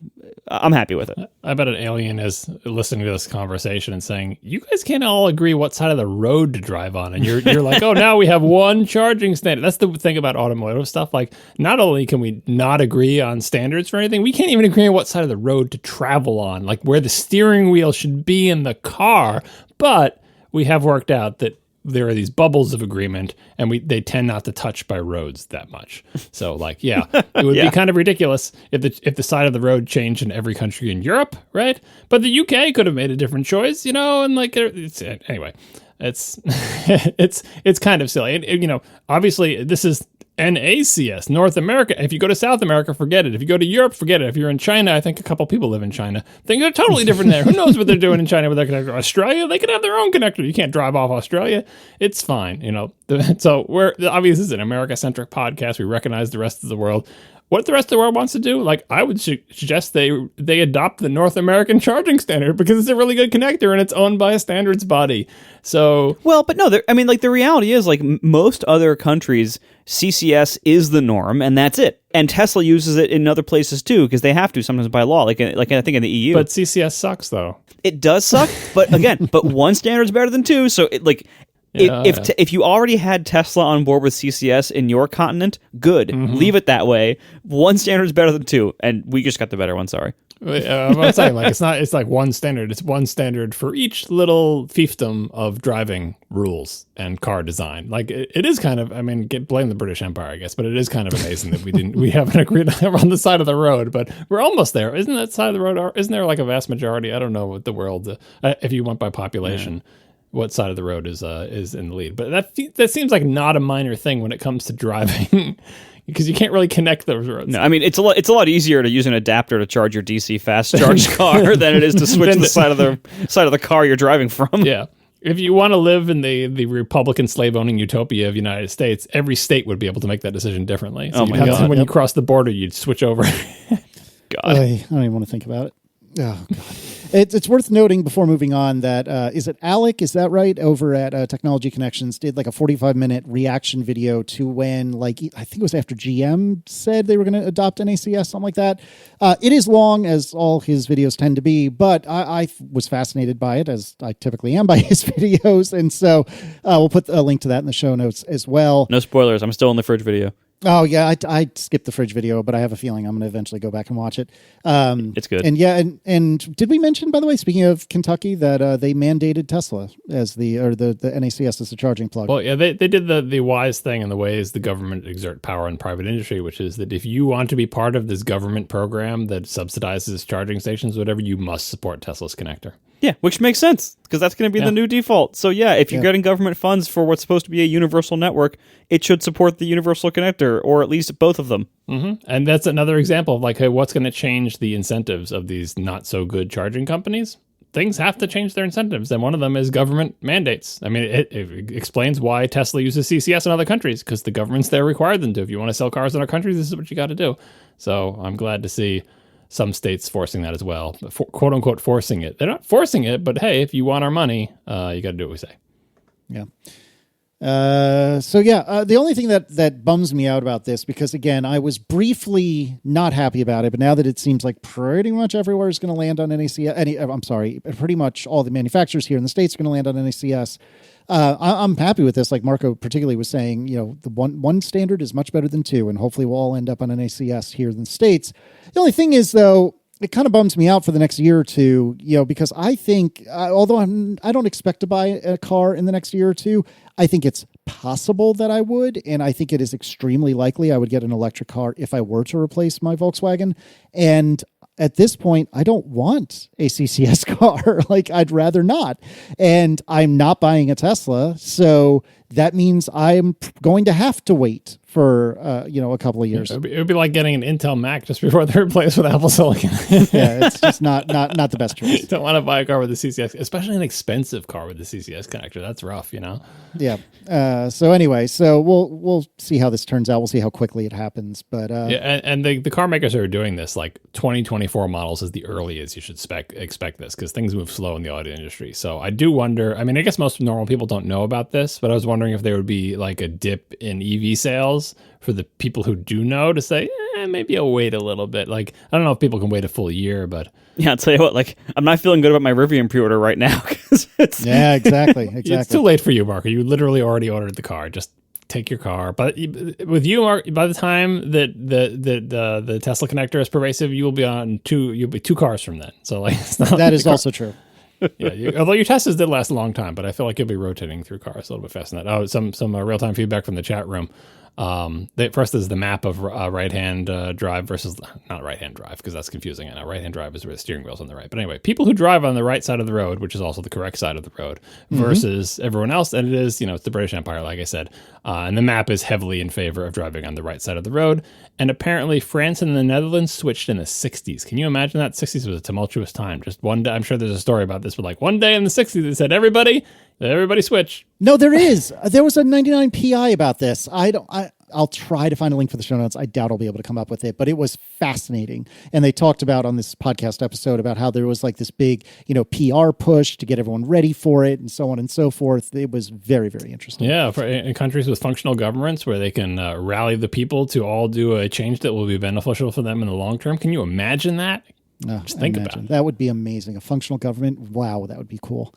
I'm happy with it. I bet an alien is listening to this conversation and saying, you guys can't all agree what side of the road to drive on. And you're like, oh, now we have one charging standard. That's the thing about automotive stuff. Like, not only can we not agree on standards for anything, we can't even agree on what side of the road to travel on, like where the steering wheel should be in the car. But we have worked out that there are these bubbles of agreement, and they tend not to touch by roads that much. So, it would be kind of ridiculous if the side of the road changed in every country in Europe, right? But the UK could have made a different choice, and anyway, it's it's kind of silly. And, obviously, this is NACS, North America. If you go to South America, forget it. If you go to Europe, forget it. If you're in China, I think a couple people live in China. Things are totally different there. Who knows what they're doing in China with their connector? Australia, they could have their own connector. You can't drive off Australia. It's fine, So we're obviously this is an America-centric podcast. We recognize the rest of the world. What the rest of the world wants to do, I would suggest they adopt the North American charging standard because it's a really good connector and it's owned by a standards body. So but no, the reality is most other countries, CCS is the norm and that's it. And Tesla uses it in other places too because they have to sometimes by law, like I think in the EU. But CCS sucks though. It does suck, but again, one standard's better than two. So if you already had Tesla on board with CCS in your continent, good. Mm-hmm. Leave it that way. One standard is better than two, and we just got the better one. Sorry. I'm saying it's like one standard. It's one standard for each little fiefdom of driving rules and car design. It is kind of, blame the British Empire, I guess, but it is kind of amazing that we haven't agreed on the side of the road, but we're almost there. Isn't that side of the road? Isn't there a vast majority? I don't know what the world, if you went by population. Yeah. What side of the road is in the lead. But that seems like not a minor thing when it comes to driving because you can't really connect those roads. No, it's a lot easier to use an adapter to charge your DC fast charge car than it is to switch the side of the car you're driving from. Yeah. If you want to live in the Republican slave-owning utopia of the United States, every state would be able to make that decision differently. So when you cross the border, you'd switch over. God. I don't even want to think about it. Oh, God. It's worth noting before moving on that, is it Alec, is that right, over at Technology Connections, did a 45-minute reaction video to when, I think it was after GM said they were going to adopt NACS, something like that. It is long, as all his videos tend to be, but I was fascinated by it, as I typically am by his videos, and so we'll put a link to that in the show notes as well. No spoilers, I'm still in the fridge video. Oh, yeah, I skipped the fridge video, but I have a feeling I'm going to eventually go back and watch it. It's good. And and did we mention, by the way, speaking of Kentucky, that they mandated Tesla as the NACS as the charging plug? Well, yeah, they did the wise thing in the ways the government exert power on private industry, which is that if you want to be part of this government program that subsidizes charging stations, whatever, you must support Tesla's connector. Yeah, which makes sense because that's going to be the new default. So if you're getting government funds for what's supposed to be a universal network, it should support the universal connector or at least both of them. Mm-hmm. And that's another example of what's going to change the incentives of these not so good charging companies. Things have to change their incentives, and one of them is government mandates. It explains why Tesla uses CCS in other countries because the governments there require them to. If you want to sell cars in our country, this is what you got to do. So I'm glad to see some states forcing that as well, quote unquote forcing it. They're not forcing it, but hey, if you want our money, you got to do what we say. Yeah. The only thing that bums me out about this, because again, I was briefly not happy about it, but now that it seems like pretty much everywhere is going to land on NACS, pretty much all the manufacturers here in the States are going to land on NACS. I'm happy with this. Like Marco particularly was saying, the one standard is much better than two, and hopefully we'll all end up on NACS here in the States. The only thing is, though, it kind of bums me out for the next year or two, because I think, although I don't expect to buy a car in the next year or two, I think it's possible that I would, and I think it is extremely likely I would get an electric car if I were to replace my Volkswagen. And at this point, I don't want a CCS car. I'd rather not. And I'm not buying a Tesla. So that means I'm going to have to wait for a couple of years. It would be like getting an Intel Mac just before they're replaced with Apple Silicon. Yeah, it's just not the best choice. Don't want to buy a car with a CCS, especially an expensive car with a CCS connector. That's rough, Yeah. So anyway, we'll see how this turns out. We'll see how quickly it happens. But and the car makers are doing this, like 2024 models is the earliest you should expect this, because things move slow in the auto industry. So I do wonder. I mean, I guess most normal people don't know about this, but I was wondering if there would be like a dip in EV sales for the people who do know, to say, maybe I'll wait a little bit. Like, I don't know if people can wait a full year, but Yeah, I'll tell you what, like, I'm not feeling good about my Rivian pre-order right now. 'Cause yeah, exactly. It's too late for you, Marco. You literally already ordered the car. Just take your car. But with you, Mark, by the time that the Tesla connector is pervasive, you'll be two cars from then. So like, it's not that is also true. Yeah, although your Teslas did last a long time, but I feel like you'll be rotating through cars a little bit faster than that. Oh, some real-time feedback from the chat room. First is the map of right-hand drive versus not right-hand drive, because that's confusing. I know right-hand drive is where the steering wheel's on the right. But anyway, people who drive on the right side of the road, which is also the correct side of the road, versus everyone else. And it is, it's the British Empire, like I said. And the map is heavily in favor of driving on the right side of the road. And apparently France and the Netherlands switched in the 60s. Can you imagine that? 60s was a tumultuous time. Just one day, I'm sure there's a story about this, but like one day in the 60s, they said, everybody switch. No, there is. There was a 99 PI about this. I'll try to find a link for the show notes. I doubt I'll be able to come up with it, but it was fascinating. And they talked about on this podcast episode about how there was like this big, PR push to get everyone ready for it and so on and so forth. It was very, very interesting. Yeah. In countries with functional governments where they can rally the people to all do a change that will be beneficial for them in the long term. Can you imagine that? Just think about it. That would be amazing. A functional government. Wow. That would be cool.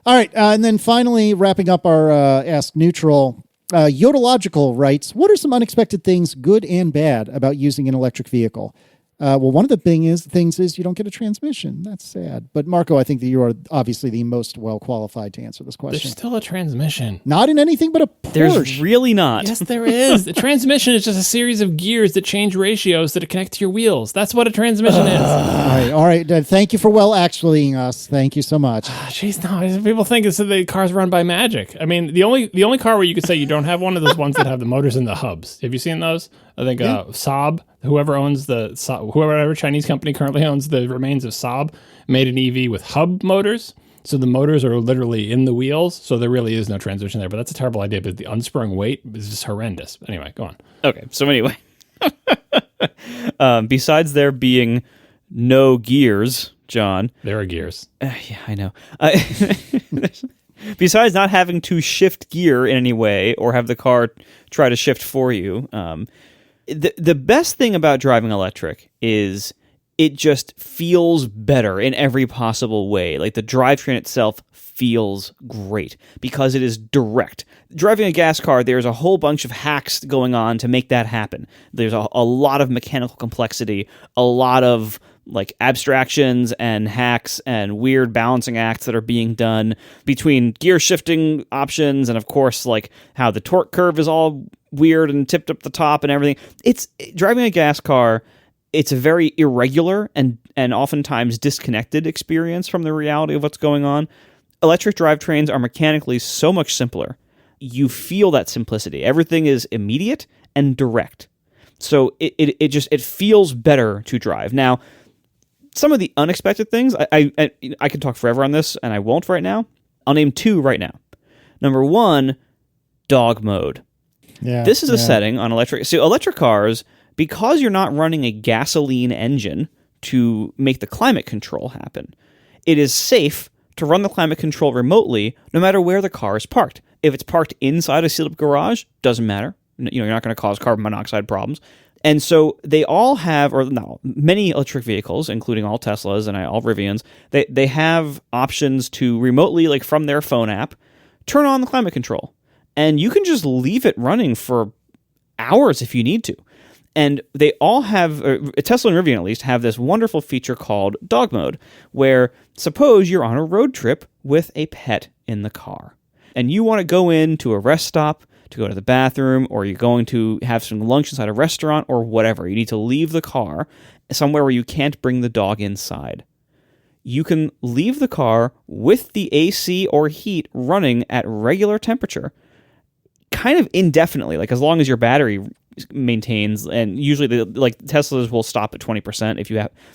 All right. And then finally, wrapping up our Ask Neutral, Yodological writes, what are some unexpected things, good and bad, about using an electric vehicle? Well, one of the things is you don't get a transmission. That's sad. But Marco, I think that you are obviously the most well-qualified to answer this question. There's still a transmission. Not in anything but a Porsche. There's really not. Yes, there is. The transmission is just a series of gears that change ratios that connect to your wheels. That's what a transmission is. All right. Thank you for actuallying us. Thank you so much. Jeez, no. People think it's the cars run by magic. I mean, the only car where you could say you don't have one of those ones that have the motors in the hubs. Have you seen those? I think Saab, whoever Chinese company currently owns the remains of Saab, made an EV with hub motors. So the motors are literally in the wheels. So there really is no transmission there. But that's a terrible idea because the unsprung weight is just horrendous. Anyway, go on. Okay, so anyway. Besides there being no gears, John. There are gears. Yeah, I know. Besides not having to shift gear in any way or have the car try to shift for you, the best thing about driving electric is it just feels better in every possible way. Like the drivetrain itself feels great because it is direct. Driving a gas car, there's a whole bunch of hacks going on to make that happen. There's a lot of mechanical complexity, a lot of like abstractions and hacks and weird balancing acts that are being done between gear shifting options and of course like how the torque curve is all weird and tipped up the top and everything. It's driving a gas car. It's a very irregular and oftentimes disconnected experience from the reality of what's going on. Electric drivetrains are mechanically so much simpler. You feel that simplicity. Everything is immediate and direct. So it feels better to drive. Now, some of the unexpected things, I could talk forever on this, and I won't right now. I'll name two right now. Number one, dog mode. Yeah, this is a setting on electric. So electric cars, because you're not running a gasoline engine to make the climate control happen, it is safe to run the climate control remotely no matter where the car is parked. If it's parked inside a sealed-up garage, doesn't matter. You're not going to cause carbon monoxide problems. And so they all have, many electric vehicles, including all Teslas and all Rivians, they have options to remotely, like from their phone app, turn on the climate control. And you can just leave it running for hours if you need to. And they all have, Tesla and Rivian at least, have this wonderful feature called dog mode, where suppose you're on a road trip with a pet in the car. And you want to go into a rest stop to go to the bathroom, or you're going to have some lunch inside a restaurant or whatever. You need to leave the car somewhere where you can't bring the dog inside. You can leave the car with the AC or heat running at regular temperature kind of indefinitely, like as long as your battery maintains, and usually Teslas will stop at 20%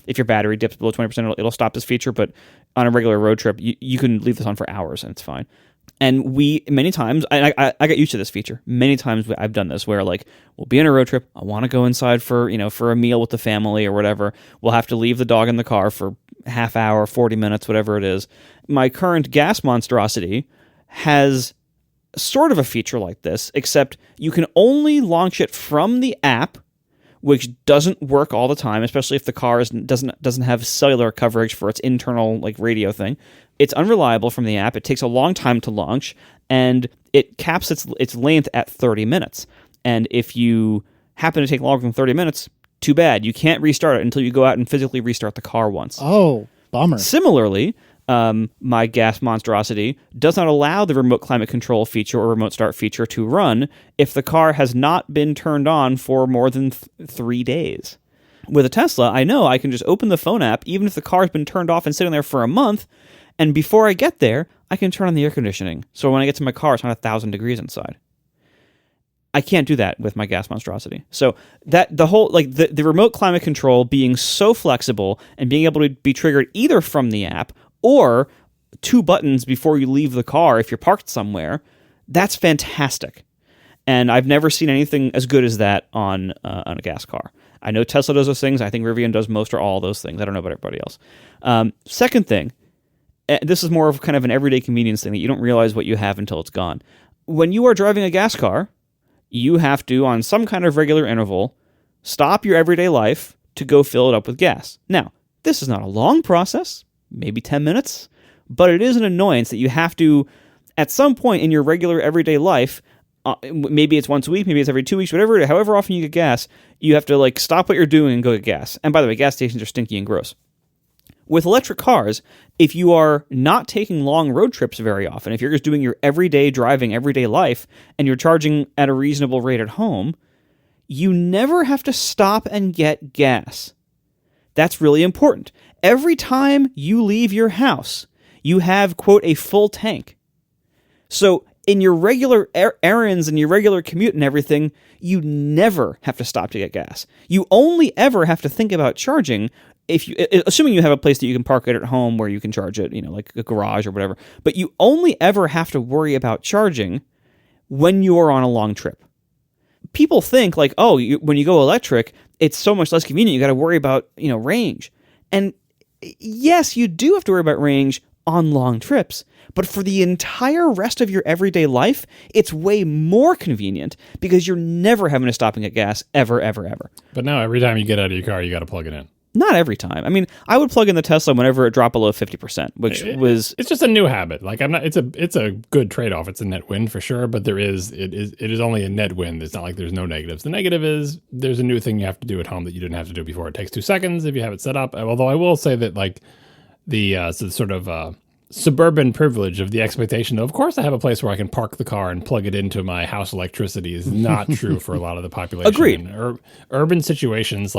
if your battery dips below 20%, it'll stop this feature. But on a regular road trip, you can leave this on for hours and it's fine. And many times, I got used to this feature. Many times I've done this where like we'll be on a road trip. I want to go inside for a meal with the family or whatever. We'll have to leave the dog in the car for half hour, 40 minutes, whatever it is. My current gas monstrosity has sort of a feature like this, except you can only launch it from the app, which doesn't work all the time, especially if the car doesn't have cellular coverage for its internal like radio thing. It's unreliable from the app. It takes a long time to launch, and it caps its length at 30 minutes. And if you happen to take longer than 30 minutes, too bad. You can't restart it until you go out and physically restart the car once. Oh, bummer. Similarly, my gas monstrosity does not allow the remote climate control feature or remote start feature to run if the car has not been turned on for more than 3 days. With a Tesla, I know I can just open the phone app, even if the car has been turned off and sitting there for a month, and before I get there, I can turn on the air conditioning. So when I get to my car, it's not 1,000 degrees inside. I can't do that with my gas monstrosity. So that the whole the remote climate control being so flexible and being able to be triggered either from the app or 2 buttons before you leave the car if you're parked somewhere, that's fantastic. And I've never seen anything as good as that on a gas car. I know Tesla does those things. I think Rivian does most or all of those things. I don't know about everybody else. Second thing, this is more of kind of an everyday convenience thing that you don't realize what you have until it's gone. When you are driving a gas car, you have to, on some kind of regular interval, stop your everyday life to go fill it up with gas. Now, this is not a long process, maybe 10 minutes, but it is an annoyance that you have to, at some point in your regular everyday life, maybe it's once a week, maybe it's every 2 weeks, however often you get gas, you have to stop what you're doing and go get gas. And by the way, gas stations are stinky and gross. With electric cars, if you are not taking long road trips very often, if you're just doing your everyday driving, everyday life, and you're charging at a reasonable rate at home, you never have to stop and get gas. That's really important. Every time you leave your house, you have, quote, a full tank. So in your regular errands and your regular commute and everything, you never have to stop to get gas. You only ever have to think about charging assuming you have a place that you can park it at home where you can charge it, like a garage or whatever. But you only ever have to worry about charging when you're on a long trip. People think when you go electric, it's so much less convenient. You got to worry about, range. And yes, you do have to worry about range on long trips. But for the entire rest of your everyday life, it's way more convenient because you're never having to stop and get gas ever, ever, ever. But now every time you get out of your car, you got to plug it in. Not every time. I mean, I would plug in the Tesla whenever it dropped below 50%, it's just a new habit. It's a good trade-off. It's a net win for sure, but it is only a net win. It's not like there's no negatives. The negative is there's a new thing you have to do at home that you didn't have to do before. It takes 2 seconds if you have it set up. Although I will say that the sort of suburban privilege of the expectation of course I have a place where I can park the car and plug it into my house electricity is not true for a lot of the population. Agreed. Urban situations,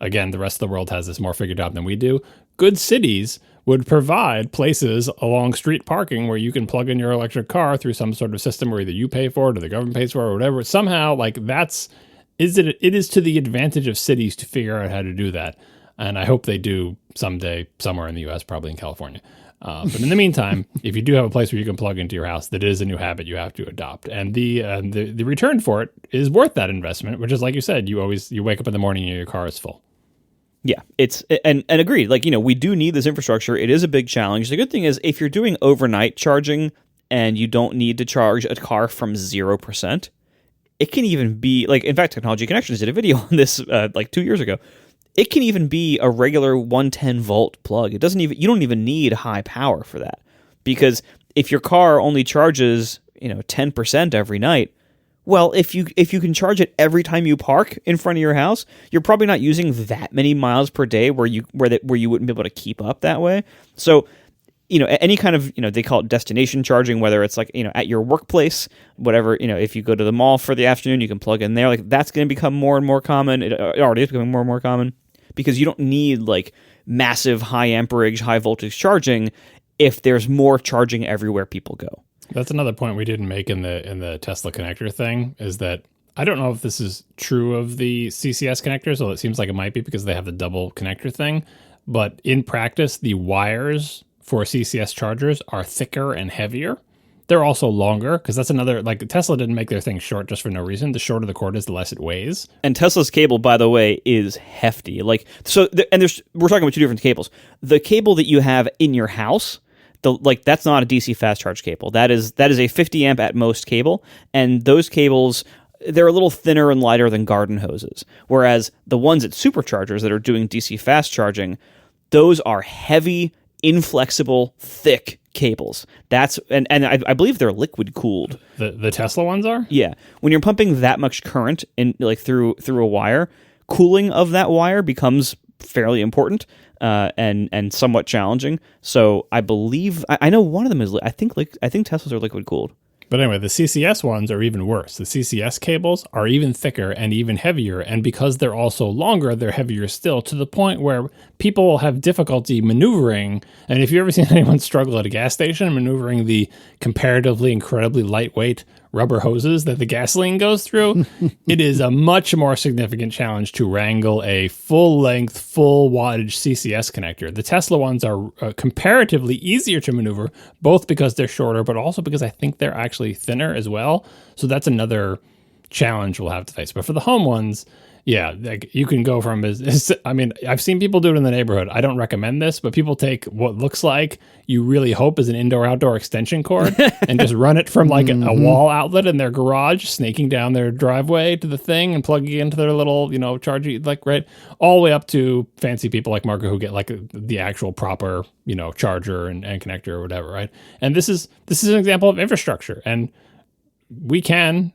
again, the rest of the world has this more figured out than we do. Good cities would provide places along street parking where you can plug in your electric car through some sort of system where either you pay for it or the government pays for it or whatever. Somehow, it is to the advantage of cities to figure out how to do that. And I hope they do someday somewhere in the U.S., probably in California. But in the meantime, if you do have a place where you can plug into your house, that is a new habit you have to adopt. And the return for it is worth that investment, which is, like you said, you wake up in the morning and your car is full. Yeah, and agreed. We do need this infrastructure. It is a big challenge. The good thing is if you're doing overnight charging and you don't need to charge a car from 0%, it can even be in fact, Technology Connections did a video on this 2 years ago. It can even be a regular 110 volt plug. You don't even need high power for that, because if your car only charges 10% every night, well, if you can charge it every time you park in front of your house, you're probably not using that many miles per day where you wouldn't be able to keep up that way. So any kind of they call it destination charging, whether it's at your workplace, whatever, if you go to the mall for the afternoon, you can plug in there. That's going to become more and more common. It already is becoming more and more common, because you don't need massive high amperage, high voltage charging if there's more charging everywhere people go. That's another point we didn't make in the Tesla connector thing, is that I don't know if this is true of the CCS connectors, although it seems like it might be because they have the double connector thing. But in practice, the wires for CCS chargers are thicker and heavier. They're also longer, because that's another, like, Tesla didn't make their thing short just for no reason. The shorter the cord is, the less it weighs. And Tesla's cable, by the way, is hefty. Like, so, we're talking about two different cables. The cable that you have in your house, that's not a DC fast charge cable. That is a 50 amp at most cable, and those cables, they're a little thinner and lighter than garden hoses. Whereas the ones at superchargers that are doing DC fast charging, those are heavy, inflexible, thick cables. And I believe they're liquid cooled. The Tesla ones are? Yeah. When you're pumping that much current in through a wire, cooling of that wire becomes fairly important and somewhat challenging. So I believe I know one of them is I think Teslas are liquid cooled. But anyway, the CCS ones are even worse. The CCS cables are even thicker and even heavier, and because they're also longer, they're heavier still, to the point where people will have difficulty maneuvering. And if you've ever seen anyone struggle at a gas station maneuvering the comparatively incredibly lightweight rubber hoses that the gasoline goes through, it is a much more significant challenge to wrangle a full-length, full-wattage CCS connector. The Tesla ones are comparatively easier to maneuver, both because they're shorter, but also because I think they're actually thinner as well. So that's another challenge we'll have to face. But for the home ones, yeah, like you can go from I mean, I've seen people do it in the neighborhood. I don't recommend this, but people take what looks like you really hope is an indoor-outdoor extension cord and just run it from like a wall outlet in their garage, snaking down their driveway to the thing and plugging it into their little, charging, right, all the way up to fancy people like Marco who get like the actual proper, charger and connector or whatever, right? And this is an example of infrastructure, and we can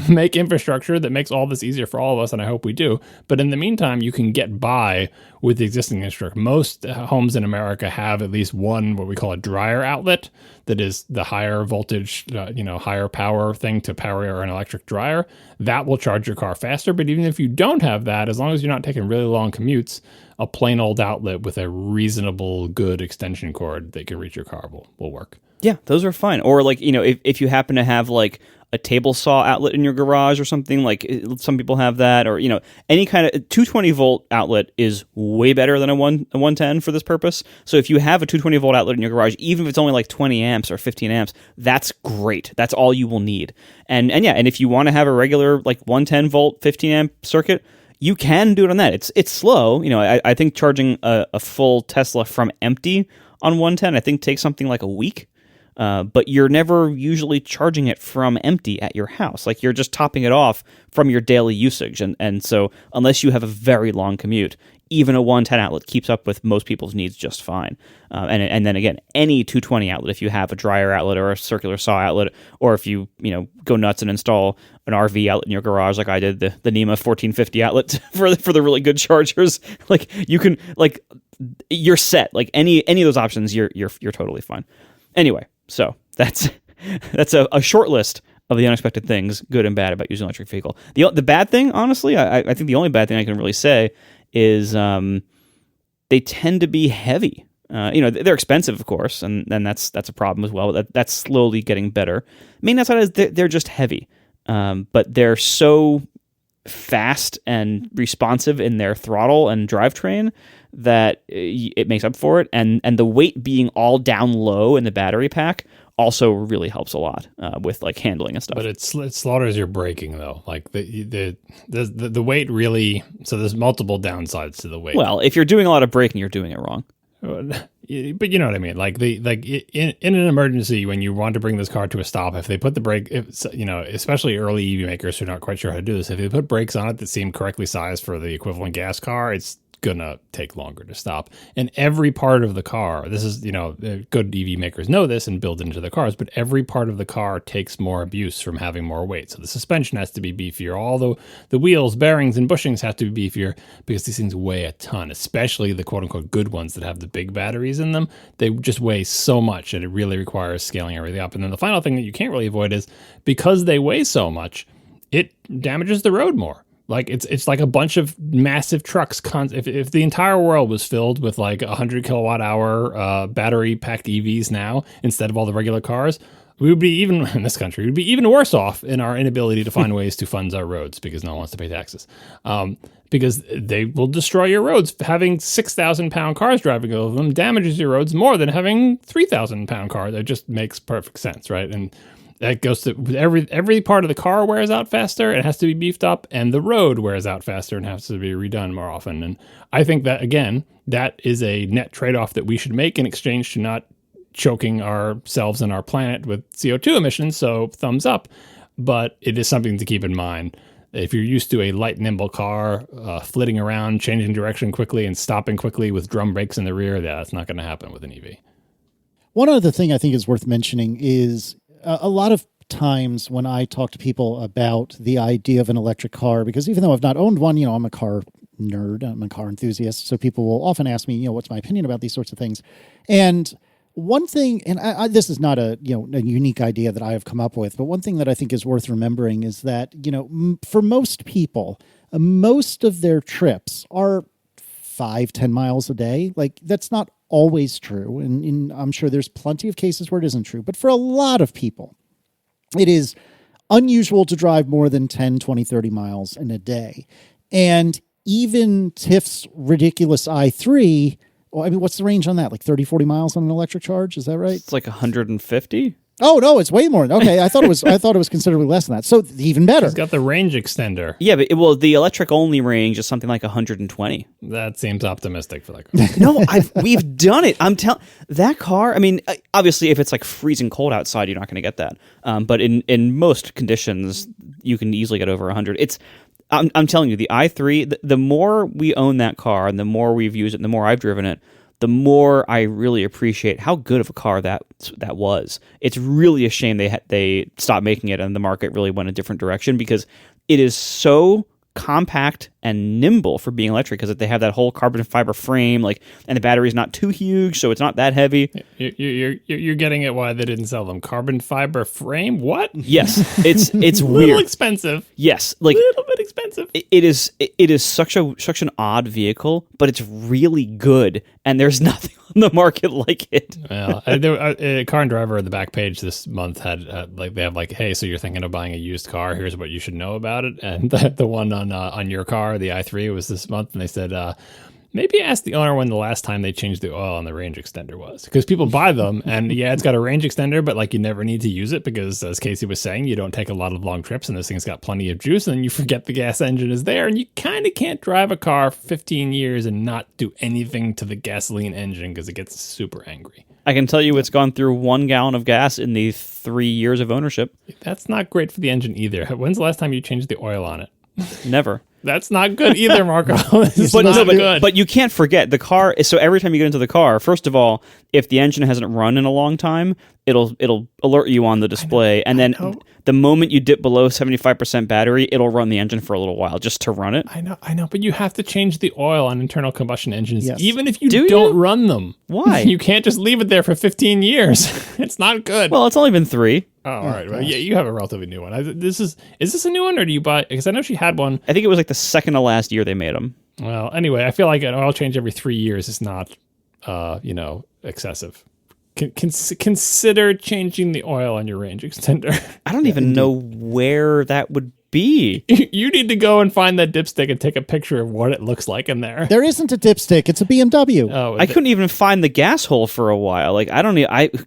make infrastructure that makes all this easier for all of us, and I hope we do. But in the meantime, you can get by with the existing infrastructure. Most homes in America have at least one, what we call a dryer outlet, that is the higher voltage, higher power thing to power an electric dryer. That will charge your car faster. But even if you don't have that, as long as you're not taking really long commutes, a plain old outlet with a reasonable, good extension cord that can reach your car will work. Yeah, those are fine. Or like, if you happen to have like a table saw outlet in your garage or something, like some people have that, or, any kind of 220 volt outlet is way better than a 110 for this purpose. So if you have a 220 volt outlet in your garage, even if it's only like 20 amps or 15 amps, that's great. That's all you will need. And if you want to have a regular like 110 volt, 15 amp circuit, you can do it on that. It's slow. I think charging a full Tesla from empty on 110, I think takes something like a week. But you're never usually charging it from empty at your house. Like, you're just topping it off from your daily usage. And so unless you have a very long commute, even a 110 outlet keeps up with most people's needs just fine. And then again, any 220 outlet, if you have a dryer outlet or a circular saw outlet, or if you go nuts and install an RV outlet in your garage, like I did, the NEMA 1450 outlet for the really good chargers, like you can, like, you're set. Like any of those options, you're totally fine. Anyway. So that's a short list of the unexpected things, good and bad, about using an electric vehicle. The bad thing, honestly, I think the only bad thing I can really say is they tend to be heavy. They're expensive, of course, and that's a problem as well. That's slowly getting better. Main outside is they're just heavy, but they're so fast and responsive in their throttle and drivetrain that it makes up for it, and the weight being all down low in the battery pack also really helps a lot with like handling and stuff. But it slaughters your braking though. Like the weight really. So there's multiple downsides to the weight. Well, if you're doing a lot of braking, you're doing it wrong. But you know what I mean. Like in an emergency, when you want to bring this car to a stop, if they put the brake, especially early EV makers who are not quite sure how to do this, if they put brakes on it that seem correctly sized for the equivalent gas car, it's gonna take longer to stop. And every part of the car, this is, good EV makers know this and build it into the cars, but every part of the car takes more abuse from having more weight. So the suspension has to be beefier, all the wheels, bearings, and bushings have to be beefier, because these things weigh a ton, especially the quote-unquote good ones that have the big batteries in them. They just weigh so much that it really requires scaling everything up. And then the final thing that you can't really avoid is, because they weigh so much, it damages the road more. Like it's like a bunch of massive trucks. If the entire world was filled with like 100 kilowatt hour battery packed EVs now, instead of all the regular cars, we would be even in this country, we'd be even worse off in our inability to find ways to fund our roads because no one wants to pay taxes. Because they will destroy your roads. Having 6,000-pound cars driving over them damages your roads more than having 3,000-pound car. That just makes perfect sense, right? And that goes to every part of the car wears out faster. It has to be beefed up, and the road wears out faster and has to be redone more often. And I think that, again, that is a net trade-off that we should make in exchange to not choking ourselves and our planet with CO2 emissions. So thumbs up. But it is something to keep in mind. If you're used to a light, nimble car, flitting around, changing direction quickly and stopping quickly with drum brakes in the rear, that's not going to happen with an EV. One other thing I think is worth mentioning is a lot of times when I talk to people about the idea of an electric car, because even though I've not owned one, I'm a car nerd, I'm a car enthusiast, so people will often ask me, what's my opinion about these sorts of things. And one thing, and this is not a unique idea that I have come up with, but one thing that I think is worth remembering is that, for most people, most of their trips are 5-10 miles a day. Like, that's not always true. And I'm sure there's plenty of cases where it isn't true. But for a lot of people, it is unusual to drive more than 10, 20, 30 miles in a day. And even Tiff's ridiculous i3, what's the range on that? Like 30, 40 miles on an electric charge? Is that right? It's like 150. Oh, no, it's way more. Okay, I thought it was considerably less than that. So even better. It's got the range extender. Yeah, but the electric only range is something like 120. That seems optimistic for that car. No, we've done it. I'm telling that car. I mean, obviously, if it's like freezing cold outside, you're not going to get that. But in most conditions, you can easily get over 100. I'm telling you, the i3. The more we own that car, and the more we've used it, and the more I've driven it, the more I really appreciate how good of a car that was. It's really a shame they stopped making it and the market really went a different direction, because it is so compact and nimble for being electric, because they have that whole carbon fiber frame, and the battery's not too huge, so it's not that heavy. You're getting at why they didn't sell them. Carbon fiber frame? What? Yes, it's weird. A little expensive. Yes, a little bit expensive. It is such an odd vehicle, but it's really good, and there's nothing on the market like it. Well, a Car and Driver at the back page this month had they have hey, so you're thinking of buying a used car? Here's what you should know about it. And the one on your car, the i3, was this month, and they said maybe ask the owner when the last time they changed the oil on the range extender was, because people buy them and it's got a range extender, but you never need to use it because, as Casey was saying, you don't take a lot of long trips and this thing's got plenty of juice, and then you forget the gas engine is there, and you kind of can't drive a car for 15 years and not do anything to the gasoline engine because it gets super angry. I can tell you it's gone through 1 gallon of gas in the 3 years of ownership. That's not great for the engine either. When's the last time you changed the oil on it? Never. That's not good either, Marco. But you can't forget the car. So every time you get into the car, first of all, if the engine hasn't run in a long time, it'll alert you on the display, and then the moment you dip below 75% battery, it'll run the engine for a little while just to run it. I know, but you have to change the oil on internal combustion engines, yes, even if you don't run them. Why? You can't just leave it there for 15 years. It's not good. Well, it's only been 3. Oh, all right. Well, yeah, you have a relatively new one. Is this a new one, or do you buy? Because I know she had one. I think it was the second to last year they made them. Well, anyway, I feel like an oil change every 3 years is not, excessive. Consider changing the oil on your range extender. I don't even know where that would be. You need to go and find that dipstick and take a picture of what it looks like in there. There isn't a dipstick. It's a BMW. Oh, I couldn't even find the gas hole for a while.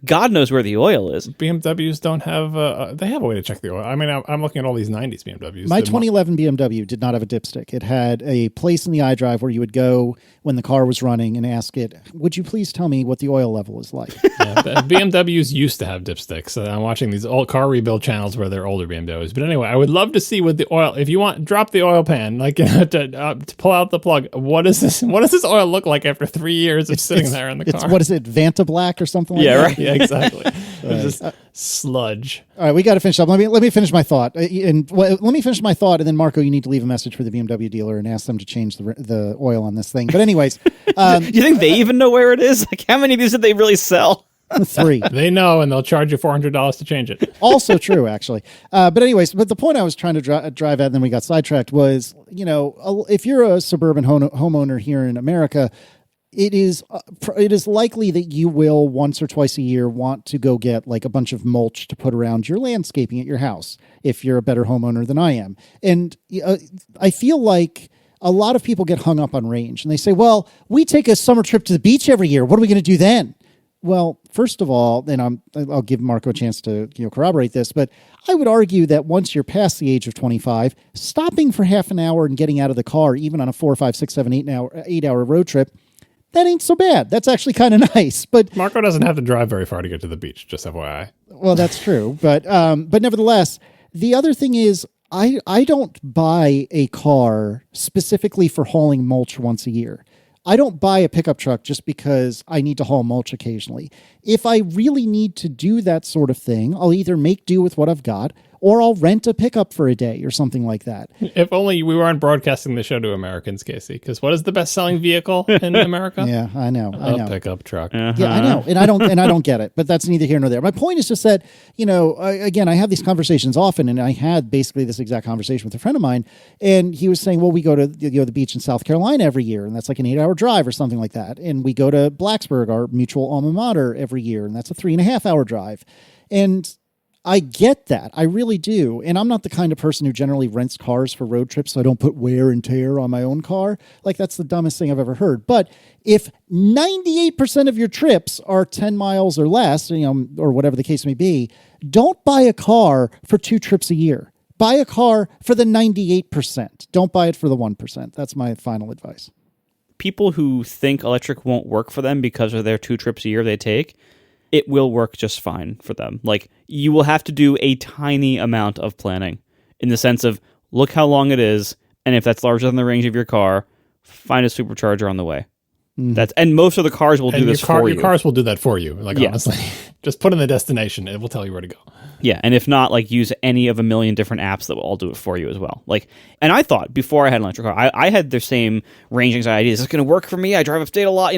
God knows where the oil is. BMWs don't have. They have a way to check the oil. I mean, I'm looking at all these '90s BMWs. My 2011 BMW did not have a dipstick. It had a place in the iDrive where you would go when the car was running and ask it, "Would you please tell me what the oil level is like?" BMWs used to have dipsticks. I'm watching these old car rebuild channels where they're older BMWs. But anyway, I would love to see what the oil. If you want, drop the oil pan, to pull out the plug. What does this oil look like after 3 years of sitting there in the car? What is it, Vanta Black or something like that? Yeah, right. Yeah, exactly. It's just sludge. All right, we got to finish up. Let me finish my thought. Let me finish my thought, and then Marco, you need to leave a message for the BMW dealer and ask them to change the oil on this thing. But anyways, you think they even know where it is? How many of these did they really sell? 3. They know, and they'll charge you $400 to change it. Also true, actually. But the point I was trying to drive at, and then we got sidetracked, was, if you're a suburban homeowner here in America, it is likely that you will once or twice a year want to go get like a bunch of mulch to put around your landscaping at your house if you're a better homeowner than I am. And I feel like a lot of people get hung up on range and they say, well, we take a summer trip to the beach every year. What are we going to do then? Well, first of all, and I'll give Marco a chance to corroborate this, but I would argue that once you're past the age of 25, stopping for half an hour and getting out of the car, even on a 4, 5, 6, 7, 8 hour road trip, that ain't so bad. That's actually kind of nice. But Marco doesn't have to drive very far to get to the beach, just FYI. Well, that's true. But nevertheless, the other thing is I don't buy a car specifically for hauling mulch once a year. I don't buy a pickup truck just because I need to haul mulch occasionally. If I really need to do that sort of thing, I'll either make do with what I've got or I'll rent a pickup for a day or something like that. If only we weren't broadcasting the show to Americans, Casey, because what is the best-selling vehicle in America? Yeah, I know. A pickup truck. Yeah, I know. And I don't get it, but that's neither here nor there. My point is just that, again, I have these conversations often, and I had basically this exact conversation with a friend of mine, and he was saying, well, we go to the beach in South Carolina every year, and that's like an 8-hour drive or something like that. And we go to Blacksburg, our mutual alma mater, every year, and that's a 3.5-hour drive. And I get that. I really do. And I'm not the kind of person who generally rents cars for road trips, so I don't put wear and tear on my own car. Like, that's the dumbest thing I've ever heard. But if 98% of your trips are 10 miles or less, or whatever the case may be, don't buy a car for 2 trips a year. Buy a car for the 98%. Don't buy it for the 1%. That's my final advice. People who think electric won't work for them because of their 2 trips a year they take, it will work just fine for them. Like, you will have to do a tiny amount of planning in the sense of look how long it is, and if that's larger than the range of your car, find a supercharger on the way. And most of the cars will do this for you. Your cars will do that for you. Like, honestly, just put in the destination; it will tell you where to go. Yeah, and if not, like, use any of a million different apps that will all do it for you as well. Like, and I thought before I had an electric car, I had the same range anxiety. Is this going to work for me? I drive upstate a lot,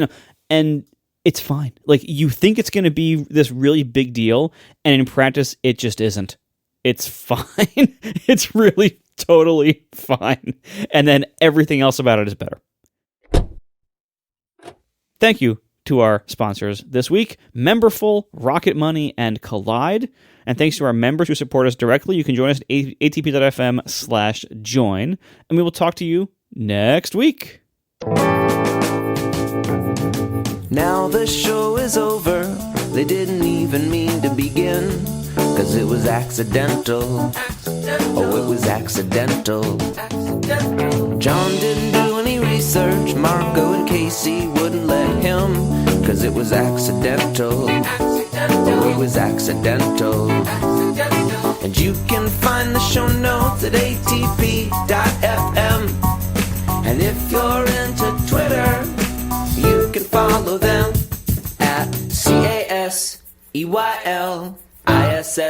and it's fine. Like, you think it's going to be this really big deal, and in practice, it just isn't. It's fine. It's really totally fine. And then everything else about it is better. Thank you to our sponsors this week, Memberful, Rocket Money, and Kolide. And thanks to our members who support us directly. You can join us at atp.fm/join. And we will talk to you next week. Now the show is over, they didn't even mean to begin, 'cause it was accidental. Oh, it was accidental. John didn't do any research, Marco and Casey wouldn't let him, 'cause it was accidental. Oh, it was accidental. And you can find the show notes at atp.fm. And if you're into Twitter, you can follow them at CASEYLISS.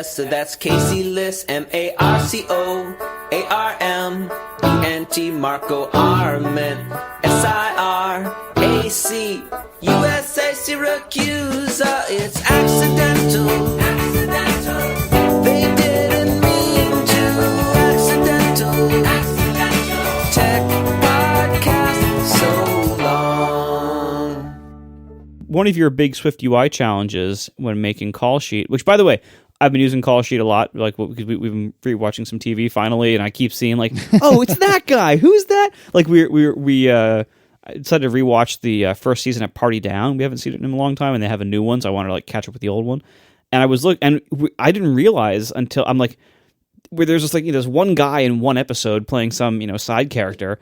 So that's Casey Liss, MARCOARMENT, Marco Arment, SIRAC, USA Syracuse. It's accidental. They didn't mean to. Accidental. Tech podcast so long. One of your big Swift UI challenges when making Callsheet, which, by the way, I've been using Callsheet a lot, like, because we've been rewatching some TV finally, and I keep seeing, like, oh, it's that guy. Who's that? Like, we decided to rewatch the first season at Party Down. We haven't seen it in a long time, and they have a new one, so I wanted to, like, catch up with the old one. And I was I didn't realize until I'm like, where there's just, like, there's one guy in one episode playing some, side character,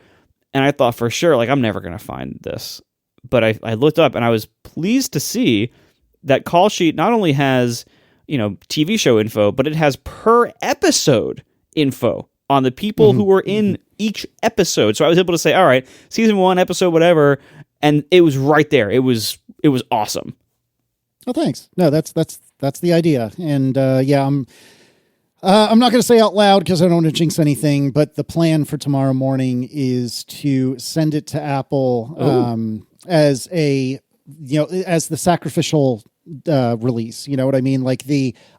and I thought for sure, like, I'm never going to find this. But I looked up, and I was pleased to see that Callsheet not only has, TV show info, but it has per episode info on the people who were in each episode. So I was able to say, all right, season 1, episode whatever, and it was right there. It was awesome. Oh, thanks. No, that's the idea. And I'm not going to say out loud because I don't want to jinx anything, but the plan for tomorrow morning is to send it to Apple as the sacrificial release. You know what I mean? Like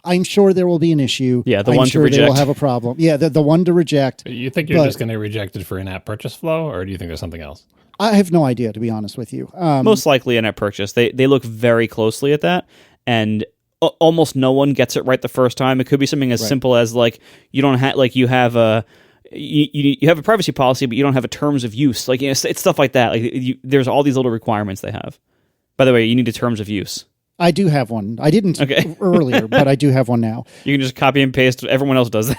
I'm sure there will be an issue. Yeah, I'm one sure to reject. They will have a problem. Yeah, the one to reject. You think you're just going to reject it for in-app purchase flow, or do you think there's something else? I have no idea, to be honest with you. Most likely in a purchase. They look very closely at that, and almost no one gets it right the first time. It could be something as simple as you don't have you have a you have a privacy policy, but you don't have a terms of use. It's stuff like that. There's all these little requirements they have. By the way, you need a terms of use. I do have one. I didn't earlier, but I do have one now. You can just copy and paste. Everyone else does that.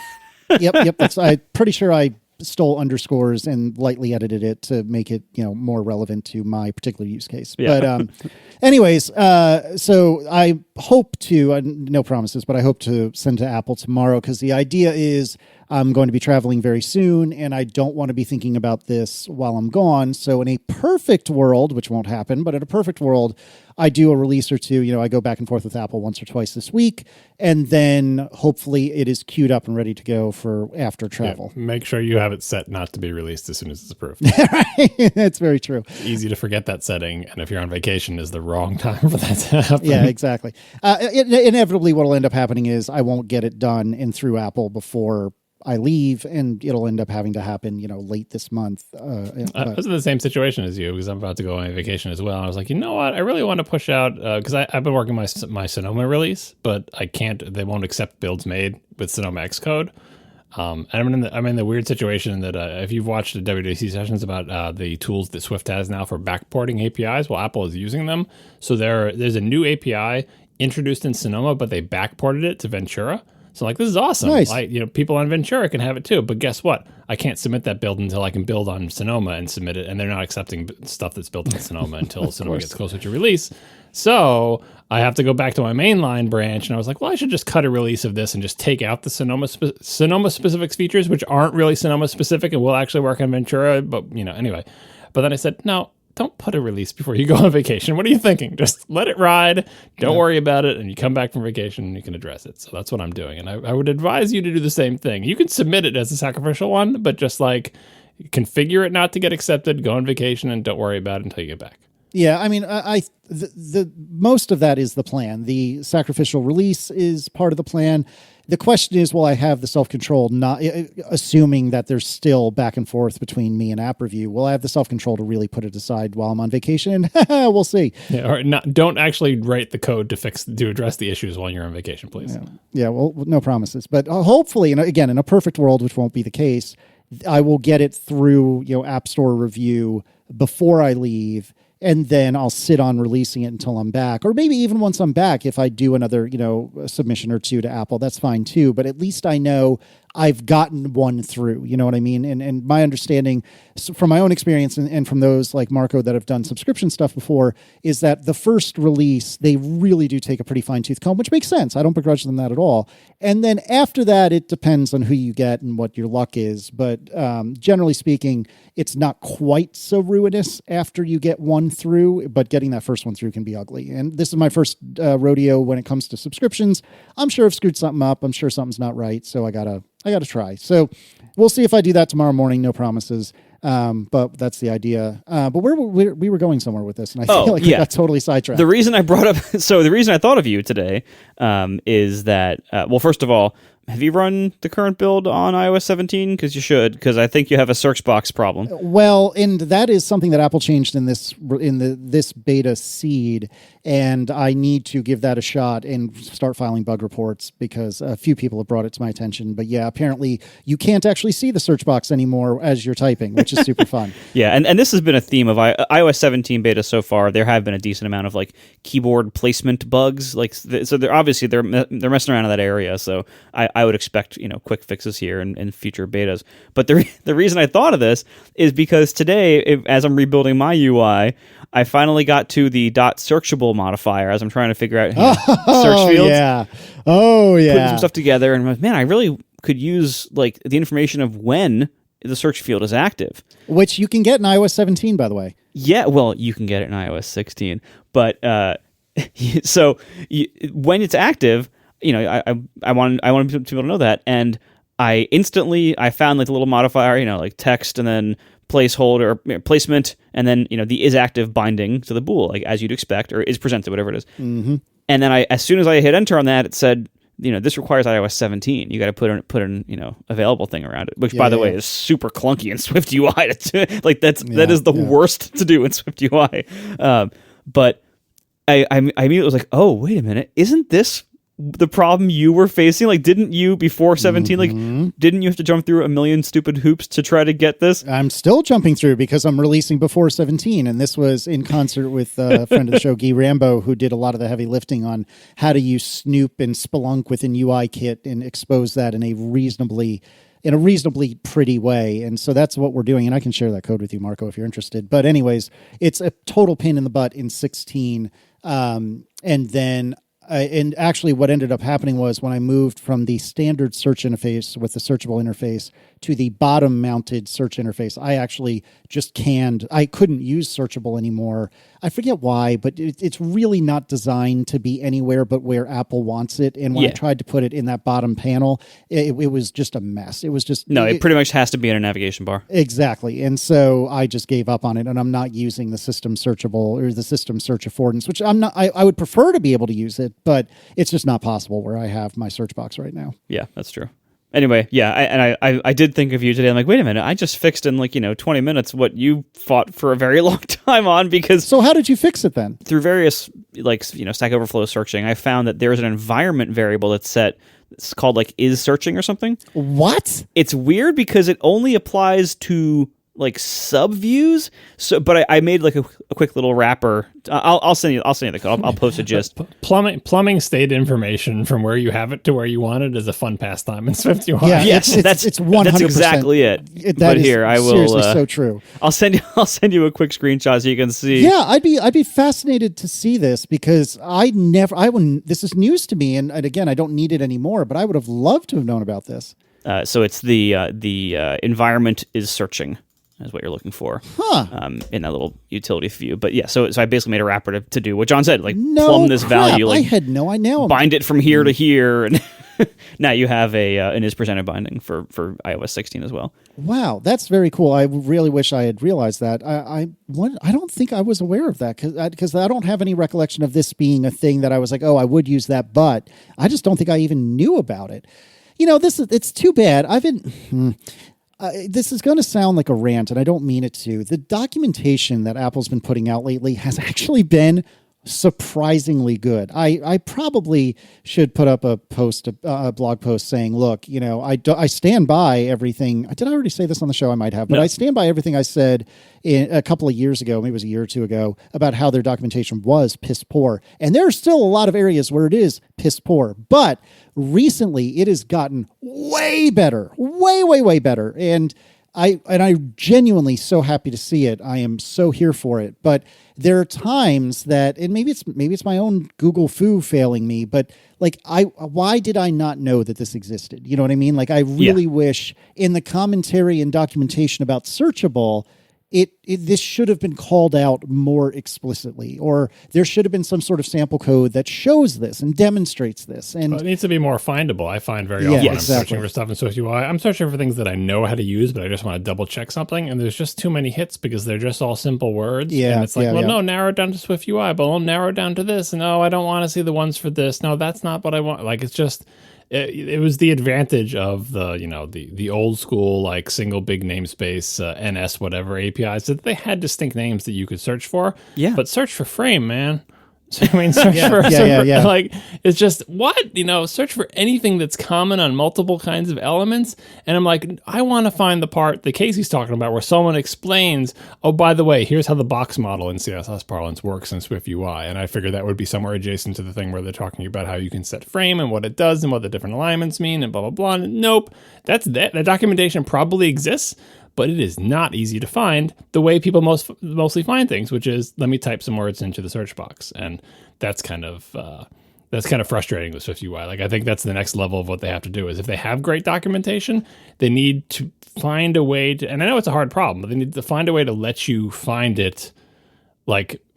Yep. I'm pretty sure I stole underscores and lightly edited it to make it, more relevant to my particular use case. Yeah. But anyways, so I hope to, no promises, but I hope to send to Apple tomorrow, because the idea is I'm going to be traveling very soon, and I don't want to be thinking about this while I'm gone. So in a perfect world, which won't happen, but in a perfect world, I do a release or two. I go back and forth with Apple once or twice this week, and then hopefully it is queued up and ready to go for after travel. Yeah, make sure you have it set not to be released as soon as it's approved. That's very true. It's easy to forget that setting, and if you're on vacation, is the wrong time for that to happen. Yeah, exactly. Inevitably, what will end up happening is I won't get it done and through Apple before I leave, and it'll end up having to happen, late this month. I was in the same situation as you, because I'm about to go on vacation as well. And I was like, you know what? I really want to push out, because I've been working my Sonoma release, but I can't. They won't accept builds made with Sonoma Xcode. And I'm in the weird situation that if you've watched the WWDC sessions about the tools that Swift has now for backporting APIs, well, Apple is using them. So there's a new API introduced in Sonoma, but they backported it to Ventura. So this is awesome. Nice. People on Ventura can have it too. But guess what? I can't submit that build until I can build on Sonoma and submit it. And they're not accepting stuff that's built on Sonoma until Sonoma gets closer to release. So I have to go back to my mainline branch. And I was like, well, I should just cut a release of this and just take out the Sonoma specific features, which aren't really Sonoma specific and will actually work on Ventura. But, anyway. But then I said, no. Don't put a release before you go on vacation. What are you thinking? Just let it ride. Don't worry about it. And you come back from vacation and you can address it. So that's what I'm doing. And I would advise you to do the same thing. You can submit it as a sacrificial one, but just configure it not to get accepted, go on vacation, and don't worry about it until you get back. Yeah, I mean, the most of that is the plan. The sacrificial release is part of the plan. The question is, will I have the self-control, not assuming that there's still back and forth between me and app review? Will I have the self-control to really put it aside while I'm on vacation? We'll see. Yeah, or don't actually write the code to address the issues while you're on vacation, please. Yeah, well, no promises. But hopefully, again, in a perfect world, which won't be the case, I will get it through App Store review before I leave. And then I'll sit on releasing it until I'm back. Or maybe even once I'm back, if I do another, submission or two to Apple, that's fine too. But at least I know I've gotten one through, you know what I mean? And my understanding from my own experience and from those like Marco that have done subscription stuff before is that the first release, they really do take a pretty fine-tooth comb, which makes sense. I don't begrudge them that at all. And then after that, it depends on who you get and what your luck is. But generally speaking, it's not quite so ruinous after you get one through, but getting that first one through can be ugly. And this is my first rodeo when it comes to subscriptions. I'm sure I've screwed something up. I'm sure something's not right. So I gotta try. So we'll see if I do that tomorrow morning. No promises. But that's the idea. But we were going somewhere with this, and I feel like we got totally sidetracked. The reason I brought up, the reason I thought of you today is that, well, first of all, have you run the current build on iOS 17? Because you should, because I think you have a search box problem. Well, and that is something that Apple changed in this beta seed, and I need to give that a shot and start filing bug reports because a few people have brought it to my attention. But yeah, apparently you can't actually see the search box anymore as you're typing, which is super fun. Yeah, and this has been a theme of iOS 17 beta so far. There have been a decent amount of keyboard placement bugs. So they're obviously they're messing around in that area. So I would expect quick fixes here in future betas. But the reason I thought of this is because today, as I'm rebuilding my UI, I finally got to the .searchable modifier as I'm trying to figure out search fields. Yeah. Oh yeah. Putting some stuff together, and man, I really could use the information of when the search field is active, which you can get in iOS 17, by the way. Yeah, well, you can get it in iOS 16, but so when it's active. I want people to know that, and I found the little modifier, text and then placeholder placement, and then the is active binding to the bool, as you'd expect, or is presented, whatever it is. Mm-hmm. And then as soon as I hit enter on that, it said this requires iOS 17. You got to put an available thing around it, which by the way is super clunky in Swift UI. That is the worst to do in Swift UI. But I immediately was like, oh, wait a minute, isn't this the problem you were facing? Like, didn't you before 17? Like, didn't you have to jump through a million stupid hoops to try to get this? I'm still jumping through because I'm releasing before 17, and this was in concert with a friend of the show, Guy Rambo, who did a lot of the heavy lifting on how to use Snoop and Splunk within UIKit and expose that in a reasonably pretty way. And so that's what we're doing. And I can share that code with you, Marco, if you're interested. But anyways, it's a total pain in the butt in 16. And then and actually what ended up happening was when I moved from the standard search interface with the searchable interface to the bottom mounted search interface, I actually just I couldn't use searchable anymore. I forget why, but it's really not designed to be anywhere but where Apple wants it. And when I tried to put it in that bottom panel, it was just a mess. It was just... No, it pretty much has to be in a navigation bar. Exactly. And so I just gave up on it, and I'm not using the system searchable or the system search affordance, which I would prefer to be able to use it, but it's just not possible where I have my search box right now. Yeah, that's true. Anyway, I did think of you today. I'm like, wait a minute, I just fixed in 20 minutes what you fought for a very long time on, because... So how did you fix it then? Through various, Stack Overflow searching, I found that there's an environment variable that's set. It's called is searching or something. What? It's weird because it only applies to sub views. So, but I made a quick little wrapper. I'll send you the code. I'll post a gist. Plumbing state information from where you have it to where you want it is a fun pastime in Swift UI. Yeah, yes, it's 100%. That's exactly it. But here I will. Seriously, so true. I'll send you a quick screenshot so you can see. Yeah, I'd be fascinated to see this because this is news to me, and again, I don't need it anymore. But I would have loved to have known about this. So it's the environment is searching. Is what you're looking for in that little utility view. But yeah, so I basically made a wrapper to do what John said, plumb this value. I had no idea. Bind it from here to here. And now you have an is presented binding for iOS 16 as well. Wow, that's very cool. I really wish I had realized that. I don't think I was aware of that because I don't have any recollection of this being a thing that I was like, oh, I would use that, but I just don't think I even knew about it. It's too bad. This is going to sound like a rant, and I don't mean it to. The documentation that Apple's been putting out lately has actually been surprisingly good. I probably should put up a blog post saying, look, I stand by everything. Did I already say this on the show? I might have, but no. I stand by everything I said a couple of years ago, maybe it was a year or two ago, about how their documentation was piss poor. And there are still a lot of areas where it is piss poor, but recently it has gotten way better, way better. And I'm genuinely so happy to see it. I am so here for it. But there are times that, and maybe it's my own Google foo failing me, but why did I not know that this existed? You know what I mean? I really wish in the commentary and documentation about searchable, this should have been called out more explicitly, or there should have been some sort of sample code that shows this and demonstrates this. And it needs to be more findable. I find very often when I'm searching for stuff in Swift UI, I'm searching for things that I know how to use, but I just want to double check something, and there's just too many hits because they're just all simple words. Yeah, and it's no, narrow it down to Swift UI, but I'll narrow it down to this. No, I don't want to see the ones for this. No, that's not what I want. It's just... It was the advantage of the old school single big namespace NS whatever APIs that they had distinct names that you could search for. Yeah, but search for frame, man. Search for it's just what search for anything that's common on multiple kinds of elements. And I'm like, I want to find the part that Casey's talking about where someone explains, oh, by the way, here's how the box model in CSS parlance works in Swift UI. And I figured that would be somewhere adjacent to the thing where they're talking about how you can set frame and what it does and what the different alignments mean and blah blah blah. And nope, that's that. That documentation probably exists, but it is not easy to find the way people mostly find things, which is let me type some words into the search box, and that's kind of frustrating with Swift UI. I think that's the next level of what they have to do is if they have great documentation, they need to find a way to, and I know it's a hard problem, but they need to find a way to let you find it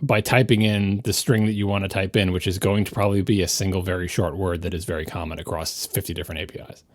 by typing in the string that you want to type in, which is going to probably be a single very short word that is very common across 50 different APIs.